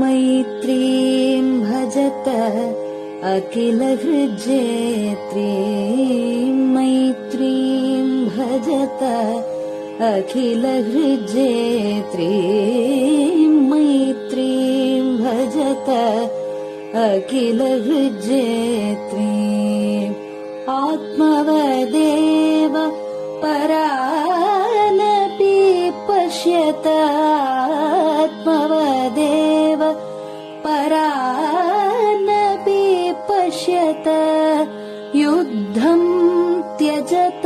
मैत्रीं भजत अखिलहृज्जेत्रीं मैत्रीं भजत अखिलहृज्जेत्रीं मैत्रीं भजत अखिलहृज्जेत्रीम् आत्मवदेव परानपि पश्यत आत्मवदेव परानपि पश्यत युद्धं त्यजत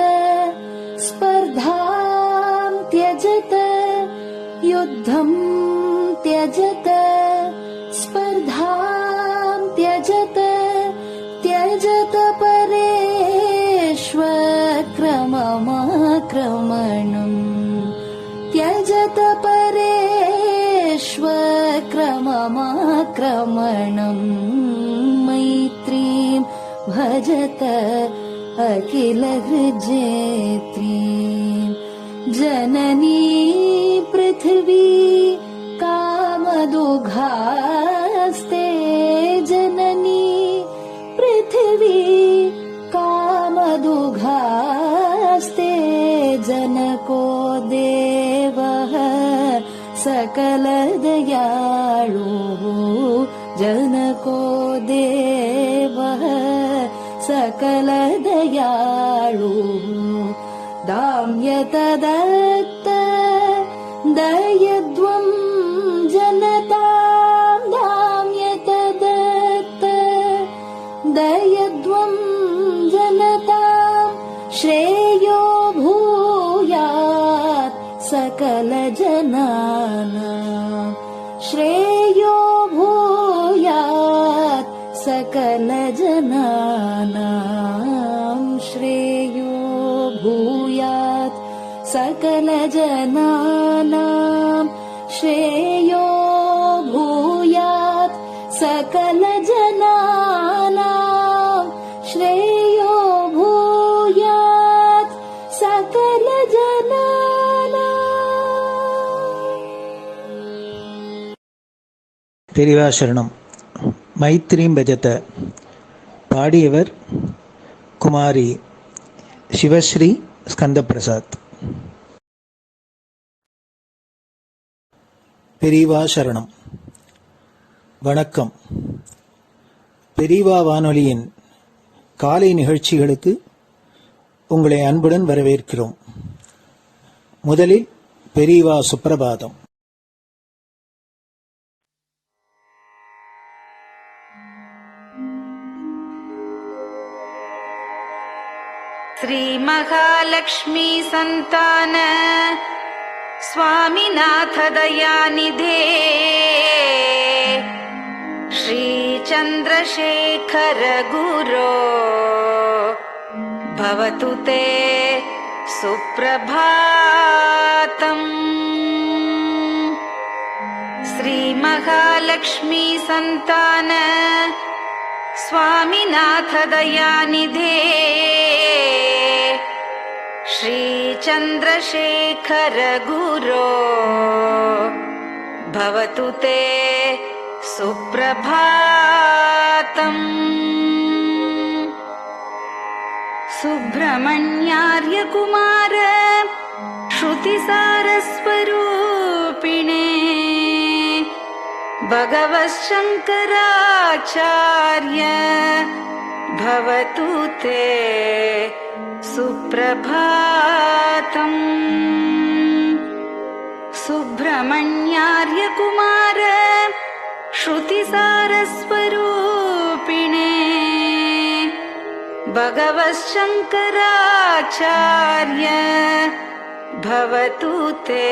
स्पर्धां त्यजत युद्धं त्यजत स्पर्धां त्यजत त्यजत परेष्वक्रममाक्रमणम् त्यजत परेष्वक्रममाक्रमणम् मैत्रीं भजत अखिलहृज्जेत्रीं जननी पृथिवी कामदुघास्ते जननी पृथिवी कामदुघास्ते जनको देवः सकलदयाळुः जनको देवः सकलदयाळुः दाम्यत दत्त दयध्वं जनतां दाम्यत दत्त दयध्वं जनतां श्रेयो भूयात् सकलजनानां श्रेयो भूयात् सकलजनानां श्रेयो भूयात् सकलजनानां श्रेयो भूयात् सकलजनानां श्रेयो भूयात् सकलजनानां. பெரிவாசரணம். மைத்ரீம் பஜத. பாடியவர் குமாரி சிவஸ்ரீ ஸ்கந்தபிரசாத். பெரியவா சரணம். வணக்கம். பெரியவா வானொலியின் காலை நிகழ்ச்சிகளுக்கு உங்களை அன்புடன் வரவேற்கிறோம். முதலில் பெரியவா சுப்பிரபாதம். श्री महालक्ष्मी संतान स्वामीनाथ दयानिधे श्री चंद्रशेखर गुरो भवतु ते सुप्रभातम्. श्री महालक्ष्मी संतान स्वामीनाथ दयानिधे श्री चंद्रशेखर गुरो भवतु ते सुप्रभातम्. सुब्रह्मण्यार्य कुमार श्रुतिसारस्वरूपिणे भगवच्छंकराचार्य भवतु ते सुप्रभातम्. सुब्रह्मण्यार्य कुमार श्रुतिसारस्वरूपिणे भगवच्छंकराचार्य भवतु ते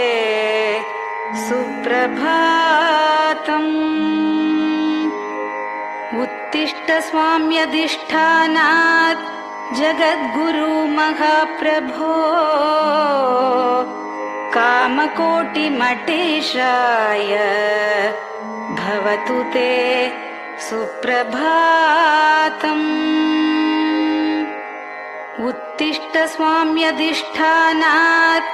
सुप्रभातम्. उत्तिष्ठ स्वाम्यधिष्ठानात् जगद्गुरु महाप्रभो कामकोटिमठेशाय भवतु ते सुप्रभातम्. उत्तिष्ठ स्वाम्यधिष्ठानात्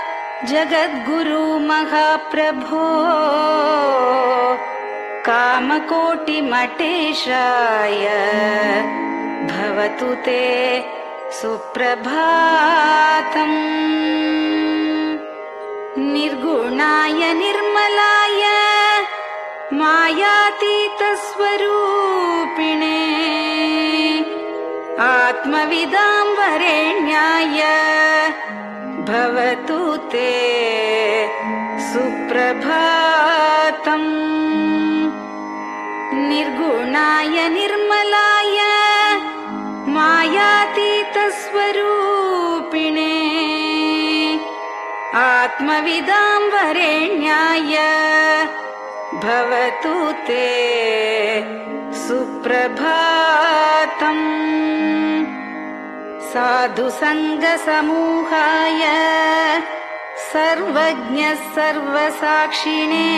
जगद्गुरु महाप्रभो कामकोटिमटेशाय भवतु ते सुप्रभातम्। निर्गुणाय निर्मलाय मायातीतस्वरूपिणे आत्मविदां वरेण्याय भवतु ते सुप्रभातम्। निर्गुणाय निर्मलाय मायातीतस्वरूपिणे आत्मविदां वरेण्याय भवतु ते सुप्रभातम्। साधुसङ्गसमूहाय सर्वज्ञः सर्वसाक्षिणे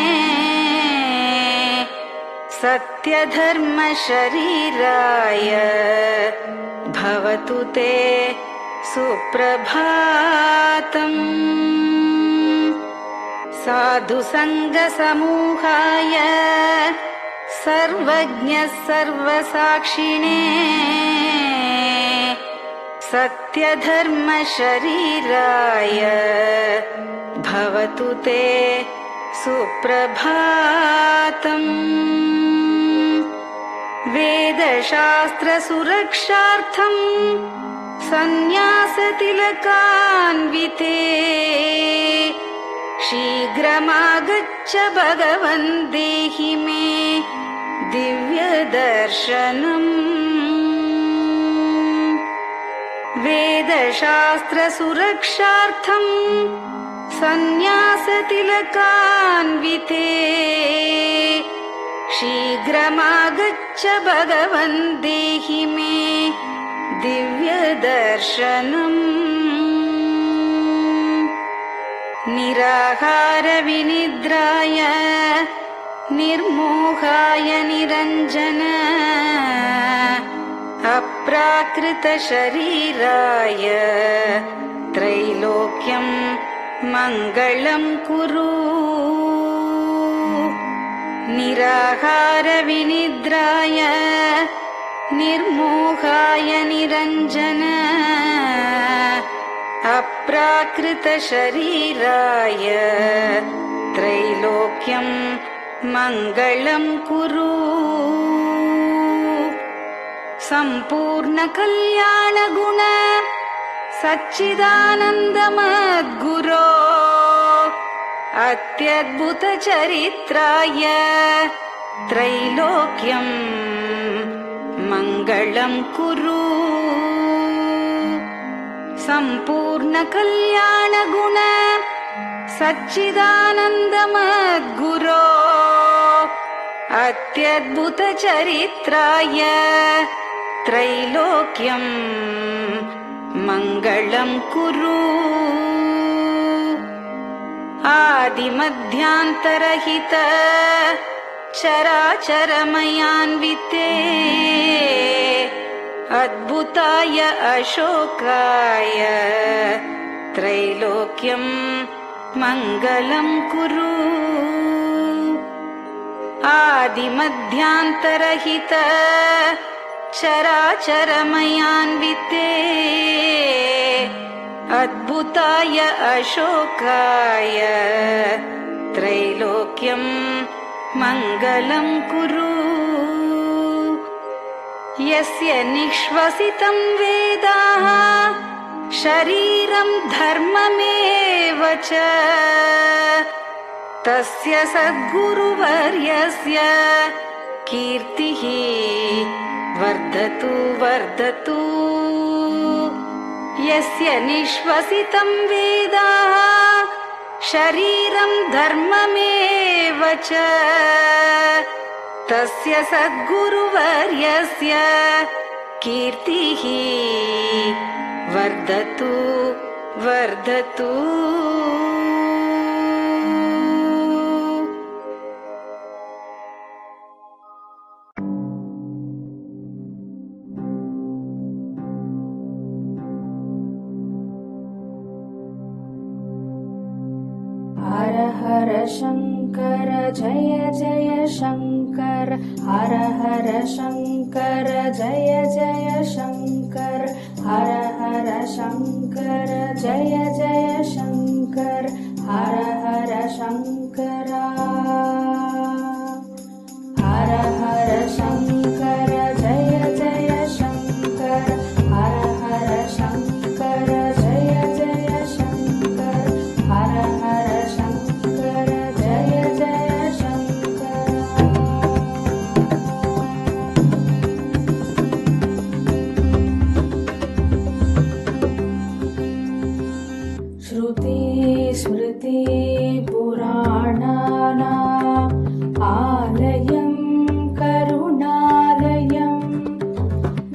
सत्यधर्मशरीराय भवतु ते सुप्रभातम्। साधुसङ्गसमूहाय सर्वज्ञः सर्वसाक्षिणे सत्यधर्मशरीराय भवतु ते सुप्रभातम्। वेदशास्त्रसुरक्षार्थं सन्न्यासतिलकान्विते शीघ्रमागच्छ भगवन् देहि मे दिव्यदर्शनम्। वेदशास्त्रसुरक्षार्थं सन्न्यासतिलकान्विते शीघ्रमागच्छ भगवन् देहि मे दिव्यदर्शनम्। निराहारविनिद्राय निर्मोहाय निरञ्जन अप्राकृतशरीराय त्रैलोक्यं मङ्गलं कुरु। निराहारविनिद्राय निर्मोहाय निरञ्जन अप्राकृतशरीराय त्रैलोक्यं मङ्गलं कुरु। सम्पूर्णकल्याणगुण सच्चिदानन्दमद्गुरो अत्यद्भुतचरित्राय त्रैलोक्यं मङ्गलं कुरु। सम्पूर्णकल्याणगुण सच्चिदानन्दमद्गुरो अत्यद्भुतचरित्राय त्रैलोक्यं मङ्गलं कुरु। आदिमध्यान्तरहित चराचरमयान्विते अद्भुताय अशोकाय त्रैलोक्यं मङ्गलं कुरु। आदिमध्यान्तरहित चराचरमयान्विते अद्भुताय अशोकाय त्रैलोक्यं मङ्गलं कुरु। यस्य निःश्वसितं वेदाः शरीरं धर्ममेव च तस्य सद्गुरुवर्यस्य कीर्तिः वर्धतु वर्धतु। यस्य निःश्वसितं वेदाः शरीरं धर्ममेव च तस्य सद्गुरुवर्यस्य कीर्तिः वर्धतु वर्धतु। हर हर शङ्कर जय जय शङ्कर हर हर शङ्कर जय जय शङ्कर हर हर शङ्कर जय जय शङ्कर हर हर शङ्करा हर हर शङ्कर जय जय शङ्कर हर हर शङ्कर जय जय शङ्कर हर हर शङ्कर जय जय शङ्कर श्रुति स्मृति पुराणानाम् आलयं करुणालयं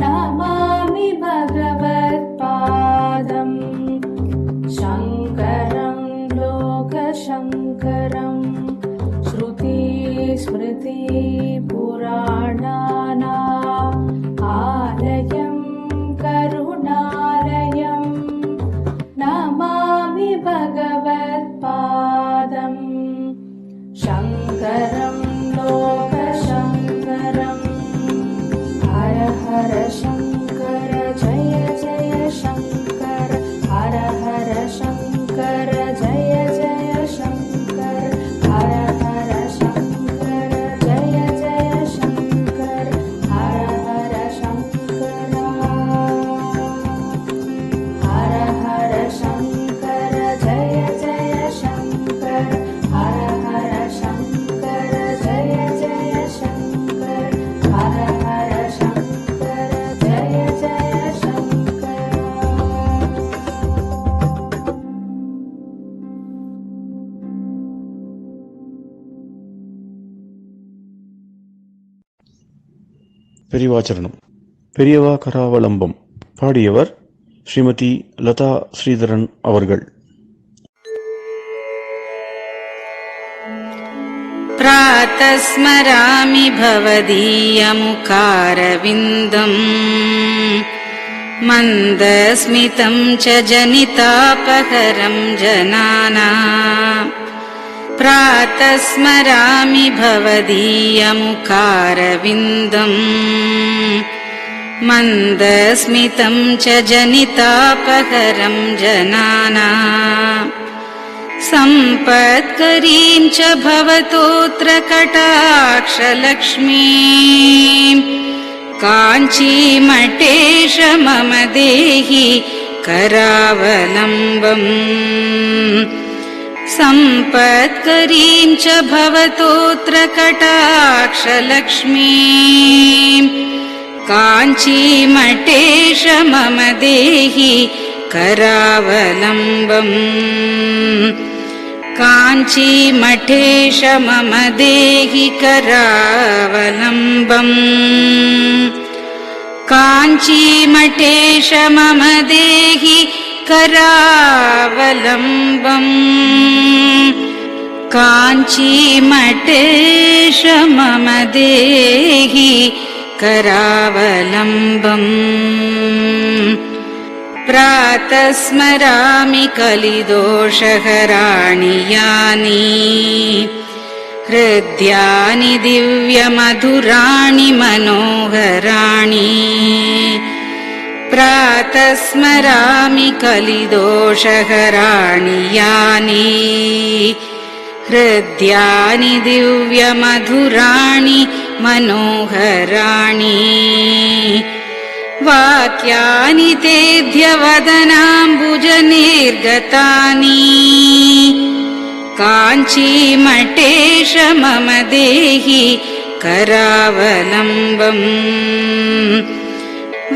नमामि भगवत्पादं शङ्करं लोकशङ्करं श्रुति स्मृति पुराणानाम् आलयं करुणालयं नमामि भगवत्पादं शङ्करं लोकशङ्करम् हर हर शङ्कर जय जय शङ्कर हर हर शङ्कर जय जय शङ्कर हर हर शङ्कर जय जय शङ्कर हर हर शङ्करा हर हर शङ्कर जय जय शङ्कर हर हर शङ्कर जय जय शङ्कर हर हर शङ्कर जय जय शङ्कर பெரியவாச்சரணம். பெரியவா கராவலம்பம். பாடியவர் ஸ்ரீமதி லதா ஸ்ரீதரன் அவர்கள். प्रातः स्मरामि भवदीयमुखारविन्दम् मन्दस्मितं च जनितापहरं जनानाम् प्रातः स्मरामि भवदीयमुखारविन्दम् मन्दस्मितं च जनितापहरं जनानाम् सम्पत्करीं च भवतोऽत्र कटाक्षलक्ष्मीं काञ्चीमठेश मम देहि करावलम्बम् सम्पत्करीं च भवतोऽत्र कटाक्षलक्ष्मीं काञ्चीमठेश मम देहि करावलम्बम् काञ्चीमठेश मम देहि करावलम्बम् काञ्चीमठेश मम देहि करावलम्बम् काञ्चीमठेश मम देहि करावलम्बम् प्रातः स्मरामि कलिदोषहराणि यानि हृद्यानि दिव्यमधुराणि मनोहराणि प्रातः स्मरामि कलिदोषहराणि यानि हृद्यानि दिव्यमधुराणि मनोहराणि वाक्यानि तेऽध्यवदनाम्बुजनिर्गतानि काञ्चीमठेश मम देहि करावलम्बम्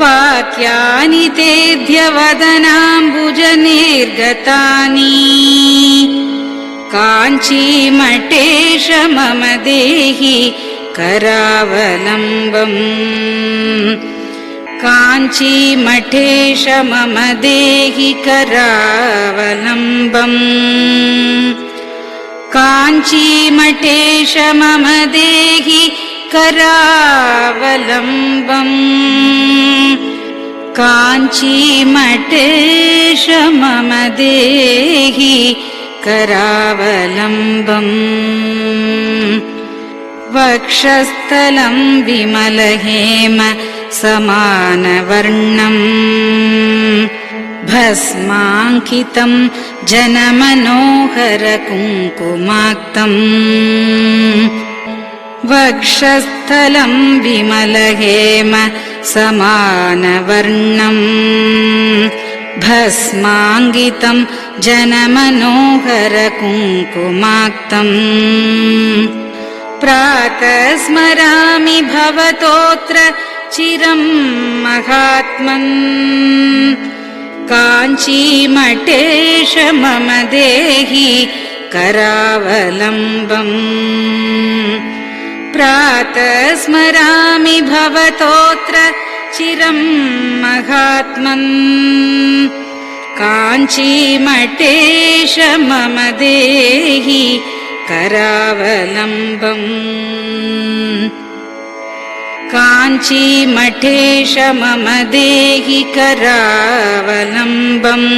वाक्यानि तेऽध्यवदनाम्बुजनिर्गतानि काञ्चीमठेश मम देहि करावलम्बम् काञ्चीमठेश मम देहि करावलम्बम् काञ्चीमठेश मम देहि करावलम्बम् काञ्चीमठेश मम देहि करावलम्बम् वक्षस्थलं विमलहेम समानवर्णम् भस्माङ्कितं जनमनोहर कुङ्कुमाक्तम् वक्षस्थलं विमलहेम समानवर्णम् भस्माङ्कितं जनमनोहर कुङ्कुमाक्तम् प्रातः स्मरामि भवतोऽत्र चिरं महात्मन् काञ्चीमठेश मम देहि करावलम्बम् प्रातः स्मरामि भवतोऽत्र चिरं महात्मन् काञ्चीमठेश मम देहि करावलम्बम् काञ्चीमठेश मम देहि करावलम्बम्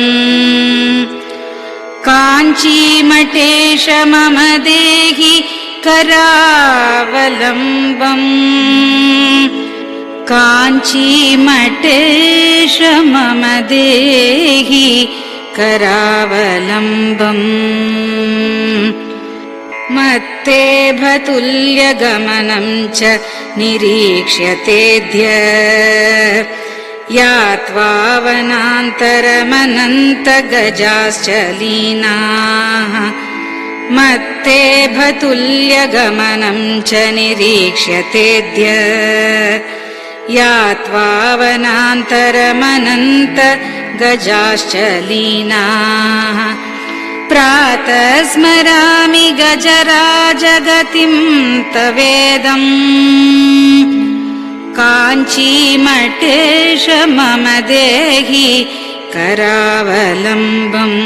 काञ्चीमठेश मम देहि करावलम्बम् काञ्चीमठेश मम देहि करावलम्बम् मत्तेभतुल्यगमनं च निरीक्ष्यतेऽद्य यात्वा वनान्तरमनन्तगजाश्च लीनाः मत्तेभतुल्यगमनं च निरीक्ष्यतेऽद्य यात्वा वनान्तरमनन्तगजाश्च लीनाः प्रातः स्मरामि गजराजगतिं तवेदम् काञ्चीमठेश मम देहि करावलम्बम्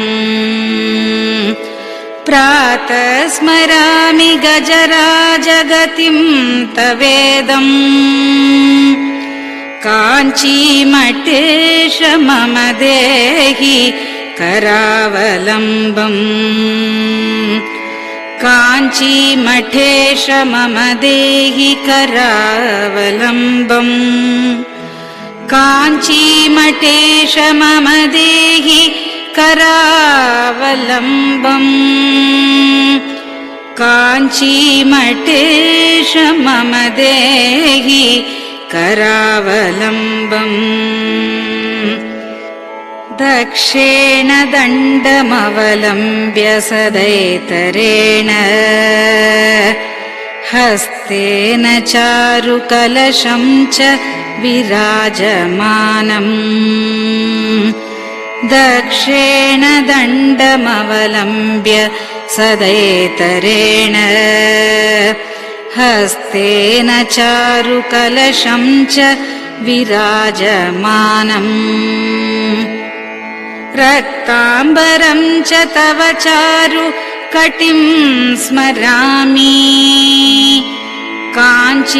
प्रातः स्मरामि गजराजगतिं तवेदम् काञ्चीमठेश मम देहि करावलम्बम् काञ्चीमठेश मम देहि करावलम्बम् काञ्चीमठेश मम देहि करावलम्बम् काञ्चीमठेश मम देहि करावलम्बम् दक्षेण दण्डमवलम्ब्य सदैतरेण हस्तेन चारुकलशं च विराजमानम् दक्षेण दण्डमवलम्ब्य सदैतरेण हस्तेन चारुकलशं च विराजमानम् रक्ताम्बरं च तव चारु कटिं स्मरामि काञ्चीमठेश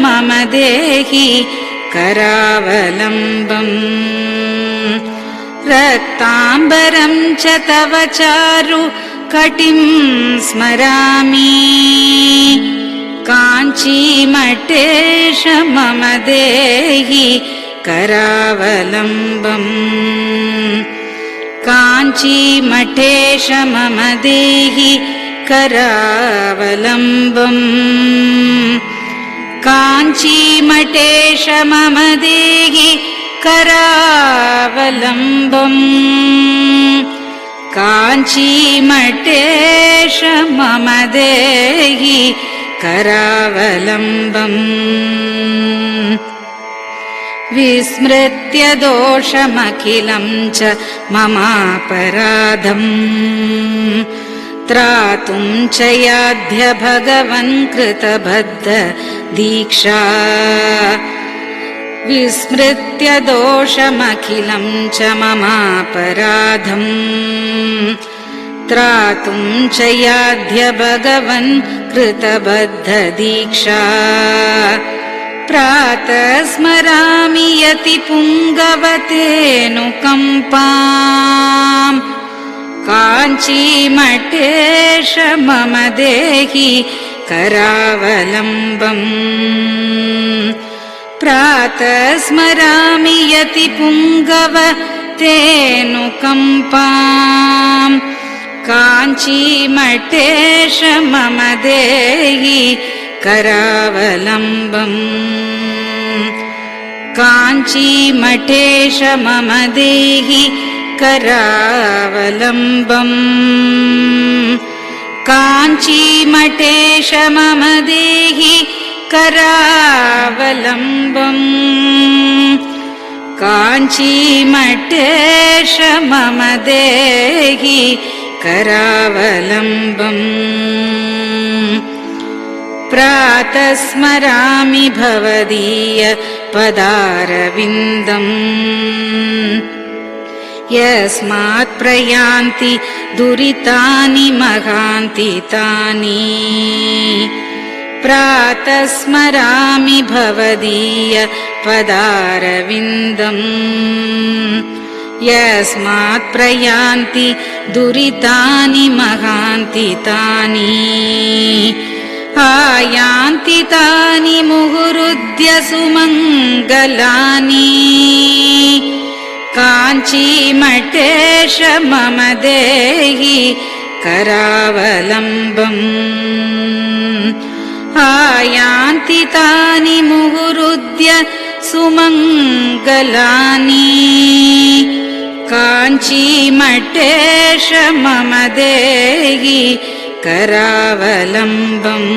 मम देहि करावलम्बम् रक्ताम्बरं च तव चारु कटिं स्मरामि काञ्चीमठेश मम देहि करावलम्बम् काञ्चीमठेश मम देहि करावलम्बम् काञ्चीमठेश मम देहि करावलम्बम् काञ्चीमठेश मम देहि करावलम्बम् विस्मृत्य दोषमखिलं च ममापराधम् त्रातुं च याध्य भगवन् कृतबद्ध दीक्षा विस्मृत्य दोषमखिलं च ममापराधम् त्रातुं च याध्य भगवन् कृतबद्ध दीक्षा प्रातः स्मरामि यति पुङ्गवतेऽनुकम्पाम् काञ्चीमठेश मम देहि करावलम्बम् प्रातः स्मरामि यतिपुङ्गव तेऽनुकम्पाम् काञ्चीमठेश मम देहि करावलम्बम् काञ्चीमठेश मम देहि करावलम्बम् काञ्चीमठेश मम देहि करावलम्बम् काञ्चीमठेश मम देहि करावलम्बम् प्रातः स्मरामि भवदीय पदारविन्दम् यस्मात् प्रयान्ति दुरितानि महान्ति तानि प्रातः स्मरामि भवदीय पदारविन्दम् यस्मात् प्रयान्ति दुरितानि महान्ति तानि आयान्ति तानि मुहुरुद्य सुमङ्गलानि काञ्चीमठेश मम देहि करावलम्बम् आयान्ति तानि मुहुरुद्य सुमङ्गलानि काञ्चीमठेश मम देहि करावलम्बम्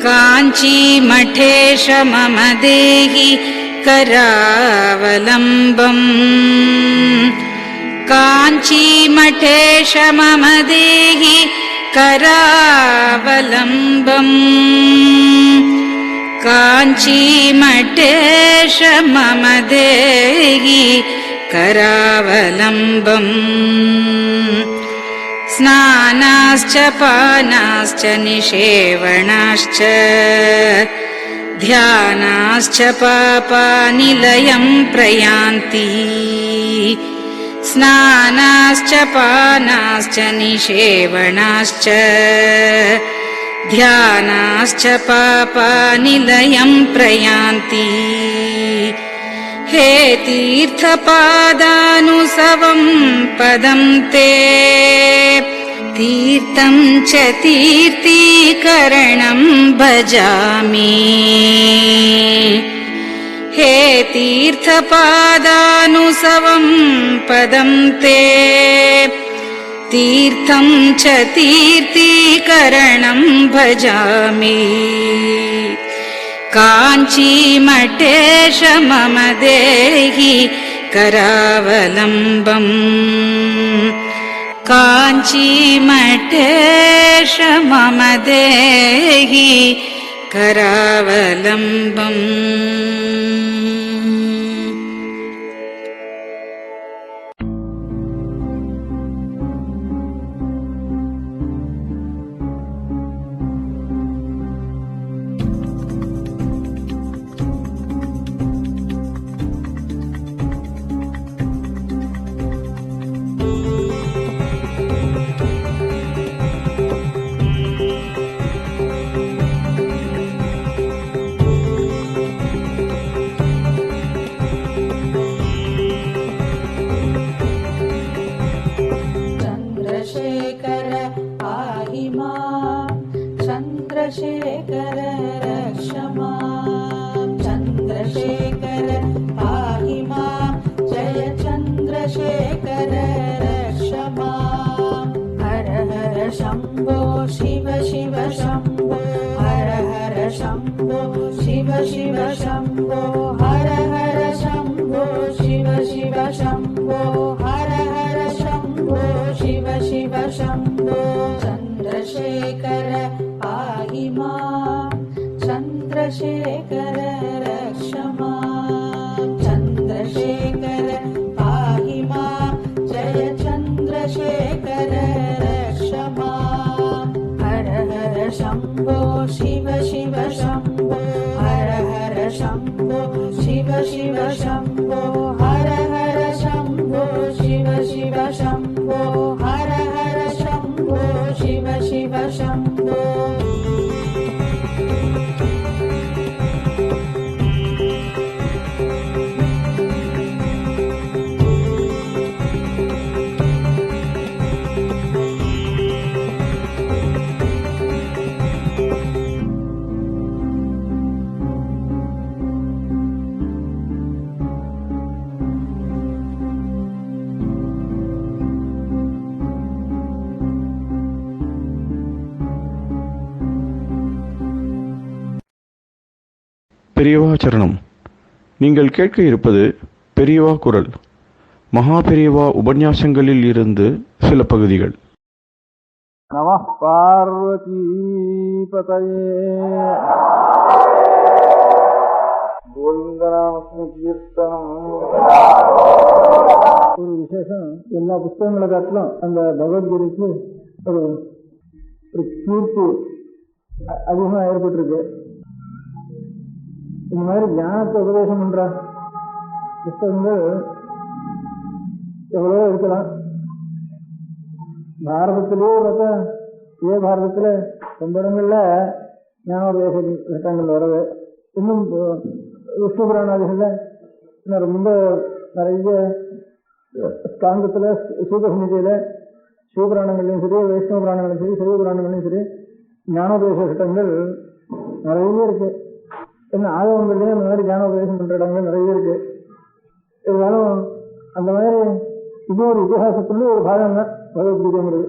काञ्चीमठेश मम देहि करावलम्बम् काञ्चीमठेश मम देहि करावलम्बम् काञ्चीमठेश मम देहि करावलम्बम् स्नानाश्च पानाश्च निषेवणाश्च ध्यानाश्च पापानिलयं प्रयान्ति स्नानाश्च पानाश्च निषेवणाश्च ध्यानाश्च पापानिलयं प्रयान्ति हे तीर्थपादानुसवं पदं ते तीर्थं च तीर्थीकरणं भजामि हे तीर्थपादानुसवं पदं ते तीर्थं च तीर्थीकरणं भजामि काञ्चीमठेश मम देहि करावलम्बम् काञ्चीमठेश मम देहि करावलम्बम् चन्द्रशेखर रक्ष माम् चन्द्रशेखर पाहि माम् जय चन्द्रशेखर रक्ष माम् हर हर शम्भो शिव शिव शम्भो हर हर शम्भो शिव शिव शम्भो हर हर शम्भो शिव शिव शम्भो हर हर शम्भो शिव शिव शम्भो चन्द्रशेखर पाहि माम् चन्द्रशेखर रक्ष माम् चन्द्रशेखर पाहि माम् जय चन्द्रशेखर रक्ष माम् हर हर शम्भो शिव शिव शम्भो हर हर शम्भो शिव शिव शम्भो हर हर शम्भो शिव शिव शम्भो हर हर शम्भो शिव शिव शम्भो பெரியவா சரணம். நீங்கள் கேட்க இருப்பது பெரியவா குரல். மகா பெரியவா உபன்யாசங்களில் இருந்து சில பகுதிகள். நமः பார்வதி பதயே. கோவிந்தநாம கீர்த்தனம். ஒரு விசேஷம், எல்லா புஸ்தகங்களை காட்டிலும் அந்த பகவத்கீதைக்கு ஒரு கீர்த்தி அதிகமாக ஏற்பட்டிருக்கு. இந்த மாதிரி ஞானத்தை உபதேசம் பண்ற புத்தகங்கள் எவ்வளவோ இருக்கலாம். பாரதத்திலேயே பார்த்தா இதே பாரதத்தில் ரொம்ப இடங்கள்ல ஞானோபதேச கட்டங்கள் வருது. இன்னும் விஷ்ணு புராணாதிகளில் இன்னும் ரொம்ப நிறைய ஸ்காந்தத்தில் சூதசமிதியில் சிவபுராணங்கள்லையும் சரி, வைஷ்ணவ புராணங்களையும் சரி, சைவ புராணங்களையும் சரி ஞானோபதேச கட்டங்கள் நிறைய இருக்கு. இன்னும் ஆகவங்கள்லேயும் அந்த மாதிரி ஞானோபதேசம் பண்ணுற இடங்கள் நிறைய இருக்கு. இருந்தாலும் அந்த மாதிரி இது ஒரு இதிகாசத்துலேயே ஒரு பாகம் தான் பகவத்கீதைங்கிறது.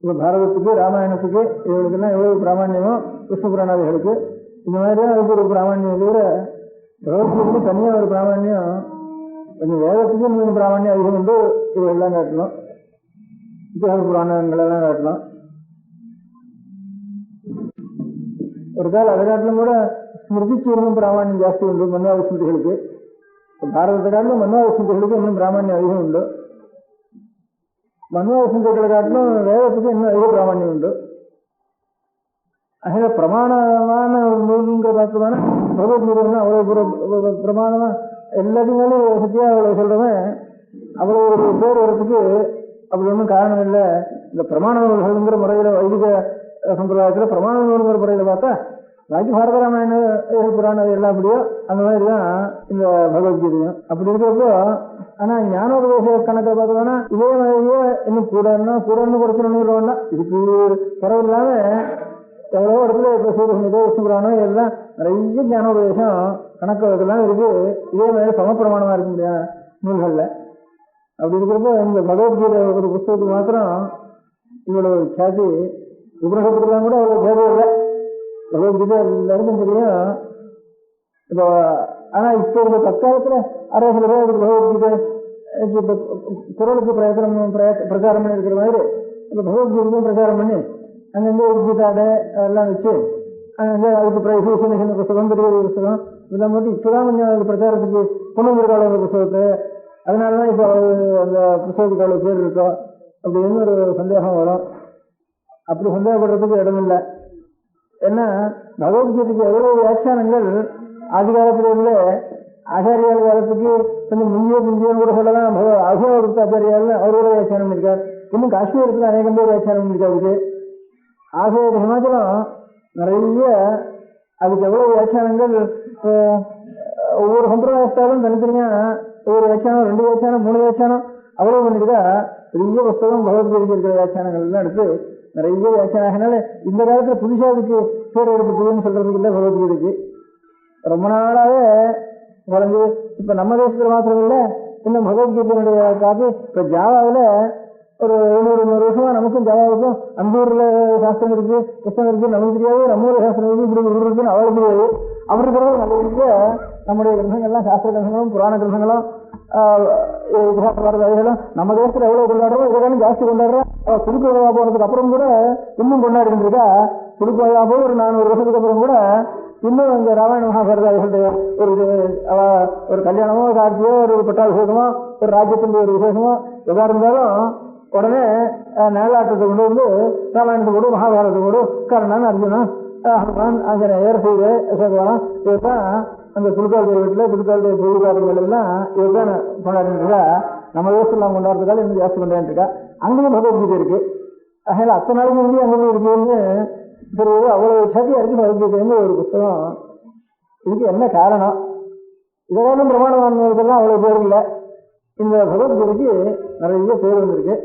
இப்போ பாரதத்துக்கு, ராமாயணத்துக்கு, இவர்களுக்கெல்லாம் எவ்வளவு பிராமணியமோ விஷ்ணு புராணாதிகளுக்கு இந்த மாதிரி தான் அதுக்கு ஒரு பிராமணியம் தவிர பகவத்கீதைக்கு தனியாக ஒரு பிராமணியம் கொஞ்சம் வேதத்துக்கு கொஞ்சம் பிராமணியம் அதிகம் வந்து இதெல்லாம் காட்டணும். இத்திஹாச புராணங்களெல்லாம் காட்டணும். ஒரு கால அதை காட்டிலும் கூட ஸ்மிருதிக்கு இன்னும் பிராமணியம் ஜாஸ்தி உண்டு மன்வாத ஸ்மிருதிகளுக்கு. பாரதத்தை காட்டிலும் மன்வாத ஸ்மிருதிகளுக்கு இன்னும் பிராமணியம் அதிகம் உண்டு. மன்வாத ஸ்மிருதிகளை காட்டிலும் வேதத்துக்கு இன்னும் அதிக பிராமணியம் உண்டு. அதில் பிரமாணமான நூல்ங்கிற பார்த்தோம்னா பகவத்கீதை அவ்வளோ பிரமாணமா எல்லாத்தையும் மேலே சத்தியா அவ்வளோ சொல்றவன் அவ்வளோ ஒரு பேர் வரத்துக்கு அப்படி ஒன்றும் காரணம் இல்லை. இந்த பிரமாண நூல்கள்ங்கிற முறையில் வைதிக சம்பிரதாயத்தில் பிரமாண நூல்ங்கிற முறையில் பார்த்தா பாக்கி பாரத ராமாயண புராணம் எல்லாம் அப்படியோ அந்த மாதிரி தான் இந்த பகவத்கீதையும். அப்படி இருக்கிறப்போ ஆனால் ஞானோபதேச கணக்கை பார்த்தோம்னா இதே மாதிரியே இன்னும் கூடன்னு குறைச்சிடணும். இதுக்கு குறவு இல்லாமல் எவ்வளோ இடத்துல இப்போ சூரியசமிதோ விஷ்ணு புராணம் எல்லாம் நிறைய ஞானோபதேசம் கணக்கெல்லாம் இருக்கு. இதே மாதிரி சமப்பிரமாணமாக இருக்க முடியாது நூல்களில். அப்படி இருக்கிறப்போ இந்த பகவத்கீதை ஒரு புத்தகத்துக்கு மாத்திரம் இவ்வளோ சாதி உபநிஷத்துக்கெல்லாம் கூட அவ்வளோ தேவை இல்லை. பகவத்கீதை எல்லாருக்கும் தெரியும். இப்போ ஆனால் இப்போ இந்த தற்காலத்தில் அரை சில பேர் பகவத்கீதை இப்போ குரலுக்கு பிரச்சாரம் பண்ணி இருக்கிற மாதிரி இப்போ பகவத்கீதைக்கும் பிரச்சாரம் பண்ணி அங்கங்கே ஒரு கீதாடை அதெல்லாம் வச்சு அங்கே அதுக்கு சின்ன சின்ன புத்தகம், பெரிய புத்தகம் இதெல்லாம் மட்டும் இப்போ தான் கொஞ்சம் அது பிரச்சாரத்துக்கு கொண்டு வந்திருக்காள் அந்த புத்தகத்தை. அதனால தான் இப்போ அந்த புத்தகத்துக்கு அவ்வளோ பேர் இருக்கோம் அப்படின்னு ஒரு சந்தேகம் வரும். அப்படி சந்தேகப்படுறதுக்கு இடமில்லை. ஏன்னா பகவத்கீதைக்கு எவ்வளவு வியாக்கியானங்கள் ஆதி காலத்திலிருந்து ஆச்சாரியால் காலத்துக்கு கொஞ்சம் முந்தியோன்னு கூட சொல்லலாம். அசோகத்து ஆச்சாரியால் அவரோட வியாக்கியானம் பண்ணியிருக்கார். இன்னும் காஷ்மீரத்தில் அநேகம் பேர் வியாக்கியானம் பண்ணியிருக்காரு. ஆகவே ஹிமாச்சலம் நிறைய அதுக்கு எவ்வளவு வியாக்கியானங்கள் ஒவ்வொரு சம்பிரதாயத்தாலும் தனித்தனியா ஒவ்வொரு வியாக்கியானம், 2 வியாக்கியானம், 3 வியாக்கியானம் அவ்வளவு பண்ணிருக்கா. பெரிய புஸ்தகம் பகவத்கீதைக்கு இருக்கிற வியாக்கியானங்கள் எல்லாம் எடுத்து நிறைய வியாக்கியானால இந்த காலத்துல புதுசா அதுக்கு பேர் ஏற்படுத்துதுன்னு சொல்றதுக்கு இல்லை. பகவத்கீதைக்கு ரொம்ப நாளாவே குறைஞ்சு இப்ப நம்ம தேசத்துல மாத்திரம் இல்லை, இன்னும் பகவத்கீதையினுடைய காப்பி இப்ப ஜாவாவில் ஒரு 200 வருஷமா நமக்கும் ஜாவாவுக்கும் அந்த ஊர்ல சாஸ்திரம் இருக்கு, புத்தகம் இருக்கு, நமக்கு தெரியாது. நம்ம ஊர் சாஸ்திரம் இருக்கு, இப்படி ஊர் இருக்குன்னு அவருக்கு தெரியாது. அப்படி இருக்கிறது நல்ல நம்முடைய கிரந்தங்கள்லாம் சாஸ்திர கிரந்தங்களும் புராண கிரந்தங்களும் இதிகாசம் நம்ம தேசத்துல எவ்வளவு கொண்டாடுறோம், இதெல்லாம் ஜாஸ்தி கொண்டாடுறோம். திருக்கோவிலா போனதுக்கு அப்புறம் கூட இன்னும் கொண்டாடிட்டு இருக்கா. திருக்கோவிலா போய் ஒரு 400 வருஷத்துக்கு அப்புறம் கூட இன்னும் இந்த ராமாயண மகாபாரத ஒரு கல்யாணமோ, காட்சியோ, ஒரு பட்டாபிஷேகமோ, ஒரு ராஜ்யத்தின் ஒரு விசேஷமோ எதா இருந்தாலும் உடனே நேலாட்டத்தை கொண்டு வந்து ராமாயணத்தை கொடு, மகாபாரதத்தை கொடு, கர்ணன், அர்ஜுனன், ஹனுமான், ஆஞ்சநேயர், சீதை, அசோகவனம் இதுதான் அந்த புதுக்கால் வீட்டில் புதுக்கால் பொதுக்காரங்கள் எல்லாம் இதுதான் கொண்டாடிட்டு இருக்கா. நம்ம தேசத்தில் நாம் கொண்டாடுறதுக்காக இன்னும் ஜாஸ்தி கொண்டாடிட்டு இருக்கா. அங்கேயும் பகவத்கீதை இருக்கு. அதனால அத்தனை நாளைக்கு வந்து அங்கே இருக்குன்னு தெரியுது. அவ்வளவு சதியா இருக்கு பகவத்கீதைன்னு ஒரு புத்தகம். இதுக்கு என்ன காரணம்? இதெல்லாம் பிரமாணமானவர்கள்லாம் அவ்வளவு பேர் இல்லை. இந்த பகவத்கீதைக்கு நிறைய பேர் வந்திருக்கு.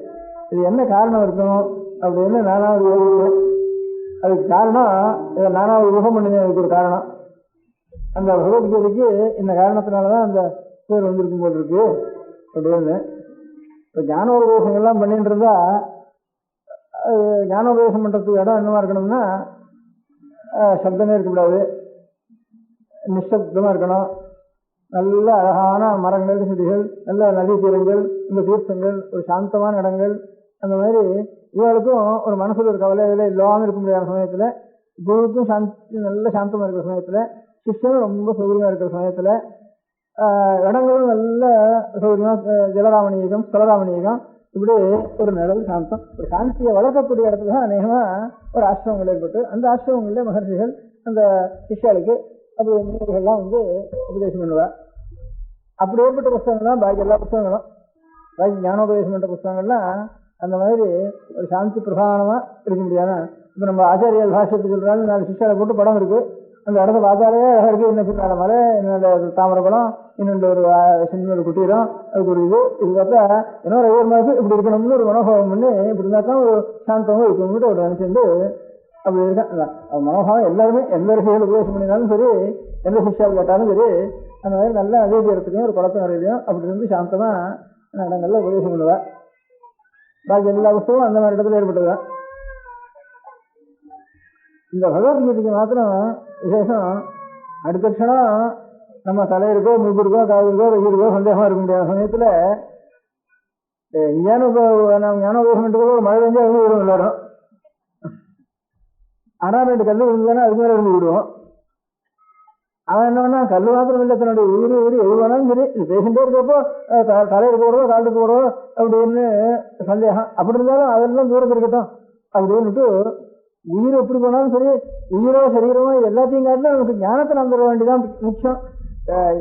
இது என்ன காரணம் இருக்கும் அப்படின்னு நானாவது யோசிக்கிறேன். அதுக்கு காரணம் இதை நானாவது யூகம் பண்ணினேன். அதுக்கு ஒரு காரணம், அந்த பகவத்கீதைக்கு இந்த காரணத்தினாலதான் அந்த பேர் வந்திருக்கும் போல் இருக்கு அப்படின்னு. இப்போ ஞானோபதேசங்கள்லாம் பண்ணிட்டு இருந்தா ஞானோபதேசம் பண்றதுக்கு இடம் என்னவா இருக்கணும்னா சப்தமே இருக்கக்கூடாது, நிசப்தமா இருக்கணும். நல்ல அழகான மரங்கள், செடிகள், நல்ல நதி தீரங்கள், இந்த தீர்த்தங்கள், ஒரு சாந்தமான இடங்கள், அந்த மாதிரி இவளுக்கும் ஒரு மனசுல ஒரு கவலை இதில் இல்லாமல் இருக்க முடியாத சமயத்தில், குருவுக்கும் சாந்தி நல்ல சாந்தமாக இருக்கிற சமயத்தில், சிஷ்யனும் ரொம்ப சௌகரியமாக இருக்கிற சமயத்தில், இடங்களும் நல்ல சௌகரியமாக ஜலராமணியகம், ஸ்தலராமணியகம், இப்படி ஒரு நிழல் சாந்தம், ஒரு சாந்தியை வளர்க்கக்கூடிய இடத்துல தான் அநேகமாக ஒரு ஆசிரமங்கள் ஏற்பட்டு அந்த ஆசிரமங்களில் மகர்ஷிகள் அந்த சிஷ்யாளுக்கு அப்படி முன்னோர்கள்லாம் வந்து உபதேசம் பண்ணுவார். அப்படி ஏற்பட்ட புத்தகங்கள் தான் பாக்கி எல்லா புத்தகங்களும், பாக்கி ஞானோபதேசம் பண்ணுற புத்தகங்கள்லாம் அந்த மாதிரி ஒரு சாந்தி பிரதானமாக இருக்க முடியாத. இப்போ நம்ம ஆச்சாரியால் பாஷ்யத்தை சொல்கிறாங்க, 4 சிஷ்யாவை போட்டு படம் இருக்குது. அந்த இடத்த பார்த்தாலே அழகாக இருக்குது. இன்னும் பின்னால மலை, இன்னொரு தாமரை பழம், இன்னொன்று ஒரு சின்ன ஒரு குட்டீரம், அதுக்கு ஒரு இது பார்த்தா இன்னொரு 5 மாதம் இப்படி இருக்கணும்னு ஒரு மனோபாவம் பண்ணி இப்படி இருந்தால் தான் ஒரு சாந்தமாக இருக்கணும்னு ஒரு நினச்சிட்டு அப்படி இருக்கேன். மனோபாவம் எல்லாருமே எந்த ரிஷிகள் உபதேசம் பண்ணினாலும் சரி, எந்த சிஷ்யாவில் கேட்டாலும் சரி, அந்த மாதிரி நல்ல அதே தீரத்துலையும் ஒரு குளத்து நிறையிலையும் அப்படி இருந்து சாந்தமாக இடங்கள்ல உபதேசம் பண்ணுவேன். பாக்கி எல்லா புத்தகமும் அந்த மாதிரி இடத்துல ஏற்பட்டதுதான். இந்த பகவத்கீதைக்கு மாத்திரம் விசேஷம், அடுத்த க்ஷணம் நம்ம தலையிருக்கோ, மூப்பிருக்கோ, காவிருக்கோ, வெயிலுக்கோ சந்தேகமா இருக்க முடியாத சமயத்துல ஞானோபதேசம் பண்றதுக்கோ ஒரு மழை பெஞ்சா இருந்து விடுவோம் எல்லாரும். ஆனா 2 கல்லு விழுந்துதானே அதுக்கு மேலே இருந்து விடுவோம். அவன் என்னன்னா கல்லு மாத்திரம் இல்லை, தன்னுடைய உயிர் எது வேணாலும் சரி இது பேசிட்டே இருக்கப்போ தலையில் போடுறதோ காலுக்கு போடுறதோ அப்படின்னு சந்தேகம். அப்படி இருந்தாலும் அதெல்லாம் தூரத்தில் இருக்கட்டும் அப்படின்னுட்டு உயிர் எப்படி போனாலும் சரி, உயிரோ சரீரமோ இது எல்லாத்தையும் காட்டிலும் நமக்கு ஞானத்தை நாம் தர வேண்டியதான் முக்கியம்.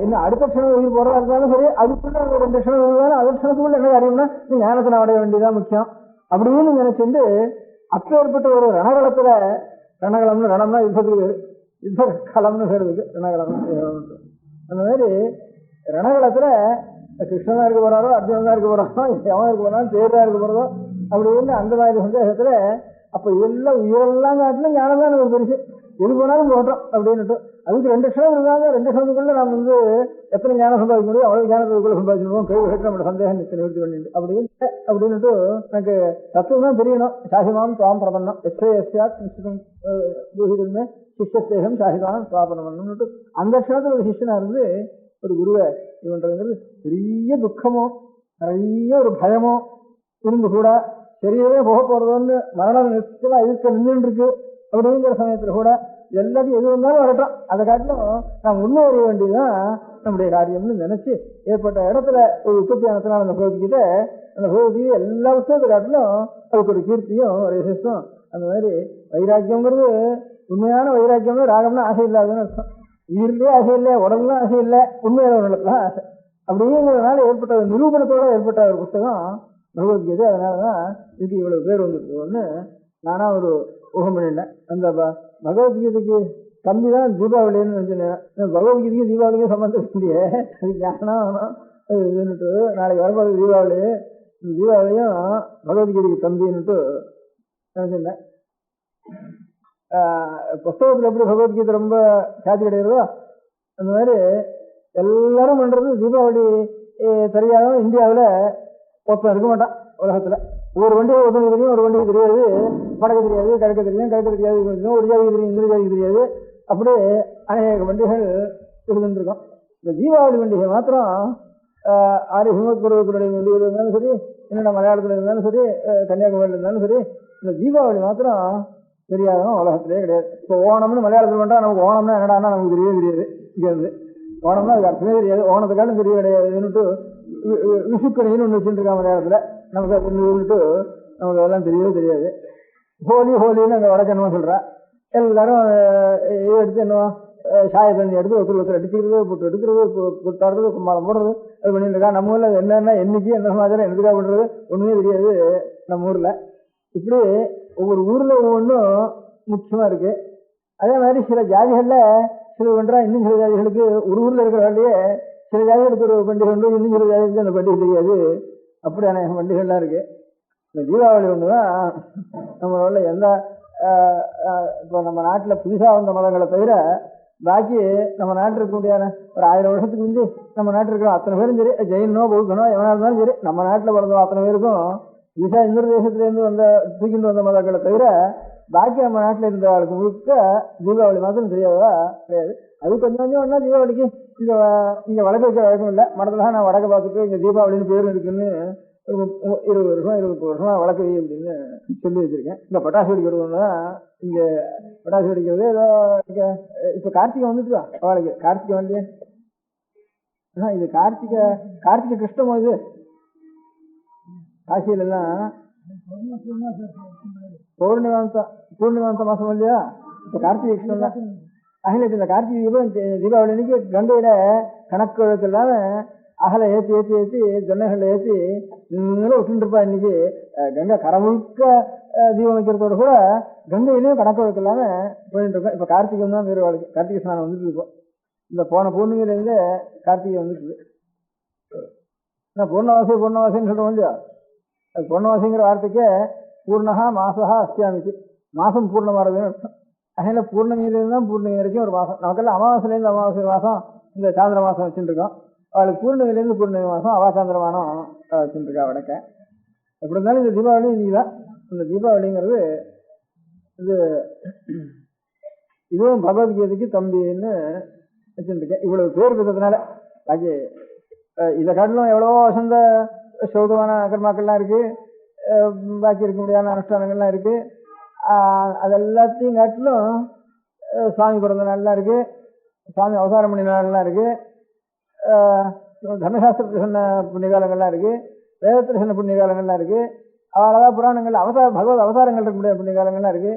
இன்னும் அடுத்த க்ஷணம் உயிர் போடுறதா இருந்தாலும் சரி, அதுக்குள்ள 2 க்ஷணம் இருந்தாலும் அடுத்த க்ஷணத்துக்குள்ள என்ன காரியம்னா ஞானத்தை நான் அடைய வேண்டியதான் முக்கியம் அப்படின்னு நினைச்சிட்டு அப்போ ஏற்பட்ட ஒரு ரணகலத்துல, ரணகலம்னு ரணம்னா யுத்தத்துக்கு யுத்த களம்னு பேருக்கு ரணகலம். அந்த மாதிரி ரணகலத்துல கிருஷ்ணனா இருக்க போறாரோ, அர்ஜுனன் தான் இருக்க போறாரோ, எவன் இருக்க போறாலும் தேர்தா இருக்க போறதோ அப்படின்னு அந்த மாதிரி சந்தேகத்துல அப்ப இதெல்லாம் உயிரெல்லாம் காட்டிலும் ஞானம் தான் நமக்கு பெருசு, எது போனாலும் போட்டோம் அப்படின்னுட்டு. அதுக்கு 2 க்ஷணம் இருந்தாங்க. 2 க்ஷணத்துக்குள்ள நம்ம வந்து எத்தனை ஞானம் சம்பாதிக்க முடியும் அவ்வளவு ஞானத்துக்குள்ள சம்பாதிச்சிருவோம். கேள்வி கேட்டு நம்மளோட சந்தேகம் நிவர்த்தி பண்ணிட்டு அப்படின்னுட்டு எனக்கு தத்துவம் தான் தெரியணும். சாசிமாம் சுவாம் பிரபன்னம் எஸ்யாத் பூஹிதமே சிஷ்யத்தேகம் சாசிமாம் சுவாபனம்னுட்டு அந்த க்ஷணத்துல ஒரு சிஷ்யனா இருந்து ஒரு குருவை இது பண்றதுங்கிறது பெரிய துக்கமோ நிறைய ஒரு பயமோ இருந்து கூட சரியவே போக போறதோன்னு மரணம் நிச்சயமா எதிர்க்க நின்று இருக்கு அப்படிங்கிற சமயத்துல கூட எல்லாத்தையும் எது வந்தாலும் வரட்டும், அதை காட்டிலும் நாம் முன்னேற வேண்டியதுதான் நம்முடைய காரியம்னு நினைச்சு ஏற்பட்ட இடத்துல ஒரு உற்பத்தியானத்தினால் அந்த பகுதிக்கிட்ட அந்த பகுதியை எல்லா விஷயத்தை காட்டிலும் அதுக்கு ஒரு கீர்த்தியும் ஒரு விசேஷம். அந்த மாதிரி வைராக்கியங்கிறது உண்மையான வைராக்கியம்னு ராகம்னா ஆசை இல்லாதுன்னு அர்த்தம். உயிரிலேயே ஆசை இல்லை, உடம்புலாம் ஆசை இல்லை, உண்மையான ஒரு இடத்துல ஆசை. அப்படிங்கிறதுனால ஏற்பட்ட ஒரு நிரூபணத்தோட ஏற்பட்ட ஒரு புத்தகம் பகவத்கீதை. அதனாலதான் இதுக்கு இவ்வளவு பேர் வந்துருக்குன்னு நானா ஒரு ஊகம் பண்ணிட்டேன். அந்த பகவத்கீதைக்கு கம்மி தான் தீபாவளின்னு நினைச்சேன். பகவத்கீதைக்கும் தீபாவளிக்கும் சம்பந்தம் இல்லையே, அது ஞானம் இதுன்னுட்டு நாளைக்கு வரப்போது தீபாவளி. இந்த தீபாவளியும் பகவத்கீதைக்கு தம்பின்னுட்டு நினைச்சிருந்தேன். புஸ்தகத்தில் எப்படி பகவத்கீதை ரொம்ப சாத்தி கிடையாதோ அந்த மாதிரி எல்லாரும் பண்றது தீபாவளி தெரியாத இந்தியாவில் ஒருத்தன் இருக்க மாட்டான் உலகத்துல. ஒரு வண்டியை ஒருத்தனுக்கு தெரியும், ஒரு வண்டிக்கு தெரியாது, வடக்கு தெரியாது, கிழக்கு தெரியும், கிழக்கு தெரியாது, ஒரு ஜாதிக்கு தெரியும், இந்த ஜாதிக்கு தெரியாது, அப்படியே அநேக வண்டிகள் இருந்துருக்கோம். இந்த தீபாவளி பண்டிகை மாத்திரம் ஆரிய ஹிமத்பருவத்தினுடைய வண்டிகள் இருந்தாலும் சரி, என்னென்ன மலையாளத்தில் இருந்தாலும் சரி, கன்னியாகுமரியில் இருந்தாலும் சரி, இந்த தீபாவளி மாத்திரம் தெரியாதவன் உலகத்திலே கிடையாது. இப்போ ஓணம்னு மலையாளத்தில் பண்ணா நமக்கு ஓணம்னா என்னடான்னா நமக்கு தெரியவே தெரியாது. இங்கே இருந்து ஓணம்னா அதுக்கு அர்த்தமே தெரியாது, ஓணத்துக்காலும் தெரிய கிடையாதுன்னுட்டு விஷுக்கணின்னு ஒன்று வச்சுட்டு இருக்கா மலையாளத்தில். நமக்கு அதுன்னுட்டு நமக்கு அதெல்லாம் தெரியவே தெரியாது. ஹோலின்னு அங்கே வடக்கணுமா சொல்கிறா. எல்லாரும் எடுத்து என்னவோ சாய தண்ணி எடுத்து ஒருத்தர் அடிச்சுக்கிறது, போட்டு எடுக்கிறது, போட்டாடுறது, கும்மாளம் போடுறது, அது பண்ணிட்டு இருக்கா. நம்ம ஊர்ல என்னென்ன என்னைக்கு என்ன சமாச்சாரம் எதுக்காக பண்றது ஒண்ணுமே தெரியாது நம்ம ஊர்ல. இப்படி ஒவ்வொரு ஊர்ல ஒவ்வொன்றும் முக்கியமா இருக்கு. அதே மாதிரி சில ஜாதிகள்ல சில பண்றா, இன்னும் சில ஜாதிகளுக்கு ஒரு ஊர்ல இருக்கிற சில ஜாதிகளுக்கு ஒரு பண்டிகை உண்டு, இன்னும் சில ஜாதிகளுக்கு அந்த பண்டிகை தெரியாது. அப்படி அநேக பண்டிகைகள்லாம் இருக்கு. இந்த தீபாவளி ஒண்ணுதான் நம்மளோட எந்த இப்போ நம்ம நாட்டில் புதுசாக வந்த மதங்களை தவிர பாக்கி நம்ம நாட்டில் இருக்க முடியாத ஒரு 1000 வருஷத்துக்கு வந்து நம்ம நாட்டில் இருக்கிற அத்தனை பேரும் சரி, ஜெயினோ பௌத்தனோ எவனா இருந்தாலும் சரி, நம்ம நாட்டில் பிறந்தோம் அத்தனை பேருக்கும் புதுசாக இன்னொரு தேசத்துலேருந்து தூக்கிட்டு வந்த மதங்களை தவிர பாக்கி நம்ம நாட்டில் இருந்த ஆளுக்கு முழுக்க தீபாவளி மாதம் தெரியாதா கிடையாது. அது கொஞ்சம் கொஞ்சம் ஒன்றா தீபாவளிக்கு இங்கே வடக்கு வைக்கிற வழக்கம் இல்லை. மடத்துல நான் வடக்க பார்த்துட்டு இங்கே தீபாவளின்னு பேர் இருக்குன்னு 20 வருஷம் 20 வருஷமா வழக்கு அப்படின்னு சொல்லி வச்சிருக்கேன். இந்த பட்டாசு வெடிக்கிறது தான் இங்க பட்டாசு வெடிக்கிறது ஏதோ இப்ப கார்த்திகை வந்துட்டு அவளுக்கு கார்த்திகை வந்து இது கார்த்திகை கிருஷ்ணம். இது காசியில எல்லாம் பூர்ணிமாந்த மாசம் இல்லையா, இப்ப கார்த்திகை கிருஷ்ணம் தான். அகில இந்த கார்த்திகை தீபாவளி அன்னைக்கு கங்கையில கணக்கு வழக்கு இல்லாம அகலை ஏற்றி ஜன்னகளை ஏற்றி நீங்களும் விட்டுட்டு இருப்பா. இன்னைக்கு கங்கை கரை முழுக்க தீபம் வைக்கிறதோட கூட கங்கையிலையும் கணக்கு வழக்கு இல்லாம போயிட்டு இருக்கோம். இப்ப கார்த்திகை தான் வேறு வாழ்க்கை. கார்த்திகை ஸ்நானம் வந்துட்டு இருக்கோம். இந்த போன பூர்ணிமையிலேருந்து கார்த்திகை வந்துட்டு நான் பூர்ணவாசின்னு சொல்றோம் இல்லையா. அது பூர்ணவாசிங்கிற வார்த்தைக்கே பூர்ணகா மாசகா அஸ்தியாமிச்சு, மாசம் பூர்ணமாறதுன்னு அர்த்தம். அதனால பூர்ணமியிலேருந்து தான் பூர்ணிமை வரைக்கும் ஒரு மாசம். நமக்கெல்லாம் அமாவாசையிலேருந்து அமாவாசை மாசம் இந்த சாந்திர மாசம் வச்சுட்டு இருக்கோம். அவளுக்கு பூர்ணிமையிலேருந்து பூர்ணிமை மாதம் அவாசாந்திரமானம் வச்சுட்டு இருக்கா வடக்க. எப்படி இருந்தாலும் இந்த தீபாவளி இன்னைக்கு தான். இந்த தீபாவளிங்கிறது இதுவும் பகவத்கீதைக்கு தம்பின்னு வச்சுட்டு இருக்கேன். இவ்வளவு பேர் இருக்கிறதுனால பாக்கி இதை காட்டிலும் எவ்வளவோ வசந்த சௌதமான கர்மாக்கள்லாம் இருக்கு, பாக்கி இருக்க முடியாத அனுஷ்டானங்கள்லாம் இருக்கு. அது எல்லாத்தையும் காட்டிலும் சுவாமி பிறந்த நாள்லாம் இருக்கு, சுவாமி அவதாரம் பண்ணி நாள்லாம் இருக்கு, தர்மசாஸ்திரத்தில் சொன்ன புண்ணியகாலங்கள்லாம் இருக்கு, வேதத்தில் சொன்ன புண்ணியகாலங்கள்லாம் இருக்கு, அவ்வளவா புராணங்கள் பகவத் அவதாரங்கள் இருக்க முடியாத புண்ணியகாலங்கள்லாம் இருக்கு.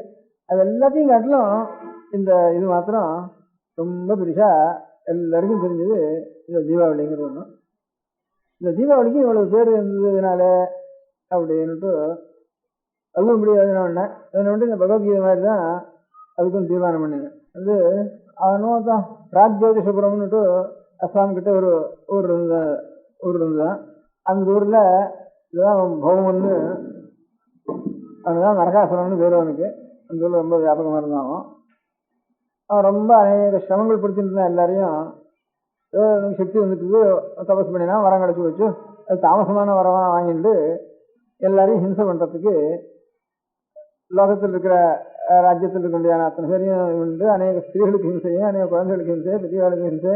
அது எல்லாத்தையும் காட்டிலும் இந்த இது மாத்திரம் ரொம்ப பெருசா எல்லாருக்கும் தெரிஞ்சது இந்த தீபாவளிங்கிறது ஒன்று. இந்த தீபாவளிக்கு இவ்வளவு பேர் இருந்ததுனால அப்படின்னுட்டு அதுவும் முடியாதுன்னு ஒன்று இந்த பகவத்கீதை மாதிரி தான் அதுக்கும் தீர்மானம் பண்ணினேன். அது அவனும் தான் ராஜ் ஜோதிஷபுரம்னுட்டு அஸ்ஸாம் கிட்ட ஒரு ஊர் இருந்துதான். அந்த ஊர்ல இதுதான் பௌமன்னு அவனுதான் நரகாசுரம்னு பேர். அவனுக்கு அந்த ஊர்ல ரொம்ப வியாபகமா இருந்தான். அவன் ரொம்ப அநேக சிரமங்கள் படுத்திட்டு இருந்தான். எல்லாரையும் சக்தி வந்துட்டு தபஸ் பண்ணினா வரம் கிடச்சி வச்சு அது தாமசமான வரமா வாங்கிட்டு எல்லாரையும் ஹிம்சை பண்றதுக்கு லோகத்தில் இருக்கிற ராஜ்யத்தில் இருக்க முடியாத அத்தனை பேரையும் உண்டு. அநேக ஸ்திரீகளுக்கு ஹிம்சையும், அநேக குழந்தைகளுக்கு ஹிம்சை, பெரியவாளுக்கு ஹிம்சை,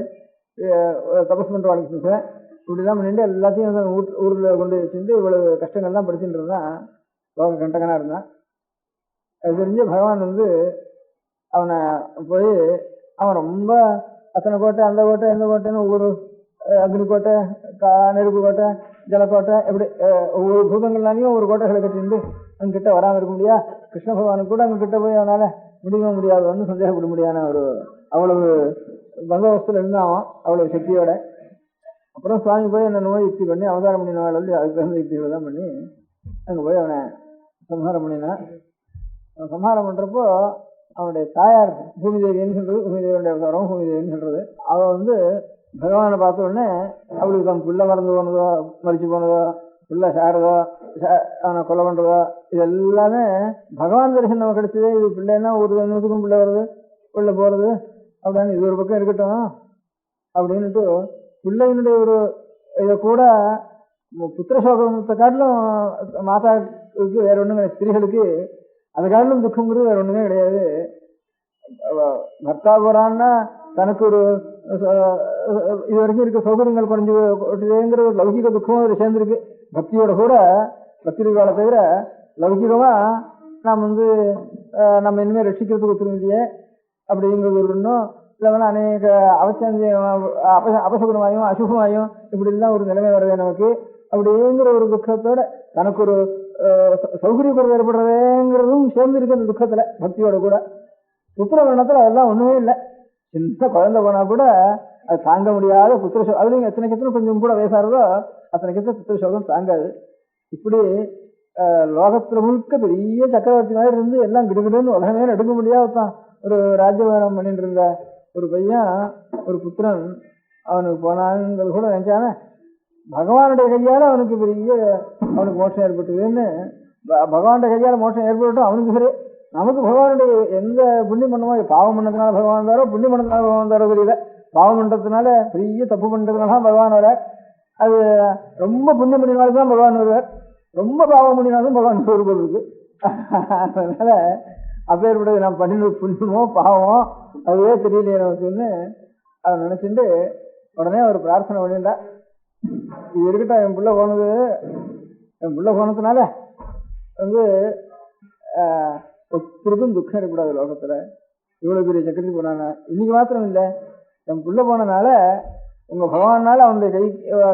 தபஸ் பண்றவாளுக்கு ஹிம்சை, இப்படிலாம் பண்ணிட்டு எல்லாத்தையும் ஊர்ல கொண்டு வச்சுட்டு இவ்வளவு கஷ்டங்கள்லாம் படிச்சுட்டு இருந்தான். லோக கண்டகனா இருந்தான். அது தெரிஞ்சு பகவான் அவனை போய் அவன் ரொம்ப அத்தனை கோட்டை அந்த கோட்டை எந்த கோட்டைன்னு ஒவ்வொரு அக்னி கோட்டை, நெருப்பு கோட்டை, ஜலக்கோட்டை, எப்படி ஒவ்வொரு பூதங்கள்னாலையும் ஒவ்வொரு கோட்டைகளை கட்டிட்டு அங்கிட்ட வராமல் இருக்க முடியா. கிருஷ்ண பகவானுக்கு கூட அங்கிட்ட போய் அவனால முடியவும் முடியாதுன்னு சந்தேகப்பட முடியாத ஒரு அவ்வளவு பந்தோபஸ்தில் இருந்தான் அவ்வளவு சக்தியோட. அப்புறம் சுவாமி போய் அந்த நோய் யுக்தி பண்ணி அவதாரம் பண்ணினவாள் அதுக்கு தகுந்த யுக்திகளை தான் பண்ணி அங்கே போய் அவனை சம்ஹாரம் பண்ணினான். அவன் சம்ஹாரம் பண்றப்போ அவனுடைய தாயார் பூமி தேவின்னு சொல்றது, பூமி தேவியுடைய அவதாரம் பூமி தேவின்னு சொல்றது. அவன் பகவானை பார்த்த உடனே அவளுக்கு தன் பிள்ளை மறந்து போனதோ, மறிச்சு போனதோ, பிள்ளை சாரதோ, அவனை கொலை பண்றதோ, இது எல்லாமே பகவான் தரிசனம் நமக்கு கிடைச்சது. இது பிள்ளைன்னா ஒரு நிமிஷத்துக்கும் பிள்ளை வருது, பிள்ளை போறது அப்படின்னு இது ஒரு பக்கம் இருக்கட்டும் அப்படின்னுட்டு பிள்ளையினுடைய ஒரு இதை கூட புத்திரசோகத்தை காட்டிலும் மாதாவுக்கு வேற ஒண்ணுங்க, ஸ்திரீகளுக்கு அதை காட்டிலும் துக்கங்கிறது வேற ஒண்ணுமே கிடையாது. பர்த்தா போறான்னா தனக்கு ஒரு இது வரைக்கும் இருக்க சௌகரியங்கள் குறைஞ்சுங்கிற ஒரு லௌகிக துக்கமும் அதில் சேர்ந்துருக்கு. பக்தியோட கூட பக்தி இருக்கால தவிர லௌகிகமா நாம் நம்ம இனிமேல் ரட்சிக்கிறதுக்கு ஒத்துருமையே அப்படிங்கிறது ஒரு இன்னும் இல்லைன்னா அநேக அபசகுணமாயும் அசுகமாயும் இப்படிலாம் ஒரு நிலைமை வருது நமக்கு. அப்படிங்கிற ஒரு துக்கத்தோட தனக்கு ஒரு சௌகரியப்படுறது ஏற்படுறதுங்கிறதும் சேர்ந்து இருக்கு அந்த துக்கத்துல பக்தியோட கூட. புத்திர வர்ணத்துல அதெல்லாம் ஒண்ணுமே இல்லை. சின்ன குழந்தை போனா கூட அது தாங்க முடியாத புத்திர அதுலயும் எத்தனைக்கு எத்தனை கொஞ்சம் கூட வயசாகிறதோ அத்தனைக்கு எத்தனை புத்திர சோகம் தாங்காது. இப்படி லோகத்துல முழுக்க பெரிய சக்கரவர்த்தி மாதிரி இருந்து எல்லாம் கிடுகிடுன்னு உலகமே எடுக்க முடியாதான் ஒரு ராஜ்யபாரம் பண்ணிட்டு இருந்த ஒரு பையன் ஒரு புத்திரன் அவனுக்கு போனாங்கிறது கூட நினைச்சானே. பகவானுடைய கையால அவனுக்கு பெரிய அவனுக்கு மோட்சம் ஏற்பட்டதுன்னு பகவானுடைய கையால மோட்சம் ஏற்பட்டோம் அவனுக்கு சரி. நமக்கு பகவானுடைய எந்த புண்ணியம் பண்ணுமோ பாவம் பண்ணதுனால பகவான் தாரோ புண்ணியம் பண்ணதுனால பகவான் தாரோ தெரியல. பாவம் பண்றதுனால பெரிய தப்பு பண்றதுனால பகவான் வர, அது ரொம்ப புண்ணியம் பண்ணினால்தான் பகவான் வருவார், ரொம்ப பாவம் பண்ணினாலும் பகவான் ஒரு போல் இருக்கு. அதனால அப்பேற்பட்டது நான் பண்ணினது புண்ணியமோ பாவமோ அதுவே தெரியலையே நமக்குன்னு அவன் நினைச்சுட்டு உடனே ஒரு பிரார்த்தனை பண்ணிட்டா. இது இருக்கட்டும், என் பிள்ளை போனது, என் பிள்ளை போனதுனால வந்து ஒருத்தருக்கும் துக்கம் இருக்கக்கூடாது லோகத்துல. இவ்வளவு பெரிய சக்கரவர்த்தி போனானா இன்னைக்கு மாத்திரம் இல்லை, என் பிள்ளை போனனால உங்க பகவானால அவனுடைய கை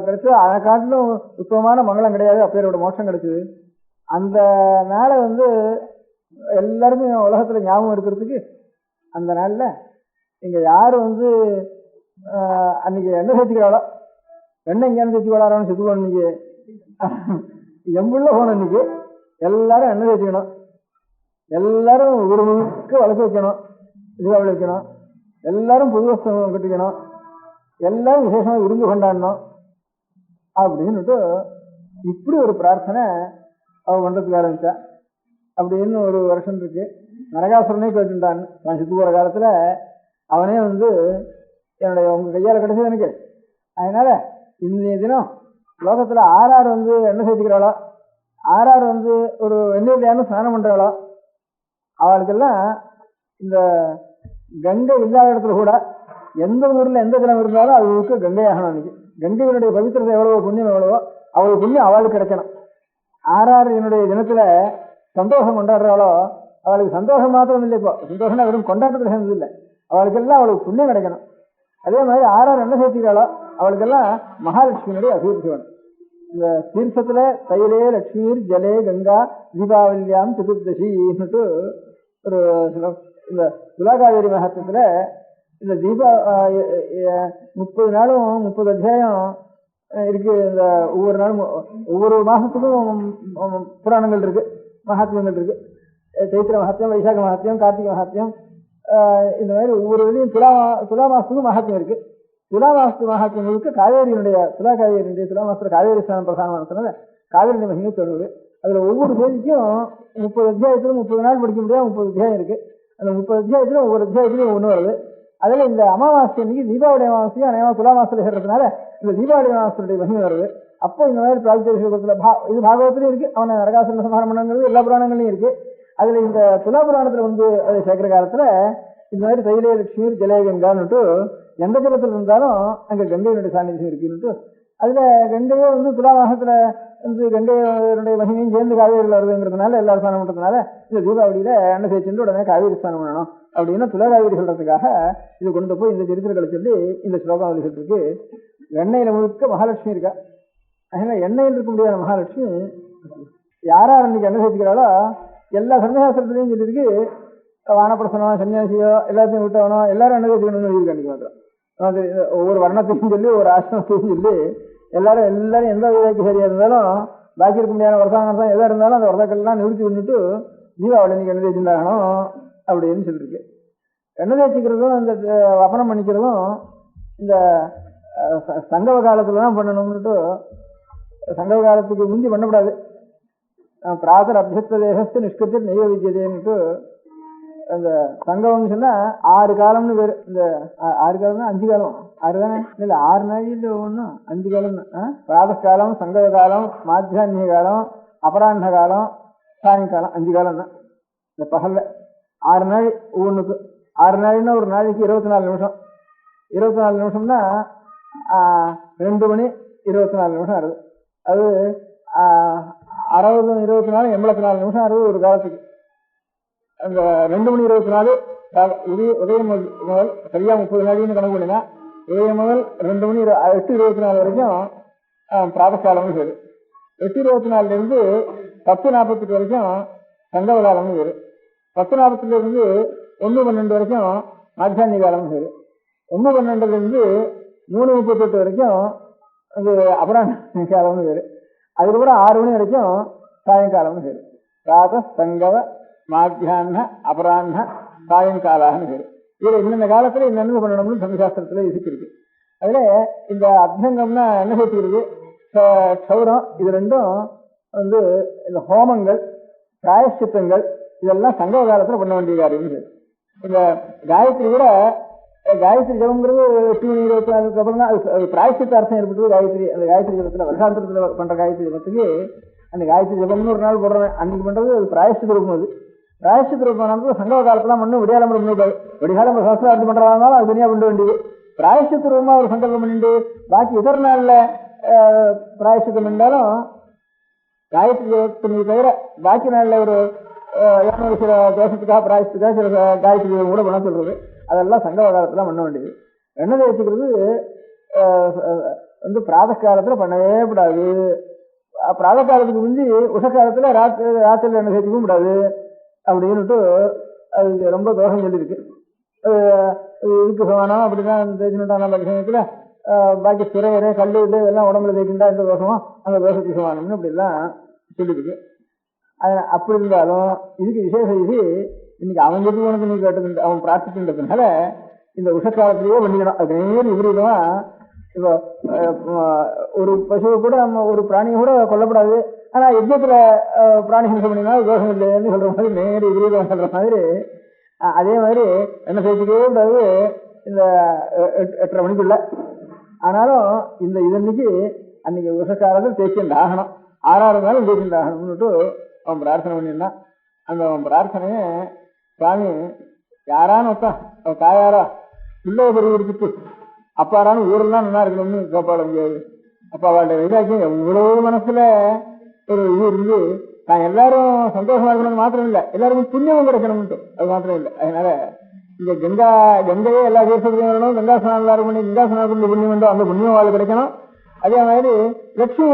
கிடைச்சது அதை காட்டிலும் உத்தமமான மங்களம் கிடையாது, அப்பேரோட மோட்சம் கிடைச்சது. அந்த நாளை வந்து எல்லாருக்கும் உலகத்துல ஞாபகம் இருக்கிறதுக்கு அந்த நாள்ல இங்க யாரு வந்து அன்னைக்கு எண்ணெய் சேர்த்துக்கிறாளோ, எண்ணெய் இங்கேன்னு சேர்த்து விளாடான்னு செத்துக்கணும். இன்னைக்கு எம்புள்ள போன இன்னைக்கு எல்லாரும் எண்ணெய் சேர்த்துக்கணும், எல்லாரும் ஒரு முழுக்க வளர்த்து வைக்கணும், தீபாவளி வைக்கணும், எல்லாரும் புது வஸ்திரம் கட்டிக்கணும், எல்லாரும் விசேஷமா விருந்து கொண்டாடணும் அப்படின்னுட்டு இப்படி ஒரு பிரார்த்தனை அவன் பண்றதுக்கு ஆரம்பிச்சா. அப்படின்னு ஒரு வருஷம் இருக்கு. நரகாசுரனே கேட்டுட்டான். நான் சித்து போற காலத்துல அவனே வந்து என்னுடைய உங்க கையால கிடைச்சது எனக்கு, அதனால இன்னைய தினம் லோகத்துல ஆறார் வந்து எண்ணெய் சேர்த்துக்கிறாளோ, ஆறார் வந்து ஒரு எண்ணெயிலையானு ஸ்நானம் பண்றாளோ அவளுக்கெல்லாம் இந்த கங்கை இல்லாத இடத்துல கூட எந்த ஊர்ல எந்த தினம் இருந்தாலும் அவளுக்கு கங்கை ஆகணும். அன்னைக்கு கங்கையினுடைய பவித்திரத்தை எவ்வளவோ புண்ணியம் எவ்வளவோ அவளுக்கு புண்ணியம் அவளுக்கு கிடைக்கணும். ஆறார் என்னுடைய தினத்துல சந்தோஷம் கொண்டாடுறாளோ அவளுக்கு சந்தோஷம் மாத்திரம் இல்லை, இப்போ சந்தோஷம்னா வெறும் கொண்டாட்டத்துல சேர்ந்தது இல்லை, அவளுக்கெல்லாம் அவளுக்கு புண்ணியம் கிடைக்கணும். அதே மாதிரி ஆறார் என்ன சேர்த்துக்கிறாளோ அவளுக்கெல்லாம் மகாலட்சுமியுடைய அபிவிருத்தி வேணும். இந்த தீர்த்தத்துல தைலே லட்சுமீர் ஜலே கங்கா தீபாவளியாம் சதுர்தசின்னுட்டு ஒரு இந்த துலாகாவேரி மகத்துவத்துல இந்த தீபா 30 நாளும் 30 அத்தியாயம் இருக்கு. இந்த ஒவ்வொரு நாளும் ஒவ்வொரு மாசத்துக்கும் புராணங்கள் இருக்கு, மகாத்மியங்கள் இருக்கு. சைத்திர மகாத்மியம், வைசாக மகாத்மியம், கார்த்திகை மகாத்மியம், இந்த மாதிரி ஒவ்வொரு வழியும் துலா மாசத்துக்கும் மகாத்மியம் இருக்கு. துலா மாசத்து மகாத்மியங்களுக்கு காவேரியினுடைய துலா காவேரியுடைய துலா மாசத்துல காவேரி ஸ்நானம் பிரதானமானதுனால காவேரி மகிமை சொல்லுவது. அதுல ஒவ்வொரு தேதிக்கும் 30 அத்தியாயத்துல 30 நாள் படிக்க முடியாது, 30 அத்தியாயம் இருக்கு. அந்த 30 அத்தியாயத்துல ஒவ்வொரு அத்தியாயத்திலையும் ஒண்ணு வருது. அதுல இந்த அமாவாசை அன்னைக்கு தீபாவளி அமாவாசையும் அநேகமா துலா மாசத்துல சேர்றதுனால இந்த தீபாவளி அமாவாசையுடைய மகிமை வருது. அப்போ இந்த மாதிரி பிராக்திகத்துல இது பாகவத்திலையும் இருக்கு, அவனை நரகாசுரன் சம்ஹாரம் பண்ணுங்கிறது எல்லா புராணங்களையும் இருக்கு. அதுல இந்த துலா புராணத்துல வந்து அதை சேர்க்கிற காலத்துல இந்த மாதிரி தைலே லட்சுமி ஜலே கங்கான்னுட்டு எந்த ஜலத்துல இருந்தாலும் அங்க கங்கையினுடைய சாநித்தியம் இருக்குன்னுட்டு அதுல கங்கையே வந்து துலா மாசத்துல வந்து கங்கையினுடைய மகிமையும் சேர்ந்து காவேரியில் வருதுங்கிறதுனால எல்லாரும் ஸ்நானம் பண்றதுனால இந்த தீபாவளியில எண்ணெய் சேர்த்து உடனே காவேரி ஸ்நானம் பண்ணணும் அப்படின்னு துலா காவேரி சொல்றதுக்காக இது கொண்டு போய் இந்த சரித்திரங்களை சொல்லி இந்த ஸ்லோகாவளி சொல்றதுக்கு. எண்ணெயில முழுக்க மகாலட்சுமி இருக்கா. அதனால எண்ணெயில் இருக்க முடியாத மகாலட்சுமி யாரார் அன்னைக்கு எண்ணெய் சேர்த்துக்கிறாளோ எல்லா சன்னியாசத்துலையும் சொல்லியிருக்கு. வானப்பிரசனோ சன்னியாசியோ எல்லாத்தையும் விட்டவனோ எல்லாரும் எண்ணெய் சேர்த்துக்கணும்னு சொல்லியிருக்கு. அன்னைக்கு மாத்திரம் ஒவ்வொரு வர்ணத்தையும் சொல்லி ஒரு ஆசிரமத்தையும் சொல்லி எல்லாரும் எந்த விதைக்கு சரியா இருந்தாலும் பாக்கி இருக்க முடியாத வருஷம் எதா இருந்தாலும் அந்த வருஷக்கள்லாம் நிறுத்தி பண்ணிட்டு தீபாவளி அன்னைக்கு எண்ணெய் தேய்ச்சிருந்தாகணும் அப்படின்னு சொல்லியிருக்கு. எண்ணெய் தேய்ச்சிக்கிறதும் இந்த வப்பனம் பண்ணிக்கிறதும் இந்த சங்கவ காலத்துல தான் பண்ணணும்னுட்டு, சங்கவ காலத்துக்கு முந்தி பண்ணக்கூடாது. பிராதர் அபியஸ்த தேசத்து நிஷ்கத்து நெய்வ விஜயதேன்னுட்டு அந்த சங்கவம் சொன்னா 6 காலம்னு பேரு. இந்த 6 காலம்னா 5 காலம் 6 தானே இல்ல 6 நாளில் ஒன்றும் 5 காலம். பிராத காலம், சங்கவ காலம், மாத்தியான்ய காலம், அபராண்ட காலம், சாயங்காலம் 5 காலம் தான். இந்த பகல்ல 6 நாள் ஒவ்வொன்றுக்கு 6 நாள்னா ஒரு நாளைக்கு 24 நிமிஷம். 24 நிமிஷம்னா 2 மணி 24 நிமிஷம் ஆகுது. அது 60 24 84 நிமிஷம் ஆகுது ஒரு காலத்துக்கு. அந்த 2 மணி 24 உதயம் முதல் சரியா 30 நாளின்னு கணக்கு பண்ணினா உதயம் முதல் 2 மணி 8:24 வரைக்கும் பிராதகாலம்னு பேரு. 8:24 இருந்து 10:48 வரைக்கும் சங்கவ காலம்னு பேரு. 10:48 இருந்து 1:12 வரைக்கும் மாத்தியான்ய காலம்னு பேரு. 1:12 3:38 வரைக்கும் அது அபராஹ்ன காலம்னு பேரு. அதுக்கப்புறம் 6 மணி வரைக்கும் சாயங்காலம்னு பேரு. பிராத சங்கவ மாத்தியான அபராஹ்ன சாயங்காலான்னு பேரு. இதுல இன்னென்ன காலத்துல என்னென்ன பண்ணணும்னு சமசாஸ்திரத்துல இருக்கு. அதுல இந்த அபியங்கம்னா என்ன சேர்த்துக்கிறது, க்ஷௌரம், இது ரெண்டும் இந்த ஹோமங்கள் பிராயஷ்சித்தங்கள் இதெல்லாம் சங்கவ காலத்துல பண்ண வேண்டிய காரியம். இந்த காயத்ரி கூட காயத்ரி ஜபம்ங்கிறது 8 மணி 24 அப்புறம் தான் அது பிராயஷ்சித்த அர்த்தம் ஏற்பட்டது. காயத்ரி அந்த காயத்ரி ஜபத்துல வருஷாந்திரத்துல பண்ற காயத்ரி ஜபத்துக்கு அந்த காயத்ரி ஜபம்னு ஒரு நாள் போடுறேன், அன்னைக்கு பண்றது அது பிராயஷ்சித்த ரூபம். அது பிராயஷ்சித்த ரூபம் சங்கவ காலத்துல மண்ணும் விடியாலம்பரம் பண்ணிவிட்டாரு. விடிகாலம் சகசிரார்த்தம் பண்றதா அது தனியா பண்ண வேண்டியது. பிராயஷ்சித்த ரூபமா ஒரு சங்கல்பம் பண்ணிட்டு பாக்கி இதர நாள்ல பிராயஷ்சித்தம் பண்ணாலும் காயத்ரி ஜபத்தினை தவிர பாக்கி நாள்ல ஒரு சில தோஷத்துக்காக பிராயத்துக்காக சில காயத்ரி கூட பண்ண சொல்றது, அதெல்லாம் சங்கவ காலத்துல பண்ண வேண்டியது. எண்ணெய் தேய்ச்சிக்கிறது பிராத காலத்துல பண்ணவே கூடாது. பிராத காலத்துக்கு முந்தி உஷக்காலத்துல ராத்திரில எண்ணெய் தேய்ச்சிக்கவும் கூடாது அப்படின்னுட்டு அது ரொம்ப தோஷம் சொல்லியிருக்கு. இதுக்கு சமானம் அப்படிதான் தேய்ச்சினுட்டான சமயத்துல பாக்கி சிறையறை கல்லு இதெல்லாம் உடம்புல தேய்ச்சிட்டா எந்த தோஷமும் அந்த தோஷத்துக்கு சமானம்னு அப்படிலாம் சொல்லியிருக்கு. அப்படி இருந்தாலும் இதுக்கு விசேஷ இது இன்னைக்கு அவன் எது உனக்கு நீ கேட்டது அவன் பிரார்த்திக்கின்றதுனால இந்த உஷக்காலத்திலேயே பண்ணிக்கணும். அது நேரம் விபரீதமா இப்போ ஒரு பசுவை கூட நம்ம ஒரு பிராணியை கூட கொல்லப்படாது, ஆனா யஜ்யத்துல பிராணி ஹிம்சை பண்ணினா தோஷம் இல்லைன்னு சொல்ற மாதிரி நேர விபரீதம் சொல்ற மாதிரி அதே மாதிரி என்ன சேர்த்துக்கவே கூடாது இந்த 8:30 மணிக்குள்ள. ஆனாலும் இந்த இதன்னைக்கு அன்னைக்கு உஷக்காலத்தில் தேய்ச்சிட்டு ஆகணும், 6 இருந்தாலும் தேய்ச்சிட்டு ஆகணும்னுட்டு அவன் பிரார்த்தனை பண்ணியிருந்தான். அந்த அவன் பிரார்த்தனைய சுவாமி யாரான்னு வச்சான், அவன் தாயாரா பிள்ளை பெருவிடுத்து அப்பாரான்னு ஊரெல்லாம் நல்லா இருக்கணும்னு கேட்பாட முடியாது. அப்ப அவளுடைய வைராக்கியம் எவ்வளவு மனசுல ஒரு இது இருந்து நான் எல்லாரும் சந்தோஷமா இருக்கணும்னு மாத்திரம் இல்லை, எல்லாருக்கும் புண்ணியமும் கிடைக்கணும்னு அது மாத்திரம் இல்லை. அதனால இந்த கங்கையே எல்லா தீர்த்தத்தையும் வரணும், கங்கா ஸ்நானம் எல்லாரும் பண்ணி கங்கா ஸ்நானத்துக்கு புண்ணியம் உண்டோ அந்த புண்ணியம் வாழ் கிடைக்கணும். அதே மாதிரி லட்சுமி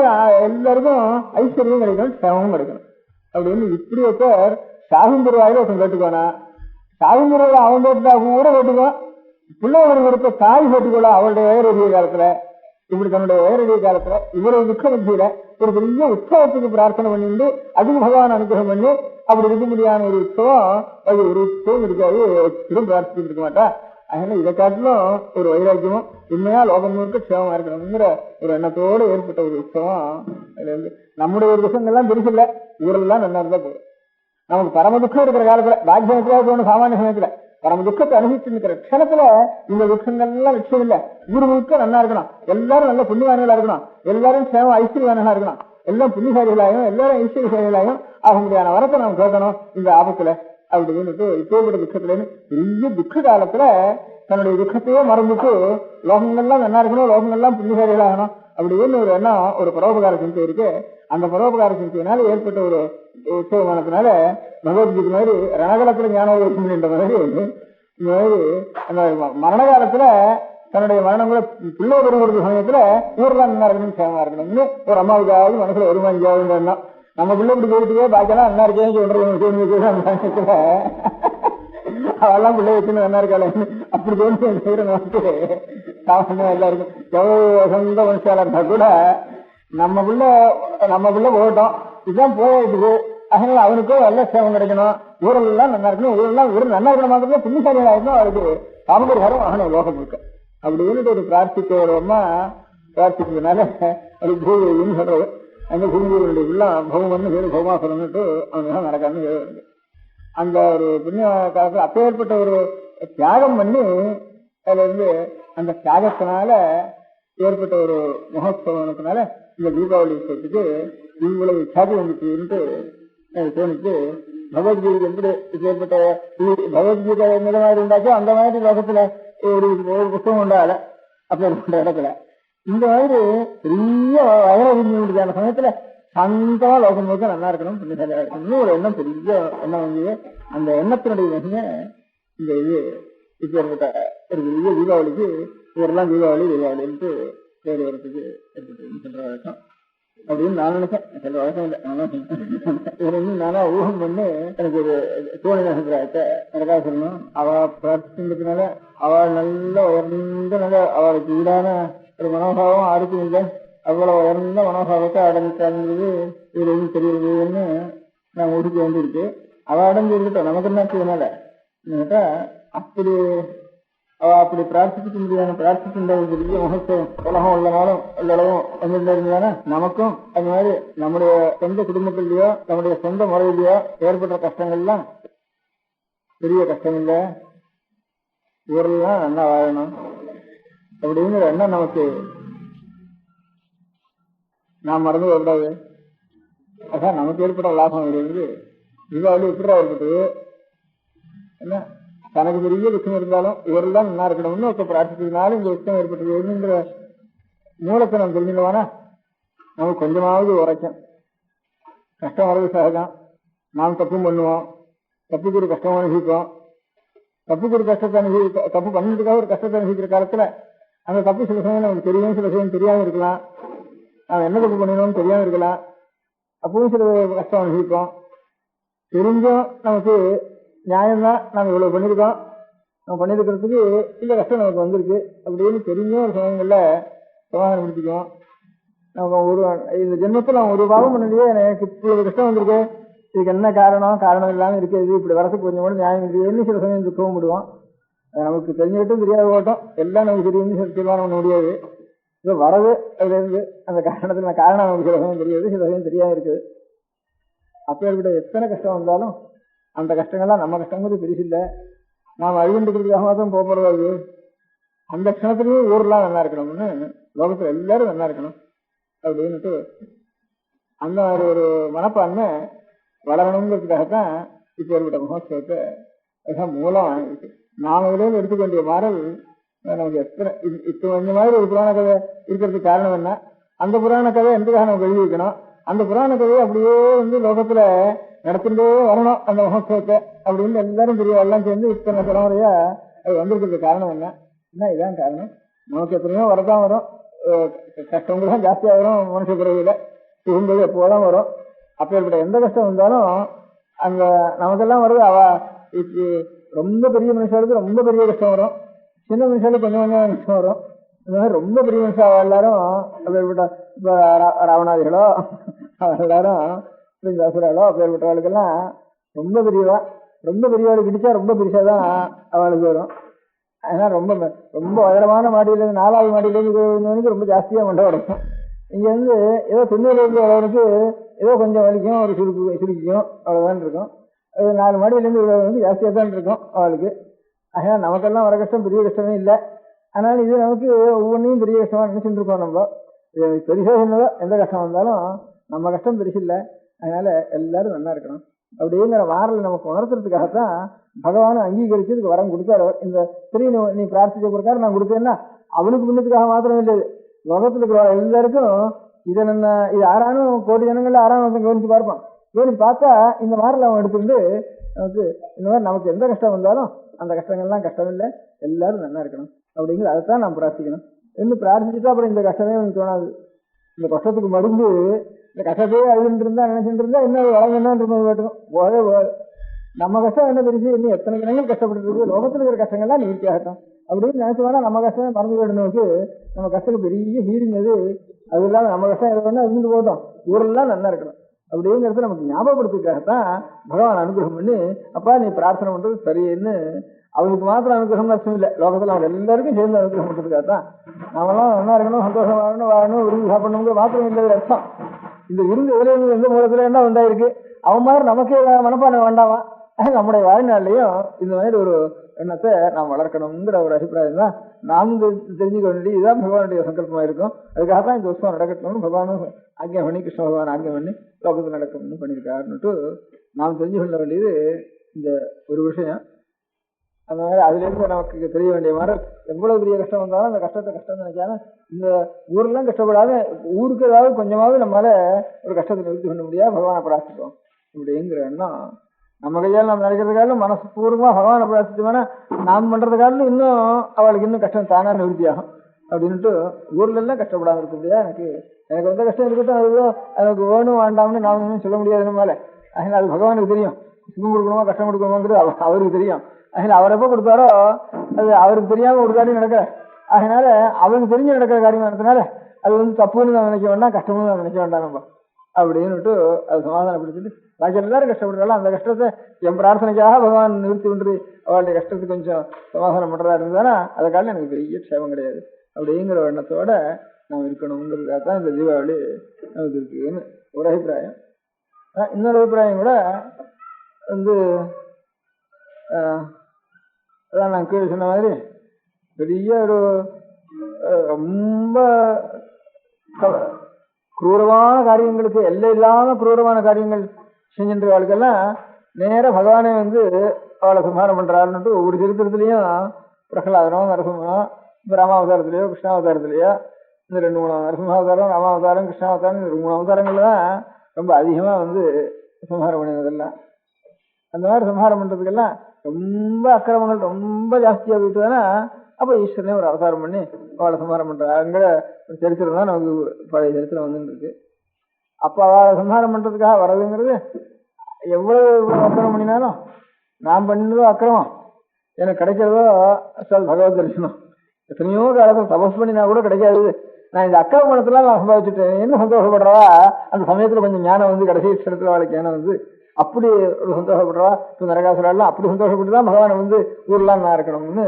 எல்லாருக்கும் ஐஸ்வர்யம் கிடைக்கணும், சேவமும் கிடைக்கணும் அப்படின்னு இப்படி ஒருத்தர் சாகுந்தர் வாயில ஒருத்தன் கேட்டுக்கோனா, சாகுந்தர் அவன் கேட்டுட்டா கூட கேட்டுக்கோ, பிள்ளைவர் கொடுத்த தாய் கேட்டுக்கோளா அவளுடைய வயரடிய காலத்துல இப்படி தன்னுடைய வயரடிய காலத்துல இவ்வளவு துக்க மத்தியில ஒரு பெரிய உற்சவத்துக்கு பிரார்த்தனை பண்ணிட்டு அதுக்கு பகவான் அனுகிரகம் பண்ணி அப்படி இருக்க முடியாத ஒரு உற்சவம், அது ஒரு உற்சவம் இருக்காது, திரும்ப பிரார்த்திச்சுட்டு இருக்க மாட்டா. அதனால இதை காட்டிலும் ஒரு வைராக்கியமும் உண்மையா லோகம் முழுக்க க்ஷேமமா இருக்கணுங்கிற ஒரு எண்ணத்தோடு ஏற்பட்ட ஒரு உற்சவம். அதுல இருந்து நம்முடைய ஒரு துக்கங்கள்லாம் பெருசு இல்லை, ஊரெல்லாம் நல்லா இருந்தா போதும். நமக்கு பரம துக்கம் இருக்கிற காலத்துல பாக்கியத்துல தோணும், சாமானிய சமயத்துல பரம துக்கத்தை அனுபவிச்சு இருக்கிற க்ஷணத்துல இந்த துக்கங்கள்லாம் லட்சியம் இல்லை. ஊர் முழுக்க நல்லா இருக்கணும், எல்லாரும் நல்ல புண்ணியவான்களா இருக்கணும், எல்லாரும் சேவம் ஐஸ்வர்யவான்களா இருக்கணும், எல்லாம் புண்ணியசாலிகளாயும் எல்லாரும் ஐஸ்வர்யசாலிகளாயும் ஆக முடியாத வரத்தை நாம் கேட்கணும் இந்த ஆபத்துல அப்படின்னு இப்போப்பட்ட துக்கத்துல பெரிய துக்க காலத்துல தன்னுடைய துக்கத்தையே மறந்துட்டு லோகங்கள்லாம் நல்லா இருக்கணும், லோகங்கள்லாம் புண்ணியசாலிகளாகணும் அப்படின்னு ஒரு எண்ணம், ஒரு பரோபகார சிந்தை இருக்கு. அந்த பரோபகார சிந்தையினால ஏற்பட்ட ஒரு உற்சவமானதுனால பகவத்கீதை மாதிரி ரணகாலத்துல ஞானோதயம் என்ற மாதிரி இந்த மாதிரி அந்த மரண காலத்துல தன்னுடைய மரணங்களை பிள்ளை பெருங்குற சமயத்துல ஊர்லாம் நல்லா இருக்கணும், சேவமா இருக்கணும்னு ஒரு அம்மாவுக்காவது மனசுல வருமா இங்கேயாவது எண்ணம். நம்ம பிள்ளை இப்படி போயிட்டு பாக்கெல்லாம் நல்லா இருக்கேன்னு சொல்றது அந்த சமயத்துல அவெல்லாம் பிள்ளை வச்சுன்னு நல்லா இருக்காள அப்படி தோணு செய்யற நமக்கு சாமானியம் எல்லாருக்கும் எவ்வளவு சொந்த மனுஷாலா இருந்தா கூட நம்ம பிள்ளை போகட்டும் இதுதான் போயிடுது. அதனால அவனுக்கும் நல்ல சேவம் கிடைக்கணும், ஊரெல்லாம் நல்லா இருக்கணும், ஊரெல்லாம் ஊர் நல்லா இருக்கணும் மாதிரி புண்ணியசாலிகள் ஆயிருந்தோம் அவருக்கு காமகரிகாரம் ஆகணும் லோகம் இருக்க அப்படின்னு ஒரு பிரார்த்திக்கமா பிரார்த்திக்கிறதுனால அது பூமின்னு சொல்றது. அந்த பூமியுடைய உள்ள பௌமன்னு பேரு பௌமாசுரன்னுட்டு அவனுக்கு நடக்காதுன்னு வருது. அந்த ஒரு புண்ணிய காலத்துல அப்பேற்பட்ட ஒரு தியாகம் பண்ணி அதுல இருந்து அந்த தியாகத்தினால ஏற்பட்ட ஒரு மகோத்சவத்தினால இந்த தீபாவளி உற்சவத்துக்கு இவ்வளவு சாதி வந்துட்டு தோணிச்சு. பகவத்கீதை எப்படி ஏற்பட்ட பகவத்கீதை எந்த மாதிரி இருந்தாச்சோ அந்த மாதிரி லோகத்துல ஒரு புத்தகம் உண்டால அப்பேற்பட்ட இடத்துல இந்த மாதிரி பெரிய வயரவிஞ்சான சமயத்துல சந்தமா லோகம் முழுக்க நல்லா இருக்கணும், புண்ணியசாலியா இருக்கணும்னு ஒரு எண்ணம், பெரிய எண்ணம் வந்து அந்த எண்ணத்தினுடைய மிக இந்த இது இப்ப ஏற்பட்ட ஒரு பெரிய தீபாவளிக்கு இவரெல்லாம் தீபாவளின்ட்டு பேர் வரத்துக்கு ஏற்பட்டு சொல்ற வழக்கம். அப்படின்னு நான் நினைச்சேன். சில வழக்கம் இல்லை, இவர் இன்னும் நானா ஊகம் பண்ணி எனக்கு ஒரு தோணி நகர்த்த எனக்காக சொல்லணும். அவ பிரார்த்திக்கிறதுனால அவள் நல்ல உயர்ந்த நல்ல அவளுக்கு ஈடான ஒரு மனோபாவம் யாருக்கும் இல்லை. அவ்வளவு உயர்ந்த மனோபாவத்தை அடைஞ்சிருந்தது இதுல இருந்து தெரியுதுன்னு நான் உறுதி வந்துருக்கு. அவ அடைஞ்சு இருக்கட்டும், நமக்கு என்ன செய்யனால கேட்டா அப்படி அவ அப்படி பிரார்த்திக்க முடியாத பிரார்த்திக்கின்ற ஒரு பெரிய மகத்துவம் உலகம் உள்ளனாலும் உள்ளளவும் வந்திருந்தானா நமக்கும் அது மாதிரி நம்முடைய சொந்த குடும்பத்திலேயோ நம்முடைய சொந்த முறையிலேயோ ஏற்பட்ட கஷ்டங்கள்லாம் பெரிய கஷ்டம் இல்லை, ஊரெல்லாம் நல்லா வாழணும் அப்படிங்கிற எண்ணம் நமக்கு நாம் மறந்து வரக்கூடாது. அதான் நமக்கு ஏற்பட்ட லாபம் இருந்து தீபாவளி எப்படிதான் ஏற்பட்டது என்ன, தனக்கு பெரிய விஷயம் இருந்தாலும் இவரெல்லாம் நல்லா இருக்கணும்னு ஒருத்தர் பிரார்த்திக்கிறதுனால இந்த விஷயம் ஏற்பட்டதுங்கிற மூலத்தை நம்ம தெரிஞ்சுக்கவானா நமக்கு கொஞ்சமாவது உரைக்கும். கஷ்டம் வர்றது சகஜம், நாம் தப்பும் பண்ணுவோம், தப்புக்கு ஒரு கஷ்டம் அனுபவிப்போம். தப்புக்கு ஒரு கஷ்டத்தை தப்பு பண்ணிட்டுக்காக ஒரு கஷ்டத்தை அனுபவிக்கிற காலத்துல அந்த தப்பு சில சமயம் நமக்கு தெரியும், சில சமயம் தெரியாம இருக்கலாம். நாம் என்ன தப்பு பண்ணினோம்னு தெரியாம இருக்கலாம். அப்பவும் சில கஷ்டம் அனுபவிப்போம். தெரிஞ்சும் நமக்கு நியாயம்தான், நம்ம இவ்வளவு பண்ணிருக்கோம், நம்ம பண்ணிருக்கிறதுக்கு இந்த கஷ்டம் நமக்கு வந்திருக்கு அப்படின்னு தெரிஞ்சும் ஒரு சமயங்கள்ல சமாதானம் பிடிச்சிக்குவோம். நம்ம ஒரு இந்த ஜென்மத்தில் நான் ஒரு பாவம் பண்ணலையே, எனக்கு இவ்வளவு கஷ்டம் வந்திருக்கு, இதுக்கு என்ன காரணம், காரணம் இல்லாமல் இருக்குது, இப்படி வரதுக்கு கொஞ்சம் கூட நியாயம் இல்லையேன்னு சில சமயம் துக்கம் விடுவோம். நமக்கு தெரிஞ்சுக்கிட்டும் தெரியாத போட்டோம், எல்லாம் நமக்கு தெரியும்னு தீர்மானம் பண்ண முடியாது. இது வரது அதுல இருந்து அந்த காரணத்துல காரணம் நமக்கு சில சமயம் தெரியாது, சில சமயம் தெரியாம இருக்குது. அப்பேற்பட்ட எத்தனை கஷ்டம் வந்தாலும் அந்த கஷ்டங்கள்லாம் நம்ம கஷ்டங்கிறது பெருசில்லை, நாம் அழிவுன்றதுக்காக மாத்திரம் போறது. அந்த க்ஷணத்துலயும் ஊரெல்லாம் நல்லா இருக்கணும்னு லோகத்துல எல்லாரும் நல்லா இருக்கணும் அப்படின்னுட்டு அந்த மாதிரி ஒரு மனப்பான்மை வளரணுங்கிறதுக்காகத்தான் இப்ப ஏற்பட்ட மகோத்சவத்தை மூலம் இருக்கு. நாம இதுலேருந்து எடுத்துக்க வேண்டிய மாறல் நமக்கு எத்தனை இப்ப இந்த மாதிரி ஒரு புராண கதை இருக்கிறதுக்கு காரணம் என்ன, அந்த புராண கதை எந்தக்காக நமக்கு எழுதி வைக்கணும், அந்த புராண கதையை அப்படியே லோகத்துல நடத்திட்டே வரணும் அந்த மகோத்சவத்தை அப்படின்னு எல்லாரும் பெரிய எல்லாம் சேர்ந்து இத்தனை தலைமுறையா அது வந்திருக்கிறதுக்கு காரணம் என்ன, இதான் காரணம். நமக்கு எத்தனையோ வரதான் வரும், கஷ்டங்கள் தான் ஜாஸ்தியாக வரும், மனுஷ பிறவியில சுகும்பது எப்போதான் வரும். அப்பேற்பட்ட எந்த கஷ்டம் வந்தாலும் அந்த நமக்கெல்லாம் வருது. அவ ரொம்ப பெரிய மனுஷாளுக்கு ரொம்ப பெரிய கஷ்டம் வரும், சின்ன மனுஷாளுக்கு கொஞ்சம் கொஞ்சம் கஷ்டம் வரும். இந்த மாதிரி ரொம்ப பெரிய மனுஷா எல்லாரும் அப்பேற்பட்ட இப்ப ராவணாதிகளோ எல்லாரும் அசுராளோ அப்பேற்பட்டவாளுக்கெல்லாம் ரொம்ப பெரியவா, ரொம்ப பெரியவாளுக்கு இடிச்சா ரொம்ப பெருசாதான் அவளுக்கு வரும். அதனால ரொம்ப ரொம்ப உயரமான மாடியிலேருந்து 4வது மாடியிலேருந்து ரொம்ப ஜாஸ்தியா மண்டை உடைக்கும். இங்க இருந்து ஏதோ தொண்ணூறுல இருந்து வரவனுக்கு ஏதோ கொஞ்சம் வலிக்கும், ஒரு சுருக்கிக்கும், அவ்வளவுதான் இருக்கும். அது 4 மாடியிலேருந்து வந்து ஜாஸ்தியா தான் இருக்கும் அவளுக்கு. அதனால நமக்கெல்லாம் வர கஷ்டம் பெரிய கஷ்டமே இல்லை. அதனால இது நமக்கு ஒவ்வொன்றையும் பெரிய கஷ்டமா நினைச்சுட்டு இருக்கோம். நம்ம பெருசா சொன்னதோ எந்த கஷ்டம் வந்தாலும் நம்ம கஷ்டம் பெருசு இல்லை. அதனால எல்லாரும் நல்லா இருக்கணும் அப்படிங்கிற மாறல நமக்கு உணர்த்துறதுக்காகத்தான் பகவான் அங்கீகரிச்சு இதுக்கு வரம் கொடுத்தாரு. இந்த சரி நீ பிரார்த்திச்ச கொடுக்காரு நான் கொடுத்தேன்னா அவனுக்கு முன்னத்துக்காக மாத்திரம் இல்லை, லோகத்துல இருக்கிற எல்லாருக்கும் இதை இது யாரானும் கோடி ஜனங்கள்ல யாரானும் கவனிச்சு பார்ப்பான். கவனிச்சு பார்த்தா இந்த மாறல அவன் எடுத்துட்டு நமக்கு இந்த மாதிரி நமக்கு எந்த கஷ்டம் வந்தாலும் அந்த கஷ்டங்கள்லாம் கஷ்டம் இல்லை, எல்லாரும் நல்லா இருக்கணும் அப்படிங்கிறது அதைத்தான் நாம் பிரார்த்திக்கணும். இன்னும் பிரார்த்திச்சுட்டா அப்புறம் இந்த கஷ்டமே எனக்கு தோணாது. இந்த கஷ்டத்துக்கு மருந்து இந்த கஷ்டத்தையே அழுதுட்டு இருந்தா நினைச்சுட்டு இருந்தா இன்னும் வளம் என்னன்றது வேட்டும் போதே போகாது. நம்ம கஷ்டம் என்ன பெருசு, இன்னும் எத்தனை ஜனங்கள் கஷ்டப்பட்டு இருக்கு, லோகத்தில் இருக்கிற கஷ்டங்கள்லாம் நிவர்த்தி ஆகட்டும் அப்படின்னு நினைச்சுவானா நம்ம கஷ்டமே மறந்து போயிடுனோக்கு நம்ம கஷ்டம் பெரிய ஹீரிங் அது. அது இல்லாம நம்ம கஷ்டம் எது வேணா இருந்து போட்டோம், ஊரெல்லாம் நல்லா இருக்கணும் அப்படிங்கிறது நமக்கு ஞாபகப்படுத்துக்காகத்தான் பகவான் அனுகிரகம் பண்ணி அப்பா நீ பிரார்த்தனை பண்றது சரின்னு அவனுக்கு மாத்திரம் அனுகிரகம் அர்த்தம் இல்லை, லோகத்துல அவங்க எல்லாருக்கும் சேர்ந்து அனுகிரகம் பண்றதுக்காகத்தான். நாமெல்லாம் நல்லா இருக்கணும், சந்தோஷம் வாழணும், விரும்பி சாப்பிடணுங்கிற மாத்திரம் இல்லை அர்த்தம். இந்த விருந்து எதுல இருந்து எந்த மூலத்துல என்ன உண்டாயிருக்கு, அவன் மாதிரி நமக்கே மனப்பான்மை வேண்டாமா. நம்முடைய வாழ்நாள்லயும் இந்த மாதிரி ஒரு எண்ணத்தை நாம் வளர்க்கணுங்கிற ஒரு அபிப்பிராயம் தான் நாம் தெரிஞ்சுக்க வேண்டிய இதுதான் பகவானுடைய சங்கல்பமா இருக்கும். அதுக்காகத்தான் இந்த உற்சவம் நடக்கட்டும்னு பகவானும் ஆக்கியா பண்ணி, கிருஷ்ண பகவான் ஆக்கியா பண்ணி லோகத்தில் நடக்கணும்னு பண்ணியிருக்காருன்னுட்டு நாம் தெரிஞ்சு கொள்ள வேண்டியது இந்த ஒரு விஷயம். அந்த மாதிரி அதுல இருந்து நமக்கு தெரிய வேண்டிய மாதிரி எவ்வளவு பெரிய கஷ்டம் வந்தாலும் அந்த கஷ்டத்தை கஷ்டம் நினைக்காம இந்த ஊர்லாம் கஷ்டப்படாத ஊருக்கு ஏதாவது கொஞ்சமாவது நம்மளால ஒரு கஷ்டத்தை நிறுத்தி பண்ண முடியாது, பகவானை பிரார்த்திப்போம் அப்படிங்கிற எண்ணம் நம்ம கையால் நம்ம நினைக்கிறதுக்காலும் மனசு பூர்வமா பகவானை பிரார்த்திச்சோம்னா நாம் பண்றதுக்காலும் இன்னும் அவளுக்கு இன்னும் கஷ்டம் தானா நிவர்த்தி ஆகும். அப்படின்ட்டு ஊர்ல எல்லாம் கஷ்டப்படாம இருக்க முடியாது. எனக்கு வந்த கஷ்டம் இருக்கட்டும், அதுதான் எனக்கு வேணும் வேண்டாம்னு நான் சொல்ல முடியாது நம்மளால. அதனால அது பகவானுக்கு தெரியும், சுகம் கொடுக்கணுமா கஷ்டம் கொடுக்கணுமாங்கிறது அவருக்கு தெரியும். அதனால அவர் எப்போ கொடுத்தாரோ அது அவருக்கு தெரியாம ஒரு காரியம் நடக்கிற, அதனால அவருக்கு தெரிஞ்சு நடக்கிற காரியம் நடத்தினால அது தப்புன்னு நான் நினைக்க வேண்டாம், கஷ்டம்னு நான் நினைக்க வேண்டாம் நம்ம அப்படின்னுட்டு அது சமாதானப்படுத்திட்டு பாக்கி எல்லாரும் கஷ்டப்படுறாலும் அந்த கஷ்டத்தை என் பிரார்த்தனைக்காக பகவான் நிறுத்தி கொண்டு அவளுடைய கஷ்டத்துக்கு கொஞ்சம் சமாதானம் பண்றதா இருந்ததுன்னா அதை காரணம் எனக்கு பெரிய க்ஷேமம் கிடையாது அப்படிங்கிற எண்ணத்தோட நாம் இருக்கணுங்கிறதுக்காக தான் இந்த தீபாவளி நமக்கு இருக்குன்னு ஒரு அபிப்பிராயம். இன்னொரு அபிப்பிராயம் கூட அதான் நான் கீழே சொன்ன மாதிரி பெரிய ஒரு ரொம்ப குரூரமான காரியங்களுக்கு எல்லை இல்லாம குரூரமான காரியங்கள் செஞ்சின்றவாளுக்கெல்லாம் நேர பகவானே அவளை சம்ஹாரம் பண்றாருன்னுட்டு ஒவ்வொரு சரித்திரத்திலையும் பிரகலாதனோ நரசிம்மனோ இப்ப ராமாவதாரத்திலேயோ கிருஷ்ணாவதாரத்திலேயோ இந்த 2-3 நரசிம்மாவதாரம் ராமாவதாரம் கிருஷ்ணாவதாரம் இந்த 3 அவதாரங்கள்ல தான் ரொம்ப அதிகமா சம்ஹாரம் பண்ணினதெல்லாம். அந்த மாதிரி சம்ஹாரம் பண்றதுக்கெல்லாம் ரொம்ப அக்கிரமங்கள் ரொம்ப ஜாஸ்தியா போயிட்டுதானா அப்ப ஈஸ்வரனே ஒரு அவதாரம் பண்ணி அவளை சம்ஹாரம் பண்றாங்கிற சரித்திரம் தான் நமக்கு பழைய சரித்திரம் வந்துருக்கு. அப்ப அவளை சம்ஹாரம் பண்றதுக்காக வர்றதுங்கிறது எவ்வளவு அக்கிரமம் பண்ணினாலும் நான் பண்ணதோ அக்கிரமம் எனக்கு கிடைக்கிறதோ பகவத் தரிசனம். எத்தனையோ காலத்தில் தபஸ் பண்ணினா கூட கிடைக்காது. நான் இந்த அக்கிரமணத்துல நான் சம்பாதிச்சுட்டேன் என்ன சந்தோஷப்படுறவா அந்த சமயத்துல கொஞ்சம் ஞானம் கடைசி இடத்துல அவளுக்கு ஞானம் அப்படி ஒரு சந்தோஷப்படுறவா இப்போ நரகாசுரெல்லாம் அப்படி சந்தோஷப்பட்டு தான் பகவானை ஊர்லாம் நான் இருக்கணும்னு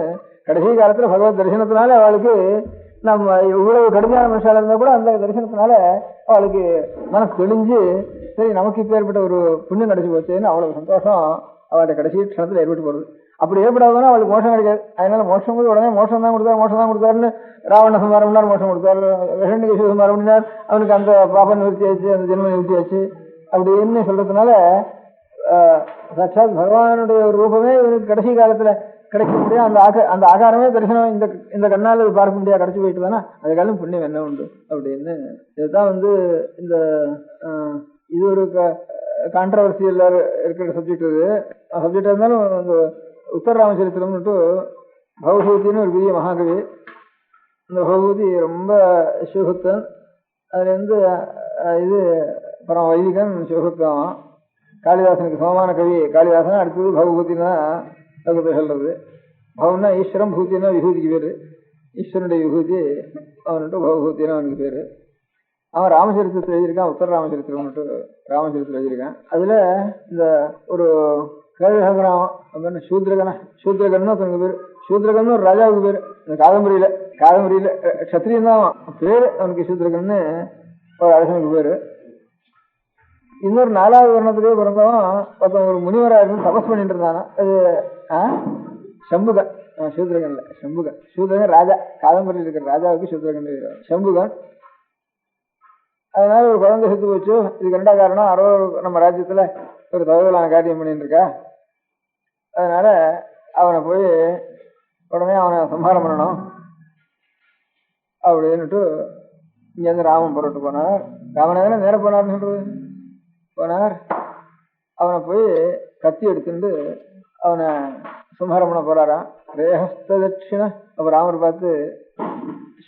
கடைசி காலத்துல பகவத் தரிசனத்தினால அவளுக்கு நம்ம இவ்வளவு கடுமையான மனுஷால இருந்தா கூட அந்த தரிசனத்தினால அவளுக்கு மனசு தெளிஞ்சு சரி நமக்கு இப்ப ஏற்பட்ட ஒரு புண்ணியம் கிடைச்சி போச்சேன்னு அவ்வளவு சந்தோஷம் அவளுடைய கடைசி க்ஷணத்துல ஏற்பட்டு போறது. அப்படி ஏற்படாதுன்னா அவளுக்கு மோஷம் கிடைக்காது. அதனால மோஷம் உடனே மோஷம் தான் கொடுத்தாருன்னு ராவண சம்ஹாரம் பண்ணார், மோஷம் கொடுத்தாரு. விஷண்ணிகேஷ சம்ஹாரம் பண்ணினார், அவனுக்கு அந்த பாப நிவர்த்தி ஆச்சு, அந்த ஜென்ம நிவர்த்தி ஆச்சு அப்படின்னு சொல்றதுனால சாட்சாத் பகவானுடைய ஒரு ரூபமே இவனுக்கு கடைசி காலத்துல கிடைக்க முடியாது. அந்த ஆகாரமே தரிசனம் இந்த கண்ணால பார்க்க முடியாது கிடைச்சி போயிட்டு தானே அதுக்காலும் புண்ணியம் என்ன உண்டு அப்படின்னு. இதுதான் இந்த இது ஒரு கான்ட்ரவர்சியல் இருக்கிற சப்ஜெக்ட். இது சப்ஜெக்ட் இருந்தாலும் உத்தர ராமச்சரித்திரம்னுட்டு பகவதூத்தின்னு ஒரு பெரிய மகாகவி. இந்த பகவதி ரொம்ப சிவபக்தன். அதுல இது அப்புறம் வைதிகன் சிவபக்தன். காளிதாசனுக்கு சமமான கவி காளிதாசன். அடுத்தது பகவதினா சொல்றது. பவன்னா ஈஸ்வரம், பூத்தினா விபூதிக்கு பேரு. ஈஸ்வரனுடைய விபூதி அவன்ட்டு பகவதினா அவனுக்கு பேரு. அவன் ராமச்சரித்திரத்தில் எழுதியிருக்கான், உத்தர ராமச்சரித்திரம்னுட்டு ராமச்சரித்திரம் எழுதியிருக்கான். அதுல இந்த ஒரு கேள்விகரம் அப்படின்னு சூத்ரகன் தனக்கு பேரு. சூத்ரகன் ஒரு ராஜாவுக்கு பேரு. இந்த காதம்பரியில கத்திரியன் தான் பேரு அவனுக்கு சூத்ரகன்னு ஒரு அரசனுக்கு பேரு. இன்னொரு 4வது வருணத்திலேயே பிறந்தவன் ஒருத்தன் ஒரு முனிவராக இருந்து தபஸ் பண்ணிட்டு இருந்தானா. அது சம்புகன். சூத்ரகன்ல சம்புகன். சூத்ரகன் ராஜா, காதம்பரியில் இருக்கிற ராஜாவுக்கு சூத்ரகன் சம்புகன். அதனால ஒரு குழந்தை செத்து போச்சு. இதுக்கு 2 காரணம் நம்ம ராஜ்யத்துல ஒரு தவறுதலான காரியம் பண்ணிட்டு இருக்கா. அதனால அவனை போய் உடனே அவனை சம்ஹாரம் பண்ணணும் அப்படின்னுட்டு இங்கேருந்து ராமன் புறட்டு போனார். ராமனே நேர போனார்னு சொல்றது போனார். அவனை போய் கத்தி எடுத்துட்டு அவனை சம்ஹாரம் பண்ண போறாராம். ரேஹஸ்த தட்சிண. அப்ப ராமர் பார்த்து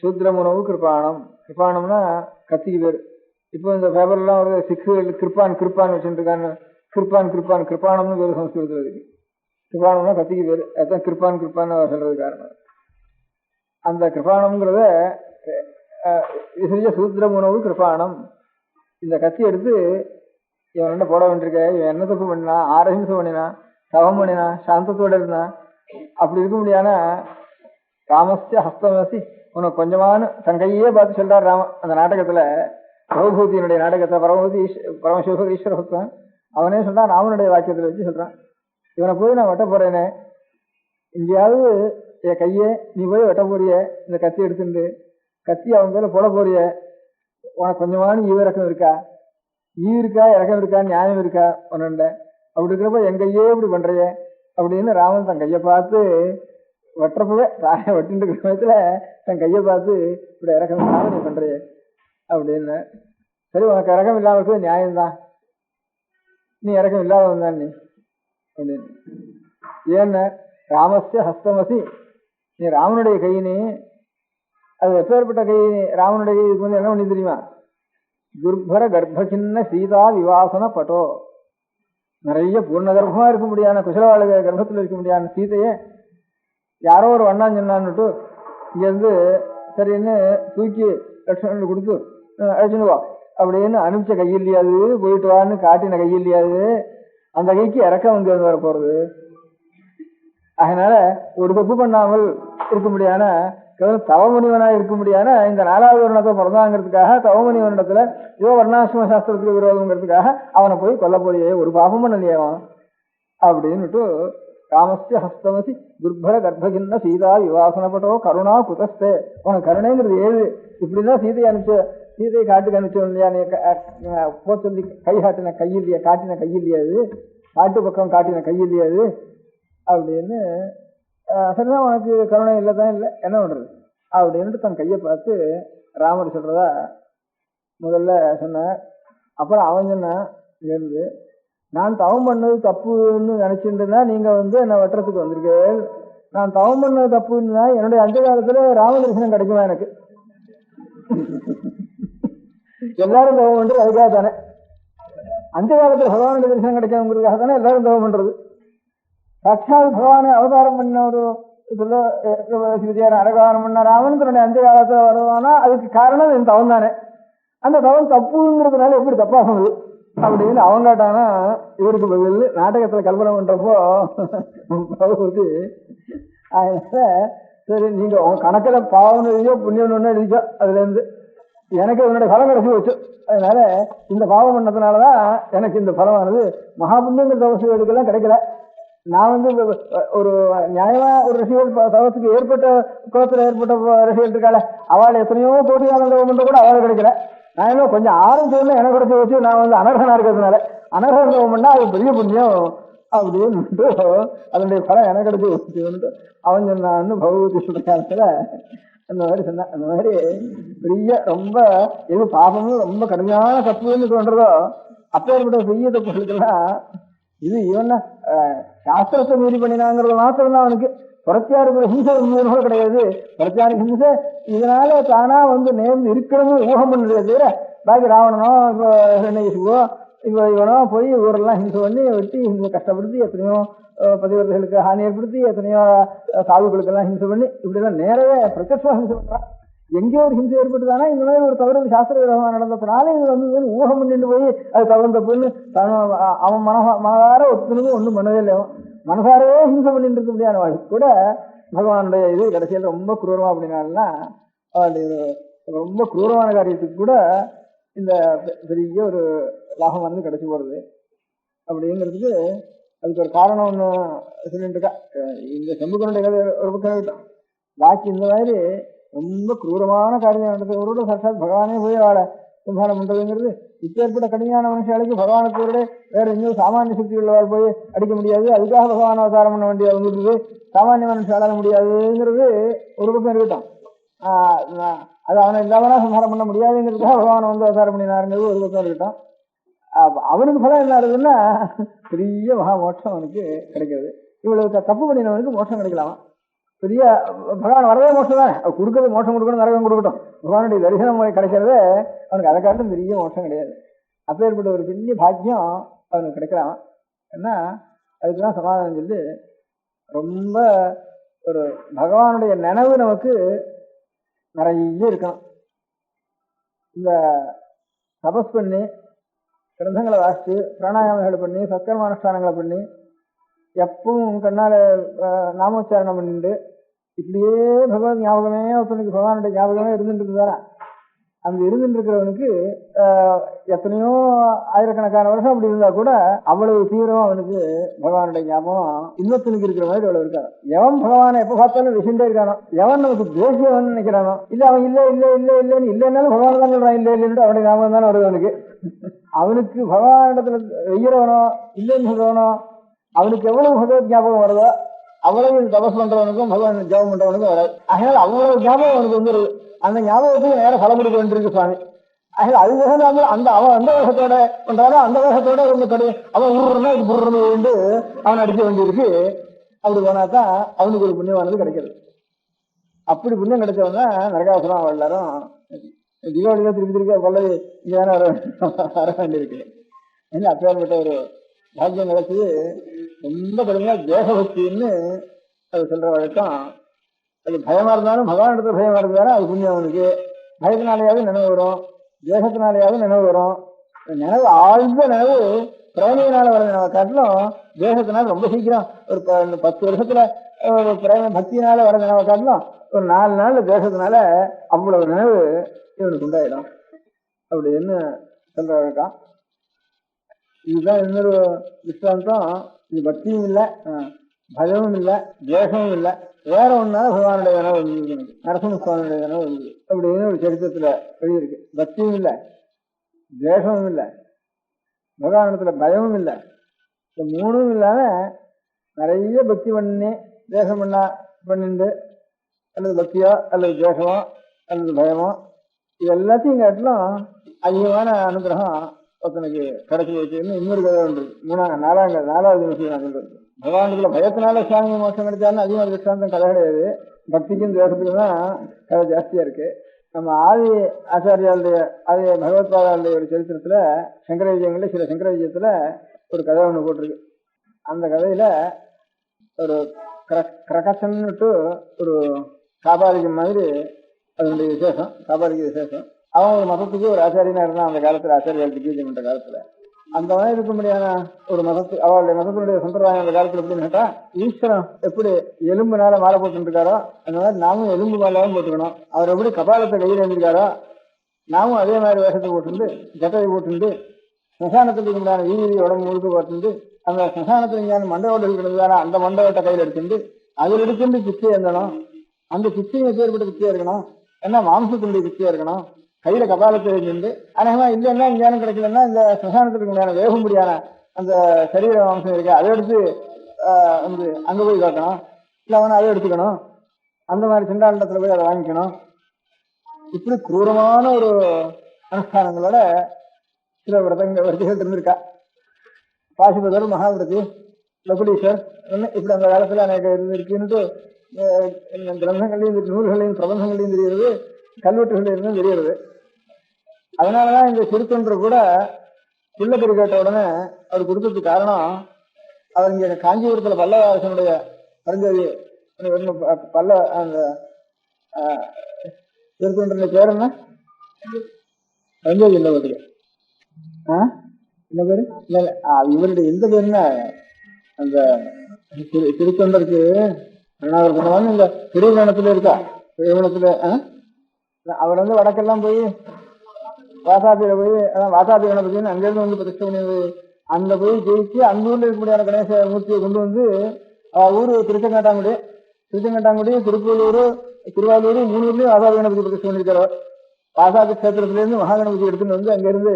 சூத்ரமுனவு கிருப்பாணம். கிருப்பாணம்னா கத்திக்கு பேரு. இப்போ இந்த பேப்பர்லாம் ஒரு கிருப்பான் வச்சுட்டு இருக்கான்னு கிருப்பானம்னு பேரு சம்ஸ்கிருதத்துல இருக்கு. கிருப்பானம்னா கத்திக்கு பேரு. அதுதான் கிருப்பான் சொல்றது காரணம். அந்த கிருப்பானம்ங்கிறத சூத்ரம் உணவு கிருப்பானம். இந்த கத்தி எடுத்து இவன் என்ன போட வேண்டியிருக்க, இவன் என்ன தப்பு பண்ணினா, ஆரஹிம்சம் பண்ணினா, தவம் பண்ணினா, சாந்தத்தோட இருந்தான். அப்படி இருக்க முடியாத ராமஸ்ய ஹஸ்தமசி உனக்கு கொஞ்சமான தன் கையே பார்த்து சொல்றார் ராமன். அந்த நாடகத்துல பகவதியினுடைய நாடகத்தை பரமசிவ ஈஸ்வர பக்தன் அவனே சொல்றான். ராமனுடைய வாக்கியத்துல வச்சு சொல்றான், இவனை போய் நான் வெட்ட போறேனே, எங்கேயாவது என் கையே நீ போய் வெட்ட போறிய, இந்த கத்தி எடுத்துட்டு கத்தி அவன் மேல போட போறிய, உனக்கு கொஞ்சமான ஈவிரக்கம் இருக்கா, இறக்கம் இருக்கா, நியாயம் இருக்கா உன்ன? அப்படி இருக்கிறப்ப என் கையே இப்படி பண்றைய அப்படின்னு ராமன் தன் கையை பார்த்து வெட்டுறப்பவே தாயை வெட்டிட்டு இருக்கிற சமயத்துல தன் கையை பார்த்து இப்படி இறக்கம் இல்லாம நீ பண்றைய அப்படின்னு. சரி, உனக்கு இறக்கம் இல்லாம இருக்கிறது நியாயம்தான், நீ இறக்கம் இல்லாதவன் தான் நீ அப்படின்னு. ஏன்ன ராமஸ்ய ஹஸ்தமசி, நீ ராமனுடைய கை, நீ அது எப்பேற்பட்ட கை ராமனுடைய கை இதுக்கு வந்து என்ன பண்ணி தெரியுமா? துர்பர கர்ப்பசின்ன சீதா விவாசன பட்டோ. நிறைய பூர்ண கர்ப்பமா இருக்க முடியாத குசலவாழ கர்ப்பத்தில் இருக்க முடியாத சீதையே யாரோ ஒரு வண்ணான் சொன்னான்னுட்டு இங்கேருந்து சரின்னு தூக்கி லட்சுமணன் கொடுத்து அழைச்சுன்னு வா அப்படின்னு அனுப்பிச்ச கையில்லையாது, போயிட்டு வான்னு காட்டின கையில்லையாது, அந்த கைக்கு இறக்கம் வந்து வர போறது. அதனால ஒரு தப்பு பண்ணாமல் இருக்க முடியாத தவமுனிவனா இருக்க முடியாத இந்த 4வது வருணத்தை பிறந்தாங்கிறதுக்காக தவமுனிவனிடத்துல ஏதோ வர்ணாசிரம சாஸ்திரத்துக்கு விரோதங்கிறதுக்காக அவனை போய் கொல்ல போறியே, ஒரு பாபம் பண்ணலையாவன் அப்படின்னுட்டு காமஸ்ய ஹஸ்தமசி துர்பர கர்ப்பகின்ன சீதா விவாசனப்பட்டோ கருணா குதஸ்தே. உனக்கு கருணைங்கிறது ஏது? இப்படிதான் சீதையை காட்டுக்கு அனுப்பிச்சோம் இல்லையா, நீ போ சொல்லி கை காட்டின கையில்லையா, காட்டின கையில்லையாது, காட்டு பக்கம் காட்டின கையில்லையாது அப்படின்னு. சரிதான், உனக்கு கருணை இல்லைதான் இல்லை, என்ன பண்றது அப்படின்ட்டு தன் கையை பார்த்து ராமர் சொல்றதா முதல்ல சொன்ன. அப்புறம் அவன் சொன்னான், இருந்து நான் தவம் பண்ணது தப்புன்னு நினைச்சுட்டுனா நீங்க வந்து என்ன வெட்டுறதுக்கு வந்திருக்கேன். நான் தவம் பண்ணது தப்புன்னா என்னுடைய அந்த காலத்துல ராமதரிசனம் கிடைக்குமா? எனக்கு எல்லாரும் தவம் பண்றது அதுக்காக தானே. அந்த காலத்துல பகவானுடைய தரிசனம் கிடைக்காதுங்கிறதுக்காக தானே எல்லாரும் தவம் பண்றது. சாட்சாத் பகவானை அவதாரம் பண்ண ஒரு இதுல அடகாரம் பண்ண ராமன் தன்னுடைய அந்த காலத்துல வருவானா அதுக்கு காரணம் என் தவம் தானே. அந்த தவம் தப்புங்கிறதுனால எப்படி தப்பாகுது அப்படின்னு அவங்க கேட்டானா இவருக்கு பதில் நாடகத்துல கல்பனை பண்றப்போ பகவதி அதனால சரி நீங்க உங்க கணக்குல பாவம் எழுதியோ புண்ணியம் ஒண்ணு எழுதிச்சோ அதுல இருந்து எனக்கு என்னுடைய பலம் கிடைச்சி வச்சு. அதனால இந்த பாவம் பண்ணதுனாலதான் எனக்கு இந்த பலமானது. மகாபுண்ணியங்கிற தவசுகளுக்கெல்லாம் கிடைக்கல. நான் வந்து ஒரு நியாயமா ஒரு ரிஷிகள் தவசுக்கு ஏற்பட்ட குளத்துல ஏற்பட்ட ரிஷிகள் இருக்காள அவள் எத்தனையோ கோடியான தவம் பண்ற கூட அவளை கிடைக்கல. நான் என்ன கொஞ்சம் ஆரம்பிச்சோன்னு எனக்கு கிடைச்சி வச்சு நான் வந்து அனர்ஹனா இருக்கிறதுனால அனர்ஹன் தவம் பண்ணா அது பெரிய புண்ணியம் அப்படின்னு அதனுடைய பலம் எனக்கு கிடைச்சி வச்சுட்டு அவன் சொன்னான்னு பகவதி சுத்தகாலத்துல அந்த மாதிரி சொன்னான். அந்த மாதிரி பெரிய ரொம்ப எது பாபமும் ரொம்ப கடுமையான தப்புன்னு தோன்றதோ அப்பேற்பட்ட பெரிய தப்புகளுக்கெல்லாம் இது இவன் சாஸ்திரத்தை மீறி பண்ணினாங்கிறது மாத்திரம்தான் அவனுக்கு. புறத்தியாருக்கு ஹிம்சை கூட கிடையாது. புறத்தியாருக்கு ஹிம்சை இதனால தானா வந்து நேர்ந்து இருக்கணும்னு ஊகம் பண்ணுறதே தவிர பாக்கி ராவணனோ இப்போ ஹிரண்யகசிபோ இப்போ இவனோ போய் ஊரெல்லாம் ஹிம்சை பண்ணி வெட்டி ஹிம்சை கஷ்டப்படுத்தி எத்தனையோ பதிவர்களுக்கு ஹானி ஏற்படுத்தி எத்தனையோ சாதுக்களுக்கெல்லாம் ஹிம்சை பண்ணி இப்படிலாம் நேரவே பிரத்யட்சமா ஹிம்சை பண்றான். எங்கேயோ ஒரு ஹிம்சை ஏற்பட்டுதானா இந்த மாதிரி ஒரு தவறு சாஸ்திர விரோதமாக நடந்ததுனால இது வந்து ஊகம் பண்ணிட்டு போய் அது தவறு தப்புன்னு அவன் மனதார ஒத்துணுக்கும் ஒன்றும் பண்ணவே இல்லை. அவன் மனசாரவே ஹிம்சை பண்ணிட்டு இருக்க முடியாத வாழ்க்கை கூட பகவானுடைய இது கடைசியில் ரொம்ப குரூரமா அப்படின்னாலும்னா அவளுடைய ரொம்ப குரூரமான காரியத்துக்கு கூட இந்த பெரிய ஒரு லாபம் வந்து கிடைச்சி போறது அப்படிங்கிறதுக்கு அதுக்கு ஒரு காரணம் ஒன்று சொல்லிட்டு இருக்கா. இந்த செம்புக்கனுடைய கதை ஒரு பக்கம் இருக்கட்டும், பாக்கி இந்த மாதிரி ரொம்ப குரூரமான காரியம் நடந்தவரோட சாட்சாத் பகவானே போய் அவளை சம்ஹாரம் பண்றதுங்கிறது இப்ப ஏற்பட்ட கடுமையான மனுஷாளுக்கு பகவானுக்கு வேற எங்கேயும் சாமானிய சக்தி உள்ளவாள் போய் அடிக்க முடியாது. அதுக்காக பகவான் அவதாரம் பண்ண வேண்டிய அவங்களுக்கு சாமானிய மனுஷால முடியாதுங்கிறது ஒரு பக்கம் இருக்கட்டும். அது அவனை இல்லாமனா சம்ஹாரம் பண்ண முடியாதுங்கிறதுக்காக பகவானை வந்து அவதாரம் பண்ணினாருங்கிறது ஒரு பக்கம் இருக்கட்டும். அவனுக்கு பலம் என்ன ஆகுதுன்னா பெரிய மகா மோட்சம் அவனுக்கு கிடைக்கிறது. இவ்வளவு தப்பு பண்ணினவனுக்கு மோட்சம் கிடைக்கலாமா? பெரிய பகவான் வரவே மோட்சம் தானே, கொடுக்கறது மோட்சம் கொடுக்கணும், நரகம் கொடுக்கட்டும். பகவானுடைய தரிசனம் கிடைக்கிறதே அவனுக்கு அதை காட்டும் பெரிய மோட்சம் கிடையாது. அப்பேற்பட்ட ஒரு பெரிய பாக்கியம் அவனுக்கு கிடைக்கலாம். ஏன்னா அதுக்குதான் சமாதானம் சொல்லி ரொம்ப ஒரு பகவானுடைய நினைவு நமக்கு நிறைய இருக்கணும். இந்த தபஸ் பண்ணி கிரந்தங்களை வாசித்து பிராணாயாமங்களை பண்ணி சத்கர்மானுஷ்டானங்களை பண்ணி எப்பவும் கண்ணால நாமோச்சாரணம் பண்ணிட்டு இப்படியே பகவான் ஞாபகமே ஒருத்தனுக்கு பகவானுடைய ஞாபகமே இருந்துட்டு இருக்குதானே. அந்த இருந்துட்டு இருக்கிறவனுக்கு எத்தனையோ ஆயிரக்கணக்கான வருஷம் அப்படி இருந்தா கூட அவ்வளவு தீவிரமா அவனுக்கு பகவானுடைய ஞாபகம் இன்னொருத்தனுக்கு இருக்கிற மாதிரி அவ்வளவு இருக்காது. எவன் பகவானை எப்ப பார்த்தாலும் விஷயண்டே இருக்கானோ, எவன் நமக்கு தேசியவன் நினைக்கிறானோ, இல்ல அவன் இல்ல இல்ல இல்ல இல்லன்னு இல்லைன்னாலும் பகவான் தான் சொல்றான் இல்ல இல்லைன்னு அவனுடைய ஞாபகம் தானே வருது அவனுக்கு. அவனுக்கு பகவானிடத்துல வெய்யறவனோ இல்லைன்னு சொல்றவனோ அவனுக்கு எவ்வளவு பகவத் ஞாபகம் வருதோ அவ்வளவு தபஸ் பண்றவனுக்கும் பகவான் ஜபம் பண்றவனுக்கும் வராது. அதனால அவ்வளவு ஞாபகம் அவனுக்கு வந்துருது. அந்த ஞாபகத்துக்கு நேரம் பலம் கொடுக்க வேண்டியிருக்கு சுவாமி. அதனால அது தகுந்த அந்த அவன் அந்த வேகத்தோட பண்றாலும் அந்த வேகத்தோட ரொம்ப அவன் உருன்னா இது புர்றது வேண்டு அவன் அடிக்க வேண்டியிருக்கு. அப்படி போனாதான் அவனுக்கு ஒரு புண்ணியமானது கிடைக்கிறது. அப்படி புண்ணியம் கிடைச்சவங்க நரகாசுரம் எல்லாரும் தீபாவளியில திருப்பி திருப்பி கொள்ளை இங்கே வர வேண்டியிருக்கு. என்ன அப்பேற்பட்ட ஒரு பாக்கியம் கிடைச்சி ரொம்ப கடுமையா தேசபக்தின்னு அது சொல்ற வழக்கம். அது பயமா இருந்தாலும் பகவான் இடத்துல பயமா இருந்தாலும் அது புண்ணியம் அவனுக்கு. பயத்தினாலேயாவது நினைவு வரும், தேசத்தினாலேயாவது நினைவு வரும். நினைவு ஆழ்ந்த நினைவு பிரேமையினால வர நினைவை காட்டிலும் தேசத்தினால ரொம்ப சீக்கிரம் ஒரு 10 வருஷத்துல பிரேம பக்தியினால வர நினைவை காட்டிலும் ஒரு 4 நாள்ல தேசத்தினால அவ்வளவு நினைவு இவனுக்கு உண்டாயிடும். அப்படி என்ன சொல்ற வழக்கம். இதுதான் இன்னொரு விஸ்வாந்தம். இது பக்தியும் இல்லை, பயமும் இல்லை, துவேஷமும் இல்லை. வேற ஒன்னால பகவானுடைய கனவு இருந்தது, நரசிம்ம சுவாமியுடைய கனவு இருந்தது அப்படின்னு ஒரு சரித்திரத்துல எழுதியிருக்கு. பக்தியும் இல்லை, துவேஷமும் இல்லை, பகவானிடத்துல பயமும் இல்லை. இந்த 3ம் இல்லாம நிறைய பக்தி பண்ணி தேசம் பண்ணிண்டு அல்லது பக்தியோ அல்லது துவேஷமோ அல்லது பயமோ இது எல்லாத்தையும் காட்டிலும் அதிகமான அனுகிரகம் ஒருத்தனுக்கு கிடைச்சி வச்சுன்னு இன்னொரு கதை உண்டு. 4வது விஷயம் நான் சொல்றது. பகவானுக்குள்ள பயத்தினால சுவாமி மோட்சம் கிடைச்சாலும் அதிகமாக திருஷ்டாந்தம் கதை கிடையாது. பக்திக்கும் தேசத்துக்கும் தான் கதை ஜாஸ்தியா இருக்கு. நம்ம ஆதி ஆச்சாரியாளுடைய ஆதி பகவத்பாதாளுடைய ஒரு சரித்திரத்துல சங்கர விஜயங்கள்ல சில சங்கர விஜயத்துல ஒரு கதை ஒண்ணு போட்டிருக்கு. அந்த கதையில ஒரு கிரகசன்னுட்டு ஒரு காபாரிகம் மாதிரி அதனுடைய விசேஷம், காபாரிக விசேஷம். அவன் ஒரு மதத்துக்கு ஒரு ஆச்சாரியனா இருந்தான் அந்த காலத்துல, ஆச்சாரியால் திகேஜம் பண்ற காலத்துல. அந்த மாதிரி இருக்க முடியாத ஒரு மதத்து அவளுடைய மதத்தினுடைய சம்பிரதாயம் அந்த காலத்துல எப்படின்னு கேட்டா, ஈஸ்வரன் எப்படி எலும்புனால மாலை போட்டு இருக்காரோ அந்த மாதிரி நாமும் எலும்பு மாலையும் போட்டுக்கணும். அவர் எப்படி கபாலத்தை கையில் எழுந்திருக்காரோ நாமும் அதே மாதிரி வேஷத்தை போட்டுருந்து ஜட்டையை போட்டுருந்து ஸ்மசானத்துக்கு உண்டான வீதி உடம்பு முழுக்க போட்டுருந்து அந்த ஸ்மசானத்துல இங்கே மண்டவோடு இருக்கிறதுதான அந்த மண்டபத்தை கையில் எடுத்துட்டு அதில் எடுத்துட்டு பிச்சை எழுந்தணும். அந்த பிச்சையை ஏற்பட்ட பிச்சையா இருக்கணும், ஏன்னா மாம்சத்தினுடைய பிச்சையா இருக்கணும். கையில கபாலத்தை எழுந்து அநேகமா இல்லைன்னா இங்கேயானும் கிடைக்கலன்னா இந்த ஸ்மசானத்துக்கு உண்டான வேகும்படியான அந்த சரீர மாம்சம் இருக்கு அதை எடுத்து வந்து அங்க போய் காட்டணும், இல்ல அவனை அதை எடுத்துக்கணும். அந்த மாதிரி சிண்டாண்டத்துல போய் அதை வாங்கிக்கணும். இப்படி குரூரமான ஒரு அனுஷ்டானங்களோட சில விரதங்கள் இருந்திருக்கா. பாசுபதர், மகாவிரதி, லகுலீஸ்வர் இப்படி அந்த காலத்துல எனக்கு இருந்துருக்குன்னுட்டு கிரந்தங்களையும் நூல்களையும் பிரபந்தங்களையும் தெரிகிறது, கல்வெட்டுகள் இருந்தும் தெரிகிறது. அதனாலதான் இந்த சிறுத்தொன்று கூட பிள்ளைப்பெரு கேட்ட உடனே அவர் கொடுத்ததுக்கு காரணம், அவர் இங்க காஞ்சிபுரத்துல பல்லவரசனுடைய பரஞ்சோதி பல்ல அந்த சிறுத்தொன்றின் பேர் என்ன? பரஞ்சோதி இல்லை பத்திரிகை என்ன பேரு? இவருடைய எந்த பேருன்னா அந்த திருத்தொண்டருக்கு இந்த திருவணத்துல இருக்கா, திருவணத்துல அவர் வந்து வடக்கெல்லாம் போய் வாசாபியில போய் வாசாபி கணபதினு அங்கிருந்து வந்து பிரதிஷ்டை பண்ணி அந்த போய் ஜெயிச்சு அந்த ஊர்ல இருக்கக்கூடிய கணேச மூர்த்தியை கொண்டு வந்து ஊரு திருச்செங்காட்டாங்குடி, திருப்பூர், திருவாரூர் 3 ஊர்லயும் வாசாபி கணபதி பிரதிஷ்டை பண்ணிருக்காரு. வாசாபி கஷேத்திரத்துல இருந்து மகாகணபதி எடுத்துன்னு வந்து அங்கிருந்து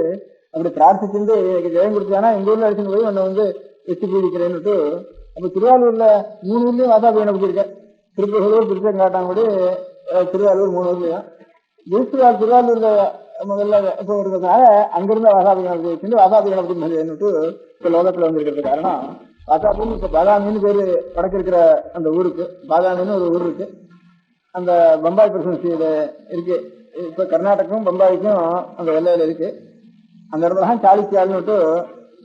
அப்படி பிரார்த்திச்சுட்டு எனக்கு ஜெயம் கொடுத்தானா எங்க ஊர்ல அடிச்சுட்டு போய் உன்னை வந்து வெற்றி பூஜிக்கிறேன்னுட்டு. அப்ப திருவாரூர்ல 3 ஊர்லயும் வாசாபி கணபதி இருக்கேன். திருப்பூர், திருச்செங்காட்டாங்குடி, திருவாரூர் 3 ஊர்லயும். திருவாரூர்ல முதல்ல இப்போ இருக்கிறதுனால அங்கிருந்த வாசாபி கணபதி வச்சுட்டு வாசாபி கணபதி என்னட்டு இப்ப லோகத்துல வந்திருக்கிறது காரணம். வாசாபின்னு இப்ப பாதாமின்னு பேரு வடக்கு இருக்கிற அந்த ஊருக்கு, பாதாமின்னு ஒரு ஊர் இருக்கு. அந்த பம்பாய் பிரசிடன்சியில இருக்கு. இப்ப கர்நாடகம் பம்பாய்க்கும் அந்த எல்லையில இருக்கு. அந்த இடத்துல சாளுக்கியால்னுட்டு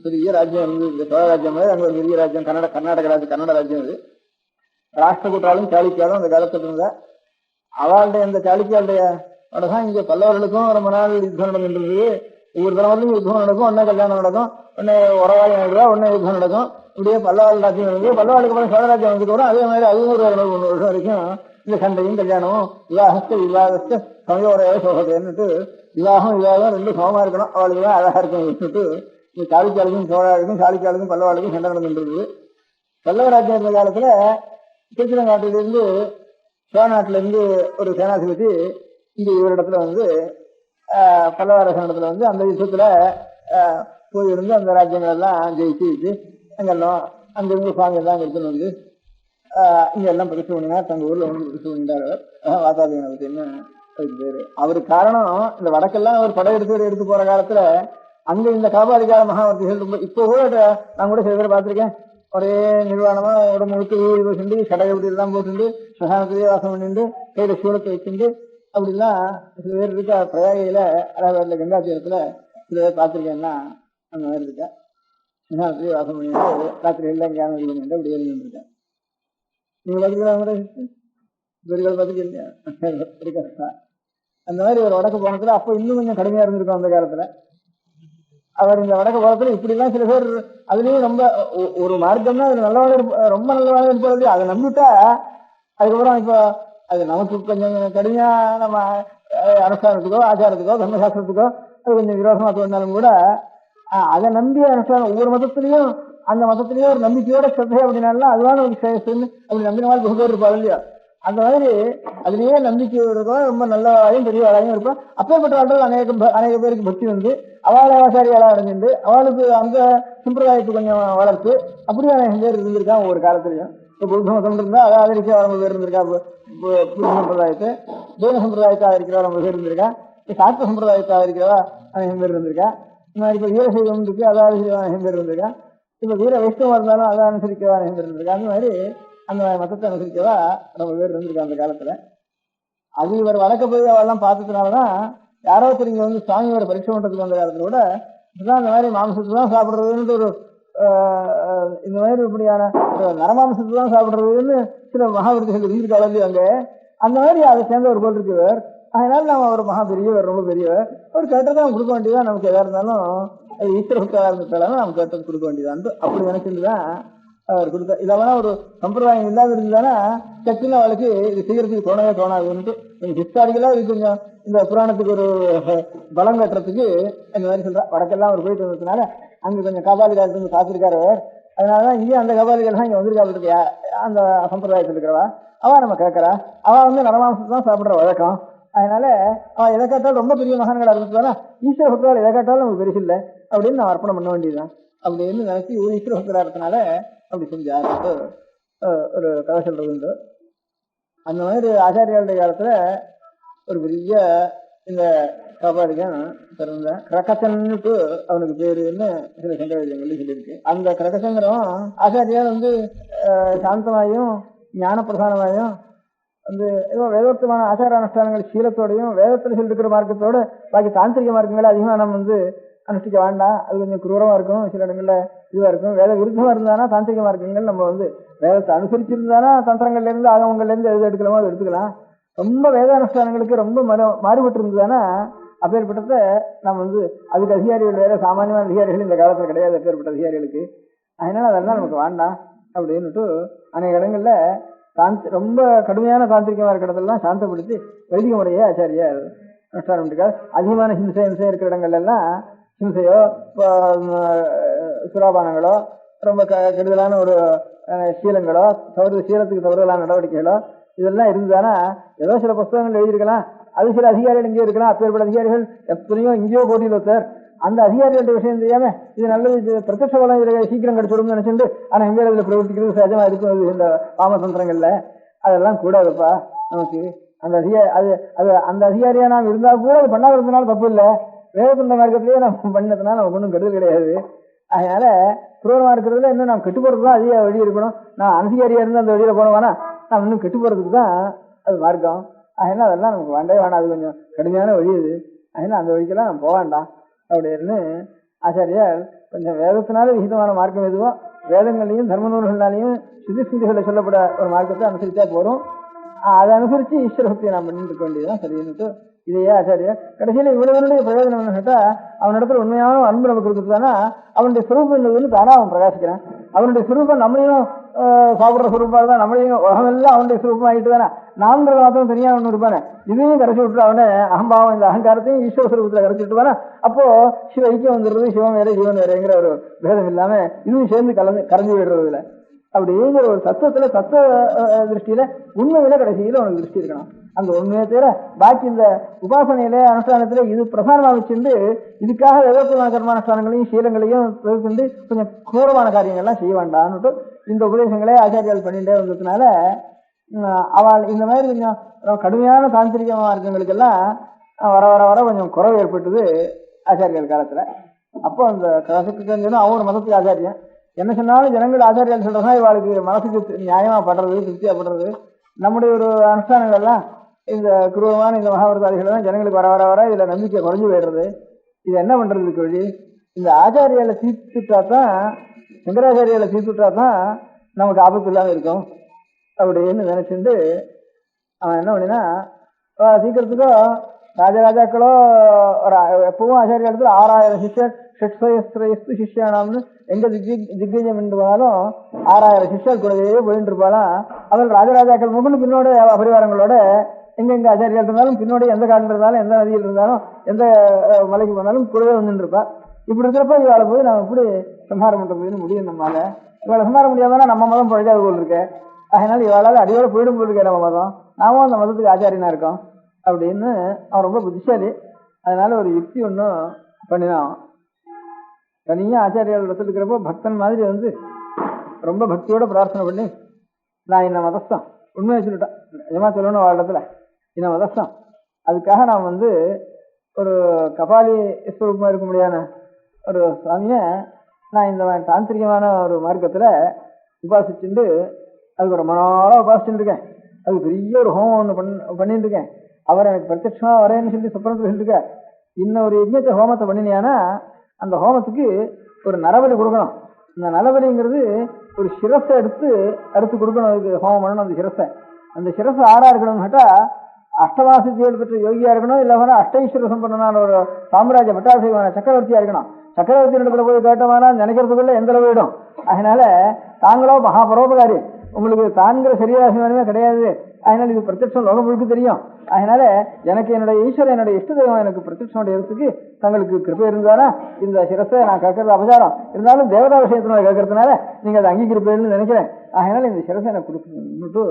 பெரிய ராஜ்யம் இருந்து சோழ ராஜ்யம் மாதிரி அங்க ஒரு பெரிய ராஜ்யம் கர்நாடக ராஜ்யம், கன்னட ராஜ்யம் இது. ராஷ்டிரகூட்டாலும் சாளுக்கியாலும் அந்த காலத்துல இருந்த அவளுடைய அந்த சாளுக்கியாளுடைய தான் இங்க பல்லவர்களுக்கும் ரொம்ப நாள் யுத்தம் நடந்துருந்தது. ஒவ்வொரு தலைவர்களும் யுத்தம் நடக்கும், ஒன்னே கல்யாணம் நடக்கும், ஒன்னே உறவாளி நடக்கும், ஒன்னே யுத்தம் நடக்கும். இப்படியே பல்லவாள் ராஜ்யம் நடந்தது. பல்லவாளுக்கு அப்புறம் சோழ ராஜ்யம் வந்து கூட அதே மாதிரி 500 வருஷம் வரைக்கும் இந்த சண்டையும் கல்யாணமும் விவாகத்தை சமயோரையாவே சோகத்தைன்னுட்டு விவாகம் 2 சமமா இருக்கணும், அவளுக்கு தான் அழகா இருக்கும்னுட்டு இந்த சாளுக்கியாளுக்கும் சோழாளுக்கும் சாளுக்கியாளுக்கும் பல்லவாளுக்கும் சண்டை நடந்துருந்தது. பல்லவ ராஜ்யம் இருந்த காலத்துல திருச்சிரங்காட்டிலிருந்து சோழ நாட்டில இருந்து ஒரு சேனாதிபதி இங்க இவரிடத்துல வந்து பல்லவரசனிடத்துல வந்து அந்த யுத்தத்துல போயிருந்து அந்த ராஜ்யங்கள் எல்லாம் ஜெயிச்சு அங்கெல்லாம் அங்க இருந்து சுவாமி எல்லாம் எடுத்துன்னு வந்து இங்க எல்லாம் பிரதிஷ்டை பண்ணினார். தங்க ஊர்ல ஒன்று பிரதிஷ்டை பண்ணிட்டார். வாசாபி கணபதினு அதுக்கு பேரு. அவருக்கு காரணம் இந்த வடக்கெல்லாம் அவர் படையெடுத்து போற காலத்துல அங்க இந்த காபாலிகார மகாவர்த்திகள் ரொம்ப இப்போ கூட நான் கூட சில பேர் பார்த்திருக்கேன். ஒரே நிர்வாணமா உடம்பு முழுக்க வீடு போட்டு கடை இப்படி எல்லாம் போட்டு ஸ்மசானத்திலேயே வாசம் பண்ணிட்டு கையில சூளத்தை வச்சுட்டு அப்படிலாம் சில பேர் இருக்கா. பிரயாகையில அதாவது கங்கா தீரத்துல சில பேர் பார்த்துருக்கேன்னா அந்த மாதிரி இருக்கா. ஸ்மசானத்திலேயே வாசம் பண்ணிட்டு ராத்திரி எல்லாம் ஞானம் இது பண்ணிட்டு அப்படி இருக்கேன். நீங்க பார்த்துக்கலாம் பெருகள் பார்த்துக்கீங்க. அந்த மாதிரி ஒரு வடக்கு போனத்துல அப்போ இன்னும் கொஞ்சம் கடுமையா இருந்திருக்கும் அந்த காலத்துல. அவர் இந்த வடக்கு போனத்துல இப்படி எல்லாம் சில பேர் அதுலயும் ரொம்ப ஒரு மார்க்கம்னா அது நல்லவாக ரொம்ப நல்லவாக இருப்பது. அதை நம்பிட்டா அதுக்கப்புறம் இப்போ அது நமக்கு கொஞ்சம் கடுமையா நம்ம அனுஷ்டானத்துக்கோ ஆச்சாரத்துக்கோ தர்மசாஸ்திரத்துக்கோ அது கொஞ்சம் விரோதமா தோணினாலும் கூட அதை நம்பி அனுஷ்டானம் ஒவ்வொரு மதத்திலையும் அந்த மதத்திலேயே ஒரு நம்பிக்கையோட ஸ்ரத்தை அப்படின்னாலும் அதுவான ஒரு அப்படி நம்பின மாதிரி பகுதோர் இருப்பாங்க இல்லையா. அந்த மாதிரி அதுலயே நம்பிக்கை இருக்கும். ரொம்ப நல்லவாளையும் பெரியவாளையும் இருக்கும். அப்பேற்பட்ட வாழ்கள் அநேக பேருக்கு பக்தி வந்து அவளை ஆச்சாரியாளா அடைஞ்சிட்டு அவளுக்கு அந்த சம்பிரதாயத்தை கொஞ்சம் வளர்த்து அப்படியே அநேக பேர் இருந்திருக்கான் ஒவ்வொரு காலத்திலையும். இப்போ புத்த மதம் இருந்தா அதை ஆதரிக்க ரொம்ப பேர் இருந்திருக்கா. புத்த சம்பிரதாயத்தை ஜெயின சம்பிரதாயத்தை ஆதரிக்கிறவா ரொம்ப பேர் இருந்திருக்கா. சாஸ்திர சம்பிரதாயத்தை ஆதரிக்கிறவா அநேகம் பேர் இருந்திருக்கா. இந்த மாதிரி இப்போ வீரசைவம் இருக்கு அதை ஆதரிக்கிறவா அநேகம் பேர் இருந்திருக்கா. இப்ப வீர வைஷ்ணவா இருந்தாலும் அதை அனுசரிக்கவா அநேகம் பேர் இருந்திருக்கா. அந்த மாதிரி அந்த மதத்தை அனுசரிக்கவா ரொம்ப பேர் இருந்திருக்கா அந்த காலத்துல. அது இவர் வழக்க போய் அவெல்லாம் பார்த்ததுனாலதான் யாரோ தெரிஞ்சு வந்து சுவாமியோட பரீட்சை பண்றதுக்கு வந்த காலத்துல கூட இதுதான் இந்த மாதிரி மாம்சத்தை தான் சாப்பிடுறதுன்னு ஒரு இந்த மாதிரி இப்படியான நரமாம்சத்தை தான் சாப்பிடுறதுன்னு சில மகாவிருத்திகள் இருந்திருக்காங்க அங்க. அந்த மாதிரி அதை சேர்ந்த ஒரு போல் இருக்குவர். அதனால நம்ம ஒரு மகா பெரியவர் ரொம்ப பெரியவர் ஒரு கேட்டதை நம்ம கொடுக்க வேண்டியதான். நமக்கு எதா இருந்தாலும் அது ஈஸ்வர பக்தராக இருந்தாலும் நம்ம கேட்டது கொடுக்க வேண்டியதான் அப்படி நினைச்சிருந்துதான் அவர் கொடுத்த. இதெல்லாம் ஒரு சம்பிரதாயம் இல்லாத இருந்ததுன்னா சக்குன்னு அவளுக்கு இது செய்யறதுக்கு தோணவே தோணாதுன்ட்டு ஹிஸ்டாரிக்கலா இது கொஞ்சம் இந்த புராணத்துக்கு ஒரு பலம் கட்டுறதுக்கு இந்த மாதிரி சொல்றா. வடக்கெல்லாம் அவர் போயிட்டு வந்ததுனால அங்க கொஞ்சம் காபாலிகாரத்து வந்து காத்திருக்காரு. அதனாலதான் இங்கே அந்த காபாலிகள் தான் இங்க வந்திருக்காரு. அந்த சம்பிரதாயத்தில் இருக்கிறவா அவ நம்ம கேட்கறா. அவ வந்து நரமாம்சத்தை தான் சாப்பிடுற வழக்கம். அதனால அவன் எதை கேட்டாலும் ரொம்ப பெரிய மகான்களா இருந்துச்சுன்னா ஈஸ்வர பக்தர்கள் எதை கேட்டாலும் நமக்கு பெருசு இல்லை அப்படின்னு நான் அர்ப்பணம் பண்ண வேண்டியதுதான் அப்படின்னு நினைச்சு ஒரு ஈஸ்வர பக்தரா இருக்கனால அப்படி செஞ்சாரு ஒரு கதை சொல்றது உண்டு. அந்த மாதிரி ஆச்சாரியாளுடைய காலத்துல ஒரு பெரிய இந்த காபாலிகன் பிறந்த கிரகசன்னுட்டு அவனுக்கு பேருன்னு சில சங்கரவிஜயங்கள் சொல்லியிருக்கு. அந்த கிரகசங்கரம் ஆச்சாரியால் வந்து சாந்தமாயும் ஞான பிரதானமாயும் வந்து வேதோக்தமான ஆச்சார அனுஷ்டானங்கள் சீலத்தோடையும் வேதத்தில் சொல்லிருக்கிற மார்க்கத்தோட பாக்கி தாந்திரிக மார்க்கங்களை அதிகமாக நம்ம வந்து அனுஷ்டிக்க வேண்டாம். அது கொஞ்சம் குரூரமா இருக்கும், சில இடங்கள்ல இதுவா இருக்கும். வேத விருத்தமா இருந்தானா தாந்திரிக மார்க்கங்கள் நம்ம வந்து வேதத்தை அனுசரிச்சிருந்தானா தந்திரங்கள்ல இருந்து ஆகவங்கள்ல இருந்து எது எடுக்கலாமோ அதை எடுத்துக்கலாம். ரொம்ப வேத அனுஷ்டானங்களுக்கு ரொம்ப மாறுபட்டு இருந்ததுன்னா அப்பேற்பட்டத நம்ம வந்து அதுக்கு அதிகாரிகள் வேற சாமானியமான அதிகாரிகள் இந்த காலத்துல கிடையாது அப்பேற்பட்ட அதிகாரிகளுக்கு. அதனால அதெல்லாம் நமக்கு வேண்டாம் அப்படின்னுட்டு அநேக இடங்கள்ல ரொம்ப கடுமையான தாந்திரிகமா இருக்கிற இடத்துலாம் சாந்தப்படுத்தி வைதிக முறையே ஆச்சாரியா அனுஷ்டானம் பண்ணிருக்காரு. அதிகமான ஹிம்சை இருக்கிற இடங்கள்ல எல்லாம் ஹிம்சையோ சுராபானங்களோ ரொம்ப கெடுதலான ஒரு சீலங்களோ சீலத்துக்கு தவறுதலான நடவடிக்கைகளோ இதெல்லாம் இருந்ததுன்னா ஏதோ சில புஸ்தகங்கள் எழுதியிருக்கலாம். அது சில அதிகாரிகள் இங்கேயோ இருக்கலாம். அப்பேற்பட்ட அதிகாரிகள் எத்தனையோ இங்கேயோ போட்டியில் ஒருத்தர் அந்த அதிகாரிகளோட விஷயம் தெரியாம இது நல்லது இது பிரத்யட்ச பலம் இதுல சீக்கிரம் கிடைச்சிடும்னு நினைச்சுட்டு ஆனா எங்க இதுல பிரவர்த்திக்கிறது சகஜமா இருக்கும். இந்த பாமதந்திரங்கள்ல அதெல்லாம் கூடாதுப்பா நமக்கு. அந்த அந்த அதிகாரியா நாம் இருந்தா கூட அது பண்ணாத இருந்தனால தப்பு இல்லை. வேதத்துண்ட மார்க்கத்திலேயே நம்ம பண்ணதுனால நமக்கு ஒன்றும் கெடுதல் கிடையாது. அதனால குரூரமா இருக்கிறதுல இன்னும் நாம் கெட்டு போறதுதான் அதிக வழி இருக்கணும். நான் அனதிகாரியா இருந்து அந்த வழியில போனவானா நாம் இன்னும் கெட்டு போறதுக்கு தான் அது மார்க்கம். அதனால அதெல்லாம் நமக்கு வேண்டவே வேணாம். அது கொஞ்சம் கடுமையான வழி அது. அதனால அந்த வழிக்கெல்லாம் நம்ம போக வேண்டாம் அப்படின்னு ஆச்சாரியார் கொஞ்சம் வேதத்தினால விகிதமான மார்க்கம் எதுவோ வேதங்களையும் தர்ம நூல்களாலையும் சுதிஸ்மிதிகளை சொல்லப்பட ஒரு மார்க்கத்தை அனுசரிச்சா போறோம். அதை அனுசரிச்சு ஈஸ்வரத்தை நாம் பண்ணிட்டு இருக்க வேண்டியதுதான் சரின்னுட்டு இதையே ஆச்சாரியார் கடைசியில இவ்வளவுடைய பிரயோஜனம் என்ன கேட்டா அவனிடத்துல உண்மையான அன்பு நமக்கு இருக்குதுன்னா அவனுடைய சுரூபம் தானா அவன் பிரகாசிக்கிறான். அவனுடைய சுரூபம் நம்மளையும் சாப்பிடுற சுரூபா தான் நம்மளையும் உலகமெல்லாம் அவனுடைய சுரூபம் ஆகிட்டு தானே நான்கிறது மாத்திரம் தனியா ஒண்ணு இருப்பானே இதையும் கரைச்சி விட்டு அவனை அகம்பாவம் இந்த அகங்காரத்தையும் ஈஸ்வர சுரூபத்துல கரைச்சி விட்டுவானா அப்போ சிவ ஐக்கியம் வந்துடுறது. சிவம் வேற ஜீவன் வேறங்கிற ஒரு பேதம் இல்லாம இதுவும் சேர்ந்து கரைஞ்சி விடுறது இல்லை. அப்படிங்கிற ஒரு தத்துவத்துல தத்துவ திருஷ்டியில உண்மையில கடைசியில உனக்கு திருஷ்டி இருக்கணும். அந்த உண்மையை தவிர பாக்கி இந்த உபாசனையில அனுஷ்டானத்துல இது பிரதானமா வச்சிருந்து இதுக்காக வேதோக்தமான கர்மானுஷ்டானங்களையும் சீலங்களையும் கொண்டு கொஞ்சம் கூரமான காரியங்கள்லாம் செய்ய வேண்டாம்னுட்டு இந்த உபதேசங்களே ஆச்சாரியால் பண்ணிட்டே வந்ததுனால அவள் இந்த மாதிரி கொஞ்சம் கடுமையான தாந்திரிக மார்க்கங்களுக்கெல்லாம் வர வர வர கொஞ்சம் குறைவு ஏற்பட்டது ஆச்சாரியால் காலத்துல. அப்போ அந்த கசக்கு அவன் ஒரு மதத்துக்கு ஆச்சாரியன் என்ன சொன்னாலும் ஜனங்கள் ஆச்சாரியால் சொல்றதா இவாளுக்கு மனசுக்கு நியாயமா படுறது, திருப்தியா படுறது. நம்முடைய ஒரு அனுஷ்டானங்கள்லாம் இந்த குருவமான இந்த மகாவிரதாதிகள் தான் ஜனங்களுக்கு வர வர வர இதுல நம்பிக்கை குறைஞ்சு போயிடுறது. இது என்ன பண்றதுக்கு வழி? இந்த ஆச்சாரியால தீர்த்துட்டா தான், சங்கராச்சாரியால தீர்த்துட்டா தான் நமக்கு ஆபத்து இல்லாம இருக்கும் அப்படின்னு நினைச்சுட்டு அவன் என்ன பண்ணினா, சீக்கிரத்துக்கோ ராஜராஜாக்களோ எப்பவும் ஆச்சாரியாலத்தில் 6000 சிஷ்யர், ஷட்சயஸ்திரயஸ்து சிஷ்யானாம்னு எங்க திக்விஜயம் என்றாலும் 6000 சிஷ்யர் கூடவே போயிட்டு இருப்பாளாம். அவள் ராஜராஜாக்கள் முகன்னு பின்னோட பரிவாரங்களோட எங்க ஆச்சாரியால் இருந்தாலும் பின்னோட எந்த காட்டில் இருந்தாலும் எந்த நதியில் இருந்தாலும் எந்த மலைக்கு போனாலும் கூடவே வந்துட்டு இருப்பா. இப்படி இருக்கிறப்ப இவாளை போய் நம்ம எப்படி சம்ஹாரம் பண்றதுன்னு முடியும். நம்மளால இவாளை சம்ஹாரம் முடியாதானா நம்ம மதம் பழைக்காது போல் இருக்கு. அதனால இவாளால் அடியோட போயிடும் போல் இருக்கேன் நம்ம மதம், நாமும் அந்த மதத்துக்கு ஆச்சாரியனா இருக்கோம் அப்படின்னு அவன் ரொம்ப புத்திசாலி. அதனால ஒரு யுக்தி ஒன்றும் பண்ணினான். தனியாக ஆச்சாரியால் இடத்துல இருக்கிறப்போ பக்தன் மாதிரி வந்து ரொம்ப பக்தியோட பிரார்த்தனை பண்ணி, நான் இந்த மதஸ்தான் உண்மையை சொல்லிட்டேன், நிஜமா சொல்லணும் அவள் இடத்துல இந்த மதஸ்தான், அதுக்காக நான் வந்து ஒரு கபாலி ஸ்வரூபமாக இருக்க முடியாத ஒரு சுவாமியை நான் இந்த தாந்திரிகமான ஒரு மார்க்கத்தில் உபாசிச்சுட்டு அதுக்கு ரொம்ப நாளாக உபாசிச்சுட்டு இருக்கேன். அது பெரிய ஒரு ஹோமம் ஒன்று பண்ணிட்டு இருக்கேன். அவர் எனக்கு பிரத்யட்சமாக வரேன்னு சொல்லி சொப்பனத்தில் சொல்லியிருக்க. இன்னும் ஒரு யஜ்ஞத்தை ஹோமத்தை பண்ணினியானா அந்த ஹோமத்துக்கு ஒரு நரபலி கொடுக்கணும். இந்த நரபலிங்கிறது ஒரு சிரஸை எடுத்து அறுத்து கொடுக்கணும். அதுக்கு ஹோமம் பண்ணணும். அந்த சிரஸ் ஆறா இருக்கணும்னு கேட்டால் அஷ்டமாசித்தியோடு பெற்ற யோகியா இருக்கணும், இல்லை அஷ்டைஸ்வர சம்பந்தனான ஒரு சாம்ராஜ்ய பட்டாபிஷேகமான சக்கரவர்த்தியா இருக்கணும். சக்கரவர்த்தி இடத்துல போய் கேட்டோம்னா நினைக்கிறதுக்குள்ள எந்த அளவு போயிடும். அதனால தாங்களோ மகாபரோபகாரி, உங்களுக்கு தாங்கிற சரீராசிமானமே கிடையாது. அதனால இது பிரத்யட்சம் லோகம் முழுக்க தெரியும். அதனால எனக்கு என்னுடைய ஈஸ்வரன் என்னுடைய இஷ்ட தெய்வம் எனக்கு பிரத்யட்சம் இடத்துக்கு தங்களுக்கு கிருப்பை இருந்தானா இந்த சிரஸை நான் கேட்கறது அபசாரம் இருந்தாலும் தேவதா விஷயத்தினால கேட்கறதுனால நீங்க அதை அங்கீகரிப்பேன்னு நினைக்கிறேன். அதனால இந்த சிரஸை எனக்கு கொடுக்கணும்னுட்டு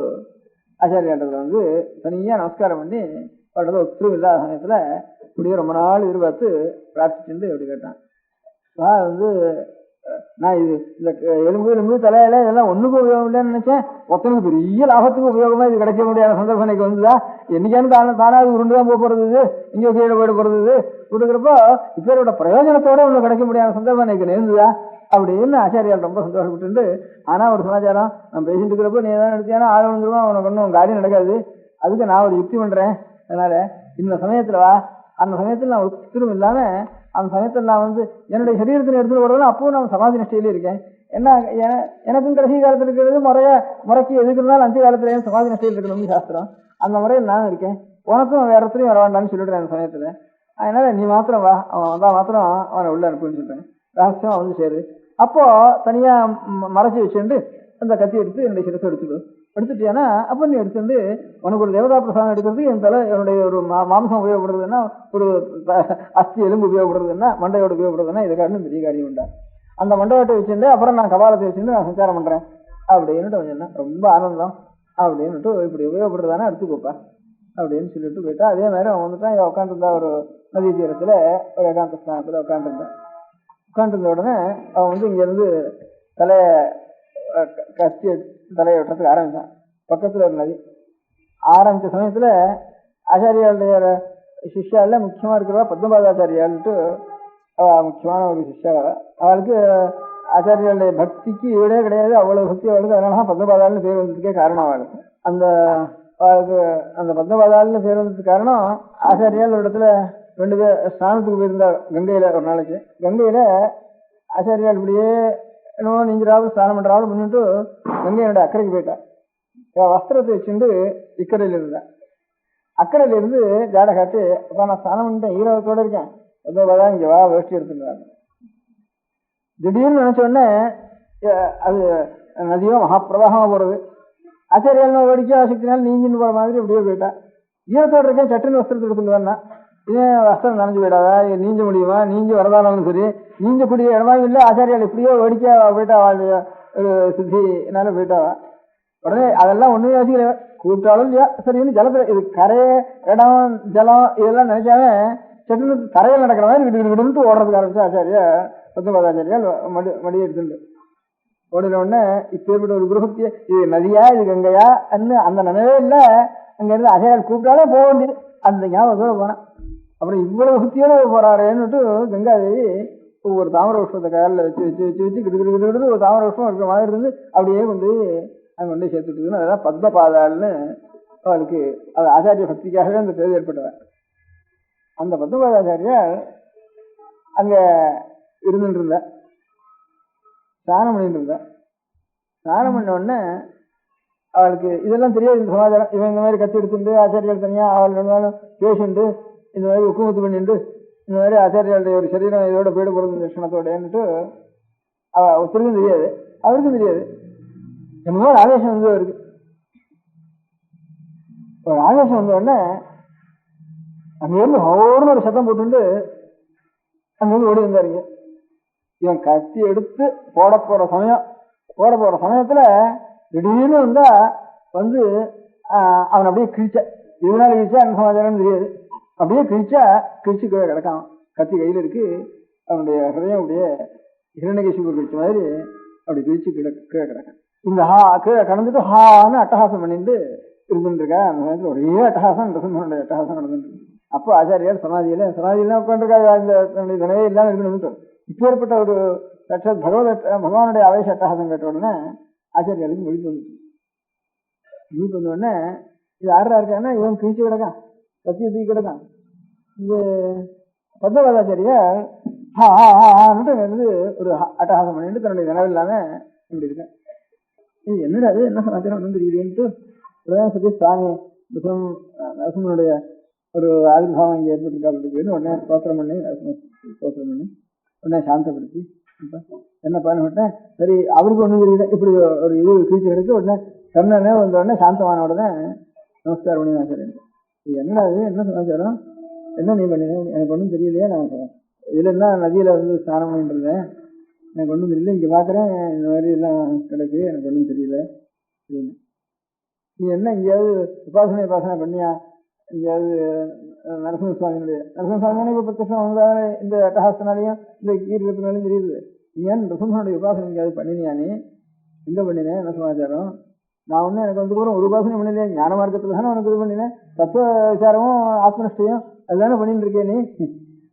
ஆச்சாரியாண்டத்தில் வந்து தனியாக நமஸ்காரம் பண்ணி அவரோட ஒத்துரும் இல்லாத சமயத்தில் இப்படியே ரொம்ப நாள் எதிர்பார்த்து பிரார்த்திச்சுட்டு அப்படி கேட்டான். வந்து நான் இது இந்த எலும்பு தலையில இதெல்லாம் ஒண்ணுக்கும் உபயோகம் இல்லைன்னு நினைச்சேன். ஒருத்தனுக்கு பெரிய லாபத்துக்கு உபயோகமா இது கிடைக்க முடியாத சந்தர்ப்பம் எனக்கு வந்துதா. என்னைக்கானு தானாவது உருண்டுதான் போக போறது, இது இங்கே கீழே போயிட போறது, இது கொடுக்குறப்போ இப்போட பிரயோஜனத்தோட ஒண்ணு கிடைக்க முடியாத சந்தர்ப்பம் எனக்கு நேர்ந்துதா அப்படின்னு ஆச்சாரியால் ரொம்ப சந்தோஷப்பட்டு. ஆனா ஒரு சமாச்சாரம், நான் பேசிட்டு இருக்கிறப்போ நீ எதாவது எடுத்தியானா ஆள் வந்துருவா, அவனுக்கு ஒன்றும் காரியம் நடக்காது. அதுக்கு நான் ஒரு யுக்தி பண்றேன். அதனால இந்த சமயத்துல வா, அந்த சமயத்தில் நான் ஒத்துரும் இல்லாம அந்த சமயத்தில் நான் வந்து என்னுடைய சரீரத்தில் எடுத்துட்டு போறதுனா அப்பவும் நான் சமாதி நிஷ்டையிலே இருக்கேன். என்ன எனக்கும் கடைசி காலத்தில் இருக்கிறது முறைக்கு எதுக்கு இருந்தாலும் அஞ்சு காலத்துல சமாதி நிஷ்டையில் இருக்கணும்னு சாஸ்திரம். அந்த முறையில் நான் இருக்கேன். உனக்கும் வேற இடத்துலையும் வர வேண்டாம்னு சொல்லிடுறேன் அந்த சமயத்துல. அதனால நீ மாத்திரம் வா, அவன் வந்தா மாத்திரம் அவனை உள்ள அனுப்புன்னு சொல்றேன். ரகசியமா வந்து சேரு. அப்போ தனியா மறைச்சி வச்சுட்டு அந்த கத்தி எடுத்து என்னுடைய சிரத்தை எடுத்துட்டியானா அப்போ நீ எடுத்துட்டு உனக்கு ஒரு தேவதா பிரசாதம் எடுக்கிறது என் தலை என்னுடைய ஒரு மாம்சம் உபயோகப்படுறதுன்னா, ஒரு அஸ்தி எலும்பு உபயோகப்படுறதுன்னா, மண்டையோடு உபயோகப்படுறதுன்னா இதை காரணம் பெரிய காரியம் உண்டா. அந்த மண்டபத்தை வச்சுட்டு அப்புறம் நான் கபாலத்தை வச்சுட்டு நான் சஞ்சாரம் பண்றேன் அப்படின்னுட்டு சொன்னேன். ரொம்ப ஆனந்தம் அப்படின்னுட்டு இப்படி உபயோகப்படுறதானே எடுத்துக்கோப்பா அப்படின்னு சொல்லிட்டு போயிட்டா. அதே மாதிரி அவன் வந்துட்டான். இவன் உட்காந்துருந்தா ஒரு நதி தீரத்துல ஒரு ஏகாந்த ஸ்தானத்துல உட்காந்துருந்த உடனே அவன் வந்து இங்க இருந்து தலையை கத்தி தலையை வெட்டுறதுக்கு ஆரம்பிச்சான். பக்கத்துல ஒரு நதி ஆரம்பிச்ச சமயத்துல ஆச்சாரியாளுடைய சிஷ்யால முக்கியமா இருக்கிறவா பத்மபாதாச்சாரியாள்ட்டு முக்கியமான ஒரு சிஷ்யா. அவளுக்கு ஆச்சாரியாளுடைய பக்திக்கு ஈடே கிடையாது, அவ்வளவு பக்தி அவளுக்கு. அதனால பத்மபாதாள்னு பேர் வந்ததுக்கே காரணம் அவளுக்கு. அவளுக்கு அந்த பத்மபாதாள்னு பேர் வந்ததுக்கு காரணம் ஆச்சாரியால் இடத்துல 2 பேர் ஸ்நானத்துக்கு போயிருந்தா கங்கையில. ஒரு நாளைக்கு கங்கையில ஆச்சாரியால் இப்படியே என்னவோ நீங்கிறாவது ஸ்நானம் பண்றாவது முன்னிட்டு கங்கையோட அக்கறைக்கு போயிட்டா. வஸ்திரத்தை வச்சுட்டு இக்கரையில இருந்தா. அக்கறையில இருந்து ஜாடை காட்டி, அப்ப நான் ஸ்நானம் பண்ணிட்டேன், ஈரவத்தோட இருக்கேன், பத்மபாதா இங்க வா வேஷ்டி எடுத்துக்கிறாங்க. திடீர்னு நினைச்ச உடனே அது நதியோ மகாபிரவாகமா போறது. ஆச்சாரியால் வேடிக்கை ஆசக்தினால நீஞ்சின்னு போற மாதிரி அப்படியே போயிட்டா. ஈரத்தோட இருக்கேன், சட்டுன்னு வஸ்திரத்தை எடுத்துட்டு வரேன்னா இதே வஸ்திரம் நனைஞ்சு போயிடாதா, நீஞ்ச முடியுமா, நீஞ்சி வரதானாலும் சரி, நீஞ்சக்கூடிய இடமா இல்லை. ஆச்சாரியால் இப்படியோ வேடிக்கையா போயிட்டா, ஒரு சித்தினால போயிட்டாவா. உடனே அதெல்லாம் ஒண்ணுமே யோசிக்கல, கூப்பிட்டாலும் இல்லையா சரின்னு ஜலத்துல இது கரை இடம் ஜலம் இதெல்லாம் நினைக்காம சட்டுன்னு கரையில் நடக்கிற மாதிரி விடுவிட்டு ஓடுறதுக்கு ஆரம்பிச்சு ஆச்சாரியா பத்மபாதாச்சாரியால் மடி எடுத்துட்டு ஓடின உடனே இப்பேற்பட்ட ஒரு குருபக்தியை, இது நதியா இது கங்கையா அந்த நினைவே இல்லை. அங்க இருந்து ஆச்சாரியால் கூப்பிட்டாலே போக வேண்டியது அந்த ஞாபகத்தோட போனேன். அப்புறம் இவ்வளவு பக்தியோட போறாரேன்னுட்டு கங்காதேவி ஒவ்வொரு தாமரை புஷ்பத்தை காலில் வச்சு வச்சு வச்சு வச்சு கிட்டு ஒரு தாமரை புஷ்பம் இருக்கிற மாதிரி இருந்து அப்படியே கொண்டு அங்கே கொண்டு சேர்த்துட்டுதுன்னு அதெல்லாம் பத்மபாதாள்னு அவளுக்கு அவர் ஆச்சாரிய பக்திக்காகவே அந்த பேர் ஏற்பட்டவன். அந்த பத்மபாதாச்சாரியார் அங்கே இருந்துட்டு இருந்த ஸ்நானம் பண்ணிட்டு இருந்த. ஸ்நானம் பண்ண உடனே அவளுக்கு இதெல்லாம் தெரியாது, இந்த சமாச்சாரம். இவன் இந்த மாதிரி கத்தி எடுத்துட்டு ஆச்சாரியால் தனியாக அவள் ரெண்டு பேசிட்டு இந்த மாதிரி உக்குமுத்து பண்ணிட்டு இந்த மாதிரி ஆச்சாரியாளுடைய ஒரு சரீரம் இதோட போயிட போகிறது லட்சணத்தோடன்னுட்டு ஒருத்தருக்கும் தெரியாது, அவருக்கும் தெரியாது. என்னமோ ஒரு ஆவேசம் வந்து அவருக்கு ஒரு ஆவேசம் வந்த உடனே அங்கேருந்து ஒவ்வொரு ஒரு சத்தம் போட்டுட்டு அங்கேருந்து ஓடி வந்தாருங்க. இவன் கத்தி எடுத்து போட போற சமயத்துல திடீர்னு வந்தா வந்து அவன் அப்படியே கிழிச்ச. இதனால கிழிச்சா என்ன சமாச்சாரம்னு தெரியாது. அப்படியே கிழிச்சு கீழே கிடக்கான். கத்தி கையில இருக்கு. அவனுடைய ஹிருதயம் அப்படியே ஹிரண்யகசிபு கிழிச்ச மாதிரி அப்படி கிழிச்சு கீழே கிடக்கான். இந்த கீழே கடந்துட்டு ஹான்னு அட்டகாசம் பண்ணிட்டு இருந்துட்டு இருக்கா. அந்த சமயத்துல ஒரே அட்டகாசம் நரசிம்மனுடைய அட்டகாசம் நடந்துட்டு இருக்கு. அப்போ ஆச்சாரியார் சமாதியெல்லாம் உட்காந்துருக்காங்க. இந்த நினைவே இல்லாமல் இருக்கணும்னு இப்போ ஏற்பட்ட ஒரு சாட்சாத் பகவானுடைய ஆவேச அட்டகாசம் கேட்ட உடனே ஆச்சாரியாளுக்கு முடிப்பு வந்த உடனே இது யாரா இருக்கான்னா இவன் கிழிச்சு கிடக்கான், கத்தியை தூக்கி கிடக்கான். இந்த பத்மபாதாச்சாரியார் வந்து ஒரு அட்டகாசம் பண்ணிட்டு தன்னுடைய நினைவு இல்லாம இப்படி இருக்கேன். இது என்னடா அது என்ன சமாச்சாரம் வந்து தெரியுதுன்ட்டு சதி சுவாமி நரசிம்மனுடைய ஒரு ஆவிர்வாவம் இங்கே ஏற்பட்டிருக்காப்புன்னு உடனே ஸ்தோத்திரம் பண்ணி உடனே சாந்தப்படுத்தி என்ன பண்ணிவிட்டேன். சரி அவருக்கு ஒன்றும் தெரியல, இப்படி ஒரு இது கிழிச்சு எடுத்து உடனே கண்ணனே வந்த உடனே சாந்தமான உடனே நமஸ்காரம் பண்ணி ஆச்சாரியன். இது என்னடா இது என்ன சமாச்சாரம், என்ன நீ பண்ணின, எனக்கு ஒன்றும் தெரியலையே. நான் இதுல என்ன நதியில வந்து ஸ்நானம் பண்ணிட்டு இருந்தேன், எனக்கு ஒன்றும் தெரியல. இங்கே பார்க்குறேன் இந்த மாதிரி எல்லாம் கிடக்கு, எனக்கு ஒன்றும் தெரியல அப்படின்னு. நீ என்ன இங்கேயாவது உபாசனை பண்ணியா, இங்கேயாவது நரசிம்மசுவாமியானே இப்போ பிரத்யட்சம் வந்தாலே இந்த அட்டகாசனாலையும் இந்த கீர்த்தனாலையும் தெரியுது. ஏன் நரசிம்மனுடைய உபாசனை எங்கேயாவது பண்ணினியானே, எங்கே பண்ணினேன், என்ன சமாச்சாரம்? நான் ஒன்றும் எனக்கு வந்து கூட ஒரு உபாசனை பண்ணலையே, ஞான மார்க்கத்தில் தானே உனக்கு இது பண்ணினேன். தத்துவ விசாரமும் ஆத்மனிஷ்டையும் அதுதானே பண்ணிட்டு இருக்கேன் நீ.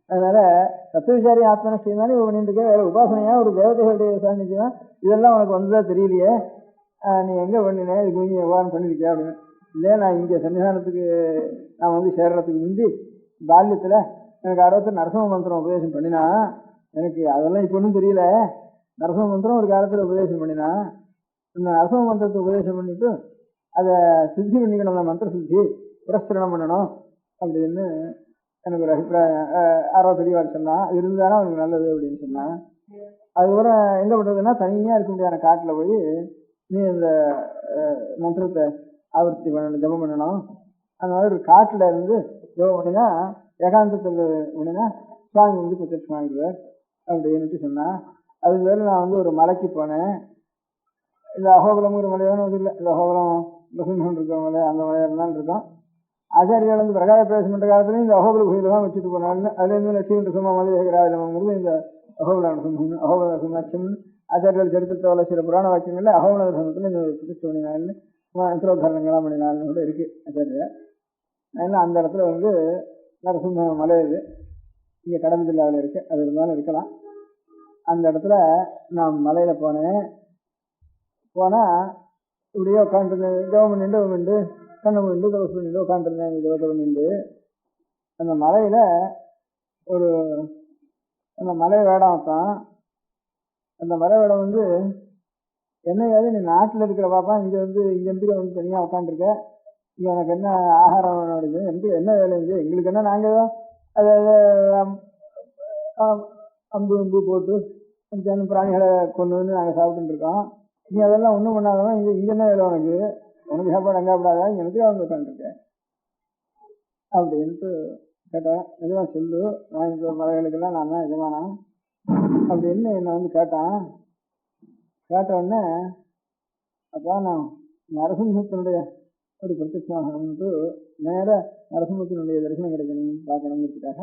அதனால தத்துவ விசாரியும் ஆத்மனிஷ்டையும் தானே இப்போ பண்ணிட்டு இருக்கேன். வேற உபாசனையா ஒரு தேவதைகளுடைய சாநித்தியம் இதெல்லாம் உனக்கு வந்ததா தெரியலையே, நீ எங்கே பண்ணினேன், இதுக்கு நீ எவ்வாறு பண்ணியிருக்கியா அப்படின்னு. இல்லையா நான் இங்கே சன்னிதானத்துக்கு நான் வந்து சேர்றதுக்கு முந்தி பால்யத்தில் எனக்கு ஆரோக்கியத்தில் நரசிம்ம மந்திரம் உபதேசம் பண்ணினா, எனக்கு அதெல்லாம் இப்போ ஒன்றும் தெரியல. நரசிம்ம மந்திரம் ஒரு காலத்தில் உபதேசம் பண்ணினா, இந்த நரசிம்ம மந்திரத்தை உபதேசம் பண்ணிட்டு அதை சித்தி பண்ணிக்கணும், அந்த மந்திர சித்தி புரஸ்கரணம் பண்ணணும் அப்படின்னு எனக்கு ஒரு அபிப்பிராயம் யாரோ பெரியவாள் சொன்னான். இருந்தாலும் அவனுக்கு நல்லது அப்படின்னு சொன்னான். அதுக்கப்புறம் எங்கே பண்ணுறதுன்னா தனியாக இருக்க முடியாத காட்டில் போய் நீ இந்த மந்திரத்தை ஆவர்த்தி பண்ணணும், ஜபம் பண்ணணும். அந்த மாதிரி ஒரு காட்டில் இருந்து ஜபம் பண்ணினா ஏகாந்தத்தில் பண்ணினா சுவாமி வந்து பிரத்யட்சமாகிடுவார் அப்படின்ட்டு சொன்னான். அது வேறு நான் வந்து ஒரு மலைக்கு போனேன். இந்த அகோபலம்ங்கிற மலையான இல்லை, இந்த அகோபலம் நரசிம்மன் இருக்க மலை, அந்த மலையெல்லாம் இருக்கும். ஆச்சாரியால் வந்து பிரகார பிரவேசம் பண்ணுற காலத்துலையும் இந்த அகோபல குகையில் தான் வச்சுட்டு போனான்னு. அதுலேருந்து லட்சுமி நரசிம்ம மலை ஏகராஜனங்கிறது இந்த அகோபல நரசிம்மன் அகோபல நரசிம்மன் ஆச்சாரியால் சரித்திரத்தை வள சில புராண வாக்கியங்கள்ல அகோபல நரசிம்மத்தில் இந்த பிரதிஷ்டை பண்ணினாள்னு யந்திரோத்தாரணங்கள்லாம் பண்ணினாள்னு கூட இருக்கு ஆச்சாரியா. அதனால் அந்த இடத்துல வந்து நரசிம்ம மலை இது இங்கே கடம்பு ஜில்லாவில் இருக்கு, அது இருந்தாலும் இருக்கலாம். அந்த இடத்துல நான் மலையில் போனேன். போனால் இப்படியே உட்காந்துருந்தேன், ஜபம் பண்ணிட்டு கண்ணை பண்ணிட்டு தவசு பண்ணிட்டு உட்காந்துருந்தேன். ஜபத்தை பண்ணிட்டு அந்த மலையில் ஒரு அந்த மலை வேடம் தான். அந்த மலை வேடம் வந்து என்னையாவது நீ நாட்டில் இருக்கிற பாப்பா, இங்கே வந்து இங்கேருந்து வந்து தனியாக உட்காந்துருக்க, இங்கே எனக்கு என்ன ஆகாரம் வேணும், எனக்கு என்ன வேலை இங்கே, எங்களுக்கு என்ன நாங்கள் அதை அம்பு போட்டு கொஞ்சம் பிராணிகளை கொண்டு வந்து நாங்கள் சாப்பிட்டு இருக்கோம். நீ அதெல்லாம் ஒன்றும் பண்ணாதவன், இங்கே என்ன வேலை உனக்கு சாப்பாடு அங்கே சாப்பிடாதா, இங்கே எனக்கு அவங்க உட்காந்துருக்கேன் அப்படின்ட்டு கேட்டேன். எதுவாக சொல்லு, வாங்கி மலைகளுக்கெல்லாம் நான் தான் எதுவானா அப்படின்னு என்னை வந்து கேட்டான். கேட்ட உடனே அப்போ நான் நரசிம்மத்தினுடைய ஒரு பிரத்யட்சமாகணும்ட்டு நேராக நரசிம்மத்தினுடைய தரிசனம் கிடைக்கணும் பார்க்கணுங்கிறதுக்காக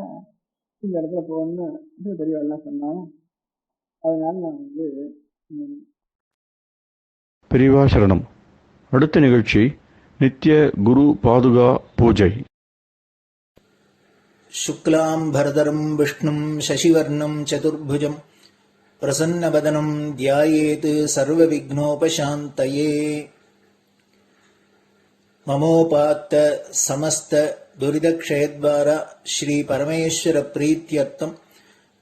இந்த இடத்துல போகணும்னு பெரியவெல்லாம் சொன்னான். அதனால நான் வந்து பெரியவா சரணம். அடுத்த நிகழ்ச்சி நித்திய குரு பாதுகா பூஜை. शुक्लाम्बरधरं विष्णुं शशिवर्णं चतुर्भुजं प्रसन्नवदनं ध्यायेत् सर्वविघ्नोपशान्तये। ममोपात्त समस्त दुरितक्षयद्वारा श्री परमेश्वर प्रीत्यर्थं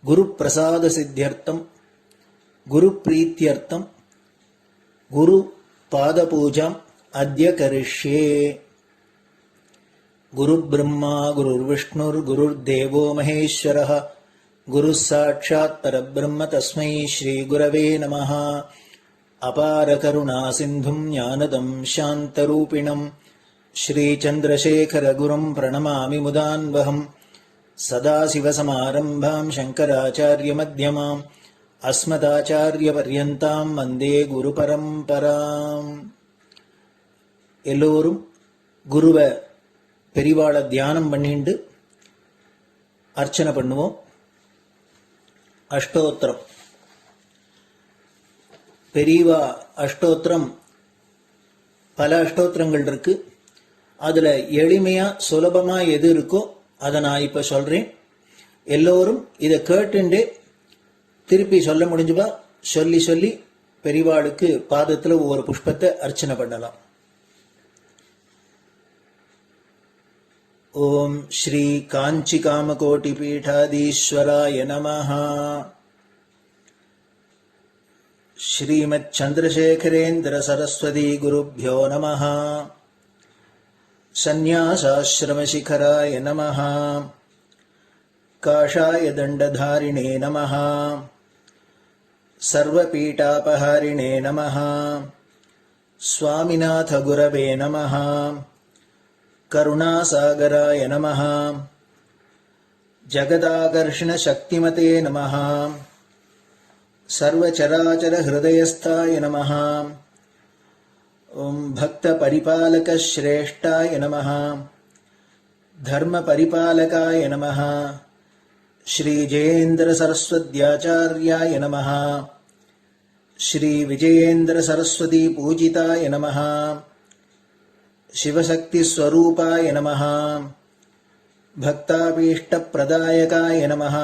गुरुप्रसाद सिद्ध्यर्थं गुरुप्रीत्यर्थं गुरुपादपूजाम् अद्य करिष्ये। गुरुर्ब्रह्मा गुरुर्विष्णुर्गुरुर्देवो महेश्वरः गुरुः साक्षात् परब्रह्म तस्मै श्रीगुरवे नमः। अपारकरुणासिन्धुं ज्ञानदं शान्तरूपिणं श्रीचन्द्रशेखरगुरुं प्रणमामि मुदान्वहम्। सदाशिवसमारम्भां शङ्कराचार्यमध्यमाम् अस्मदाचार्यपर्यन्तां वन्दे குருபரம்பராம். எல்லோரும் குருவை பெரிவாளை தியானம் பண்ணிண்டு அர்ச்சனை பண்ணுவோம். அஷ்டோத்திரம். பெரியவா அஷ்டோத்திரம் பல அஷ்டோத்திரங்கள் இருக்கு. அதுல எளிமையா சுலபமா எது இருக்கோ அதை நான் இப்ப சொல்றேன். எல்லோரும் இதை கேட்டுண்டே திருப்பி சொல்ல முடிஞ்சுபா சொல்லி சொல்லி பெரிவாளுக்கு பாதத்துல ஒவ்வொரு புஷ்பத்தை அர்ச்சனை பண்ணலாம். ஓம் ஸ்ரீ காஞ்சி காமகோட்டி பீடாதீஸ்வராய நமஹ. ஸ்ரீமத் சந்திரசேகரேந்திர சரஸ்வதி குருப்யோ நமஹ. சந்நியாசாஸ்ரமசிகராய நமஹ. காஷாய தண்டதாரிணே நமஹ. सर्वपीठापहारिणे नमः. स्वामिनाथ गुरवे नमः. करुणासागराय नमः. जगदाकर्षण शक्तिमते नमः. सर्वचराचर हृदयस्थाय नमः. भक्तपरिपालक श्रेष्ठाय नमः. धर्मपरिपालकाय नमः. श्री जयेन्द्र सरस्वत्याचार्याय नमः. श्री विजयेन्द्र सरस्वती पूजिताय नमः. शिवशक्ति स्वरूपाय नमः. भक्ताभीष्टप्रदायकाय नमः.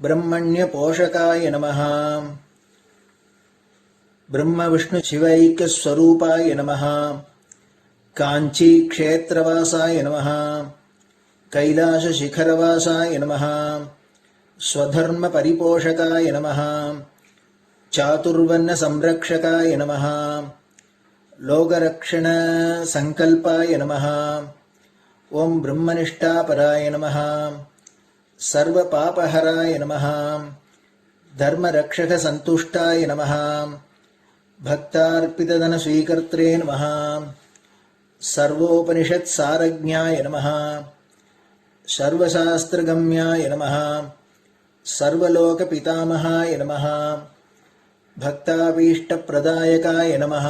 ब्रह्मण्य पोषकाय नमः. ब्रह्म विष्णु शिवैक्य स्वरूपाय नमः. कांची क्षेत्रवासाय नमः. कैलाश शिखरवासाय नमः. स्वधर्म परिपोषकाय नमः. चातुर्वर्ण संरक्षकाय नमः. लोकरक्षण संकल्पाय नमः. ओम ब्रह्मनिष्ठापराय नमः. सर्वपापहराय नमः. धर्मरक्षक संतुष्टाय नमः. भक्तार्पितधन स्वीकर्त्रे नमः. सर्वोपनिषत् सारज्ञाय नमः. सर्वशास्त्रगम्याय नमः. सर्वलोकपितामहाय नमः. भक्ताभीष्टप्रदायकाय नमः.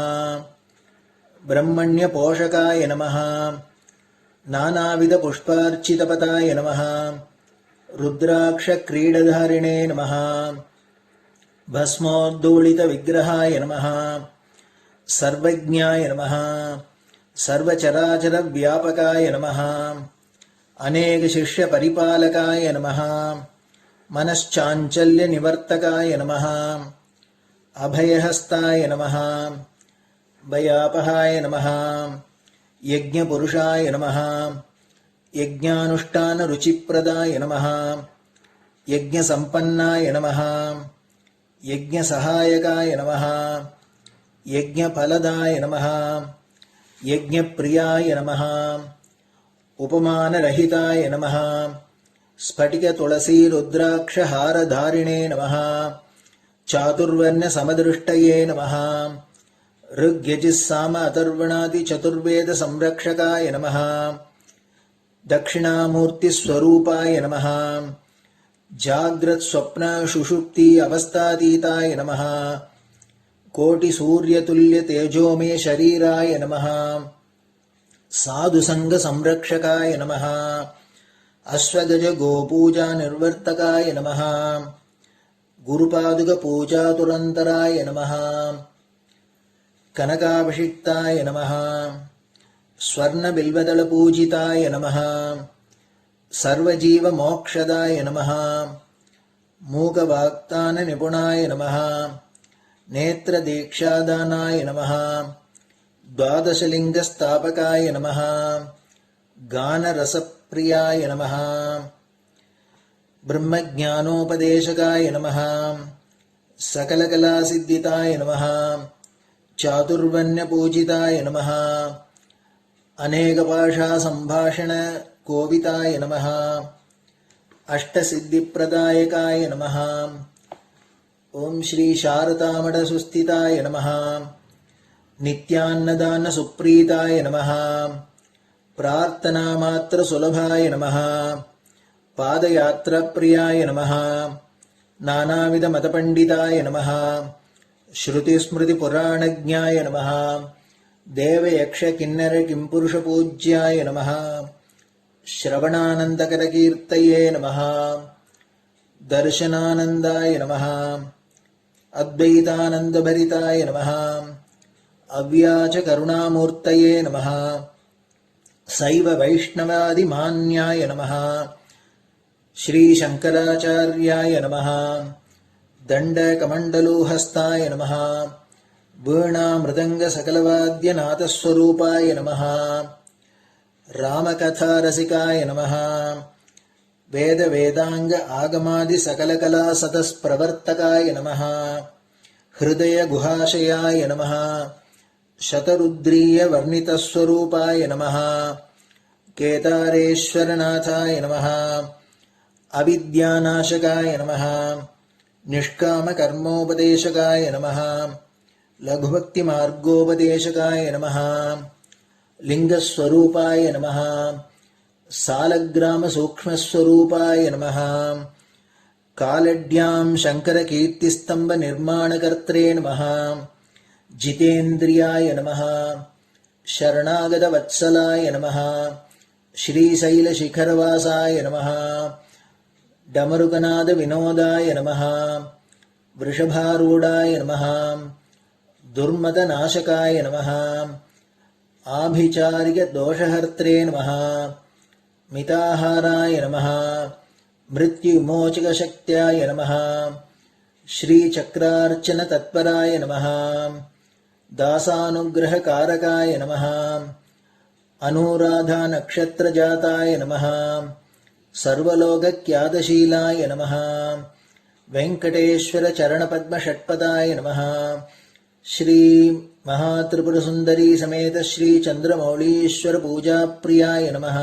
ब्रह्मण्यपोषकाय नमः. नानाविधपुष्पार्चितपताय नमः. रुद्राक्षक्रीडधारिणे नमः. भस्मोद्धूलितविग्रहाय नमः. सर्वज्ञाय नमः. सर्वचराचरव्यापकाय नमः. अनेकशिष्यपरिपालकाय नमः. मनश्चाञ्चल्यनिवर्तकाय नमः. अभयहस्ताय नमः. भयापहाय नमः. यज्ञपुरुषाय नमः. यज्ञानुष्ठानरुचिप्रदाय नमः. यज्ञसम्पन्नाय नमः. यज्ञसहायकाय नमः. यज्ञफलदाय नमः. यज्ञप्रियाय नमः. उपमानरहिताय नमः. स्फटिकतुलसीरुद्राक्षहारधारिणे नमः. चातुर्वर्ण्यसमदृष्टये नमः. ऋग्यजुस्साम अथर्वणादिचतुर्वेदसंरक्षकाय नमः. दक्षिणामूर्तिस्वरूपाय नमः. जाग्रत्स्वप्नसुषुप्ति अवस्थातीताय नमः. कोटिसूर्यतुल्यतेजोमे शरीराय नमः. साधुसङ्गसंरक्षकाय नमः. अश्वगजगोपूजानिर्वर्तकाय नमः. गुरुपादुकपूजातुरन्तराय नमः. कनकाभिषिक्ताय नमः. स्वर्णबिल्वदलपूजिताय नमः. சர்வஜீவ மோக்ஷதாய நமः. மூகவாக்தான நிபுணாய நமः. நேத்திர தீக்ஷாதானாய நமः. द्वादशलिंग स्थापकाय नमः. गान रसप्रियाय नमः. ब्रह्मज्ञानोपदेशकाय नमः. सकलकलासिद्धिताय नमः. चातुर्वण्यपूजिताय नमः. अनेकभाषा संभाषण कोविताय नमः. अष्टसिद्धिप्रदायकाय नमः. ओम श्री शारदामठ सुस्थिताय नमः. नित्यान्नदान सुप्रीताय नमः. प्रार्थना मात्र सुलभाय नमः. पादयात्रा प्रियाय नमः. नानाविध मतपंडिताय नमः. श्रुति स्मृति पुराणज्ञाय नमः. देव यक्ष किन्नर किंपुरुष पूज्याय नमः. श्रवणानंदकर कीर्तये नमः. दर्शनानंदाय नमः. अद्वैतानंद भरिताय नमः. अव्याज करुणामूर्तये नमः. शैव वैष्णवादि मान्याय नमः. श्री शंकराचार्याय नमः. दंड कमंडलूहस्ताय नमः. वीणा मृदंग सकलवाद्य नाथस्वरूपाय नमः. रामकथा रसिकाय नमः. वेद वेदांग आगमादि सकलकला सतस्प्रवर्तकाय नमः. हृदय गुहाशयाय नमः. शतरुद्रीय वर्णितस्वरूपाय नमः. केदारेश्वरनाथाय नमः. अविद्यानाशकाय नमः. निष्कामकर्मोपदेशकाय नमः. लघुभक्तिमार्गोपदेशकाय नमः. लिंगस्वरूपाय नमः. सालग्रामसूक्ष्मस्वरूपाय नमः. कालड्यां शंकरकीर्तिस्तंभ निर्माणकर्त्रे नमः. जितेन्द्रियाय नमः. शरणागतवत्सलाय नमः. श्रीशैलशिखरवासाय नमः. डमरुकनाद विनोदाय नमः. वृषभारूढाय नमः. दुर्मदनाशकाय नमः. आभिचारिक दोषहर्त्रे नमः. मिताहाराय नमः. मृत्युविमोचकशक्त्याय नमः. श्रीचक्रार्चन तत्पराय नमः. दासानुग्रहकारकाय नमः. अनुराधा नक्षत्रजाताय नमः. सर्वलोकख्यातशीलाय नमः. वेंकटेश्वर चरणपद्म षट्पदाय नमः. श्री महात्रिपुर सुंदरी समेत श्री चंद्रमौलीश्वर पूजा प्रियाय नमः.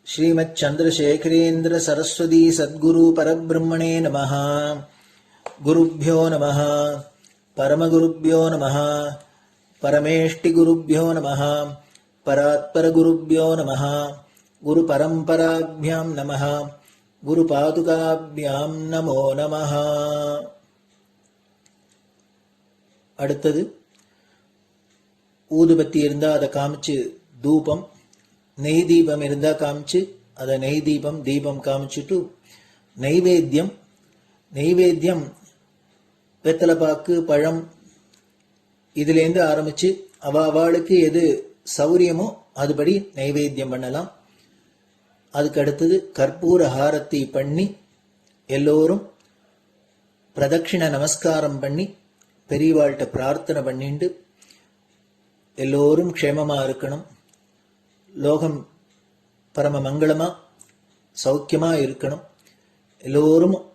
श्रीमच्चंद्रशेखरेन्द्र सरस्वती सद्गुरु परब्रह्मणे नमः. गुरुभ्यो नमः. परमगुरुभ्यो नमः. परमेष्टिगुरुभ्यो नमः. परात्परगुरुभ्यो नमः. गुरुपरम्पराभ्यां नमः. गुरुपादुकाभ्यां नमो नमः. அடுத்தது ஊதுபத்தி இருந்தா அதை காமிச்சு தூபம், நெய் தீபம் இருந்தா காமிச்சு அதை நெய் தீபம் தீபம் காமிச்சுட்டு நைவேத்தியம் வெத்தலைப்பாக்கு பழம் இதுலேருந்து ஆரம்பிச்சு அவளுக்கு எது சௌரியமோ அதுபடி நைவேத்தியம் பண்ணலாம். அதுக்கு அடுத்தது கற்பூர ஹாரத்தி பண்ணி எல்லோரும் பிரதட்சிண நமஸ்காரம் பண்ணி பெரியவாள்கிட்ட பிரார்த்தனை பண்ணிட்டு எல்லோரும் க்ஷேமமா இருக்கணும், லோகம் பரம மங்களமா சௌக்கியமா இருக்கணும், எல்லோரும்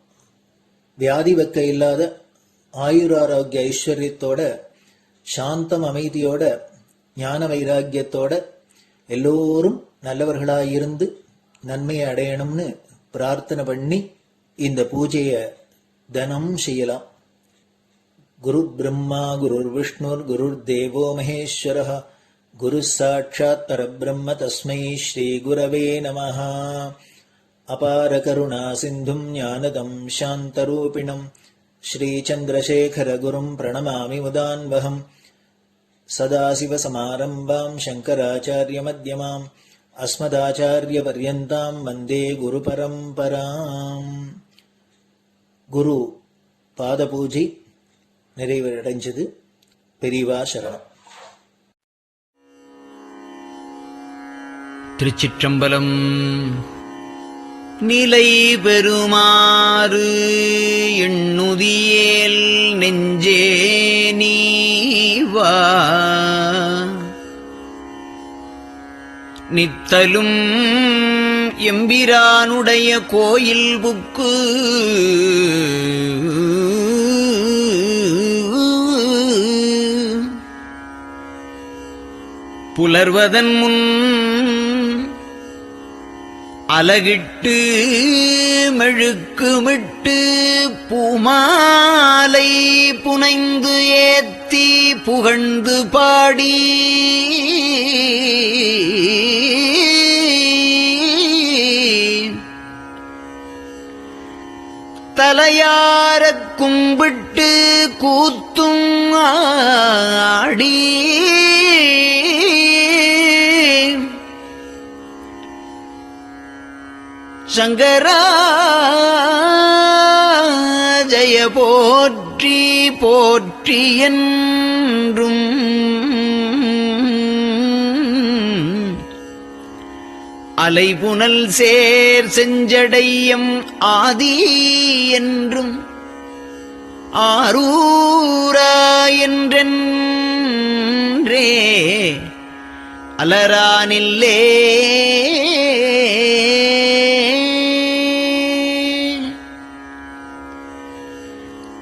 வியாதி வெக்க இல்லாத ஆயுராரோக்கிய ஐஸ்வர்யத்தோட சாந்தம் அமைதியோட ஞான வைராக்கியத்தோட எல்லோரும் நல்லவர்களாயிருந்து நன்மையை அடையணும்னு பிரார்த்தனை பண்ணி இந்த பூஜையை தினம் செய்யலாம். குரு பிரம்மா குருர் விஷ்ணுர் குருர் தேவோ மகேஸ்வரः குரு சாட்சாத் பரபிரம்ம தஸ்மை ஸ்ரீ குரவே நமः. அபார கருணா சிந்தும் ஞானதம் சாந்தரூபிணம் ஸ்ரீ சந்திரசேகர குரும் பிரணமாமி முதான்வகம். சதாசிவசமாரம்பாம் சங்கராச்சாரிய மத்யமாம் அஸ்மதாச்சாரிய பர்யந்தாம் வந்தே குரு பரம்பராம். குரு பாத பூஜை நிறைவடைஞ்சது. பெரியவா சரணம். திருச்சிற்றம்பலம். நிலை பெறுமாறு எண்ணுதியேல் நெஞ்சே நீவா, நித்தலும் எம்பிரானுடைய கோயில் புக்கு புலர்வதன் முன் அலகிட்டு மெழுக்குமிட்டு பூமாலை புனைந்து ஏத்தி புகழ்ந்து பாடி தலையாரக் கும்பிட்டு கூத்தும் ஆடி சங்கரா ஜய போற்றி போற்றி என்றும் அலைபுனல் சேர் செஞ்சடையம் ஆதி என்றும் ஆரூரா என்றென்றே அலரானில்லே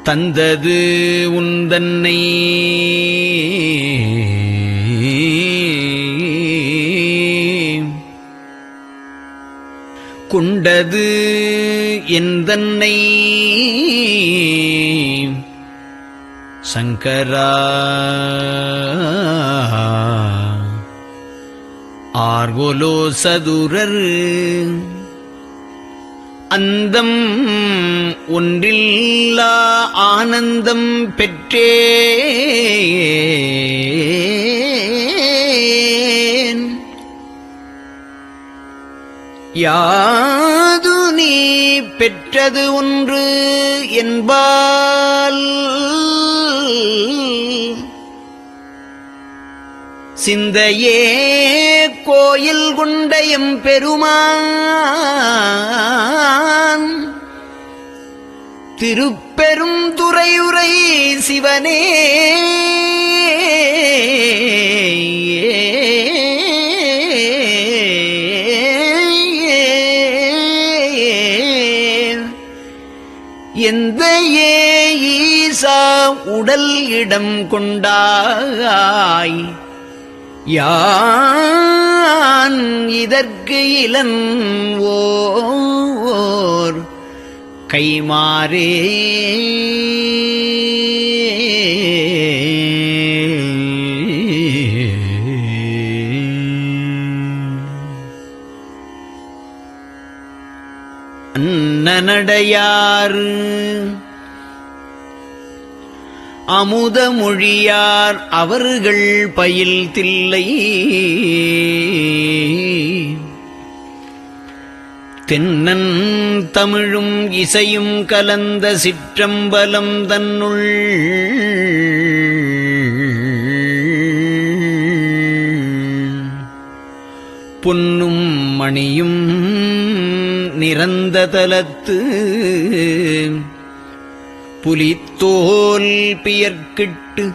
தந்தது உந்தன்னை கொண்டது எந்தன்னை சங்கரா ஆர்கோலோ சதுரர் அந்தம் ஒன்றில்லா ஆனந்தம் பெற்றேன். யாது நீ பெற்றது ஒன்று என்பால் சிந்தையே கோயில் கொண்ட எம்பெருமான் திருப்பெரும் துறையுரை சிவனே எந்த ஈசா உடல் இடம் கொண்டாய் யான் இதற்கு இளன்வோர் கைமாறே அன்னநடையார் அமுத மொழியார் அவர்கள் பயில் தில்லை தென்னன் தமிழும் இசையும் கலந்த சிற்றம்பலம் தன்னுள் பொன்னும் மணியும் நிறந்த தலத்து புலித்தோல் பியர்க்கிட்டு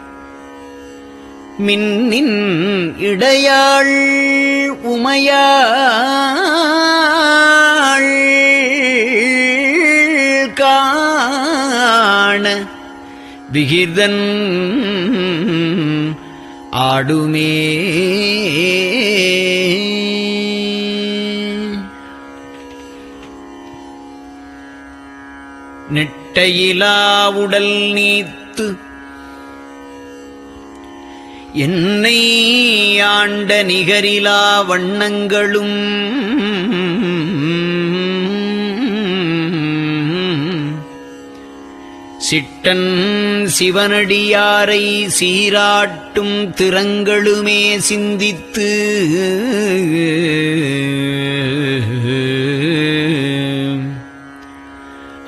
மின்னின் இடையாள் உமையாள் காண விகிதன் ஆடுமே. நெட்டையிலா உடல் நீத்து என்னை ஆண்ட நிகரிலா வண்ணங்களும் சிட்டன் சிவனடியாரை சீராட்டும் திறங்களுமே சிந்தித்து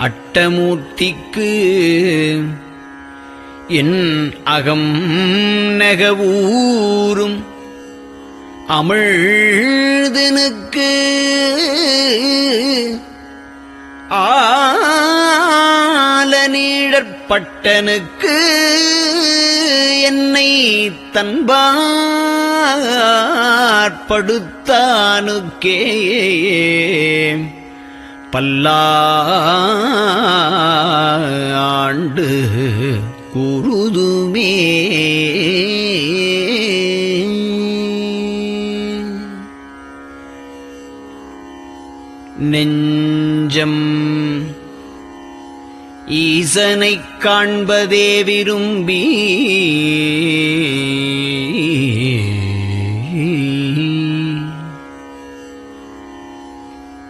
அட்டமூர்த்திக்கு என் அகம் நெகவூரும் அமிழ்தினுக்கு ஆலநீழற்பட்டனுக்கு என்னை தன்பாற்படுத்தானுக்கே பல்லாண்டு குருதுமே. நெஞ்சம் ஈசனைக் காண்பதே விரும்பி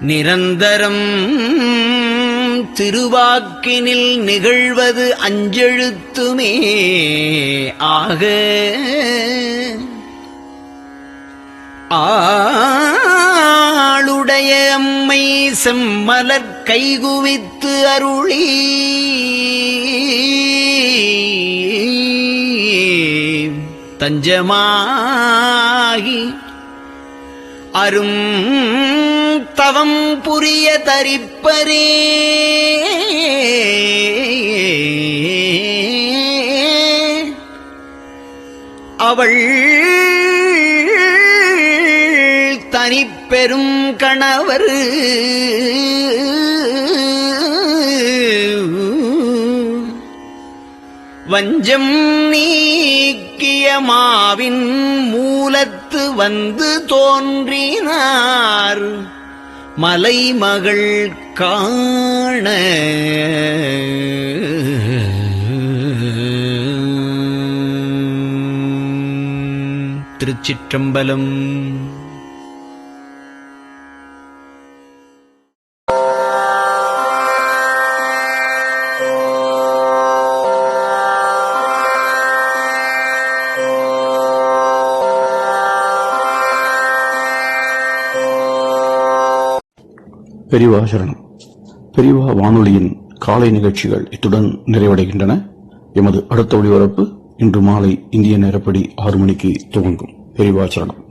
நிரந்தரம் திருவாக்கினில் நிகழ்வது அஞ்செழுத்துமே ஆக ஆளுடைய அம்மை செம்மலர் கைகுவித்து அருளி தஞ்சமாகி அரும் தவம் புரிய தரிப்பரே. அவள் தனிப்பெரும் கணவர் வஞ்சம் நீக்கிய மாவின் மூலத்து வந்து தோன்றினார் மலைமகள் காண. திருச்சிற்றம்பலம். பெரியவா சரணம். பெரியவா வானொலியின் காலை நிகழ்ச்சிகள் இத்துடன் நிறைவடைகின்றன. எமது அடுத்த ஒளிபரப்பு இன்று மாலை இந்திய நேரப்படி 6 மணிக்கு துவங்கும். பெரியவா சரணம்.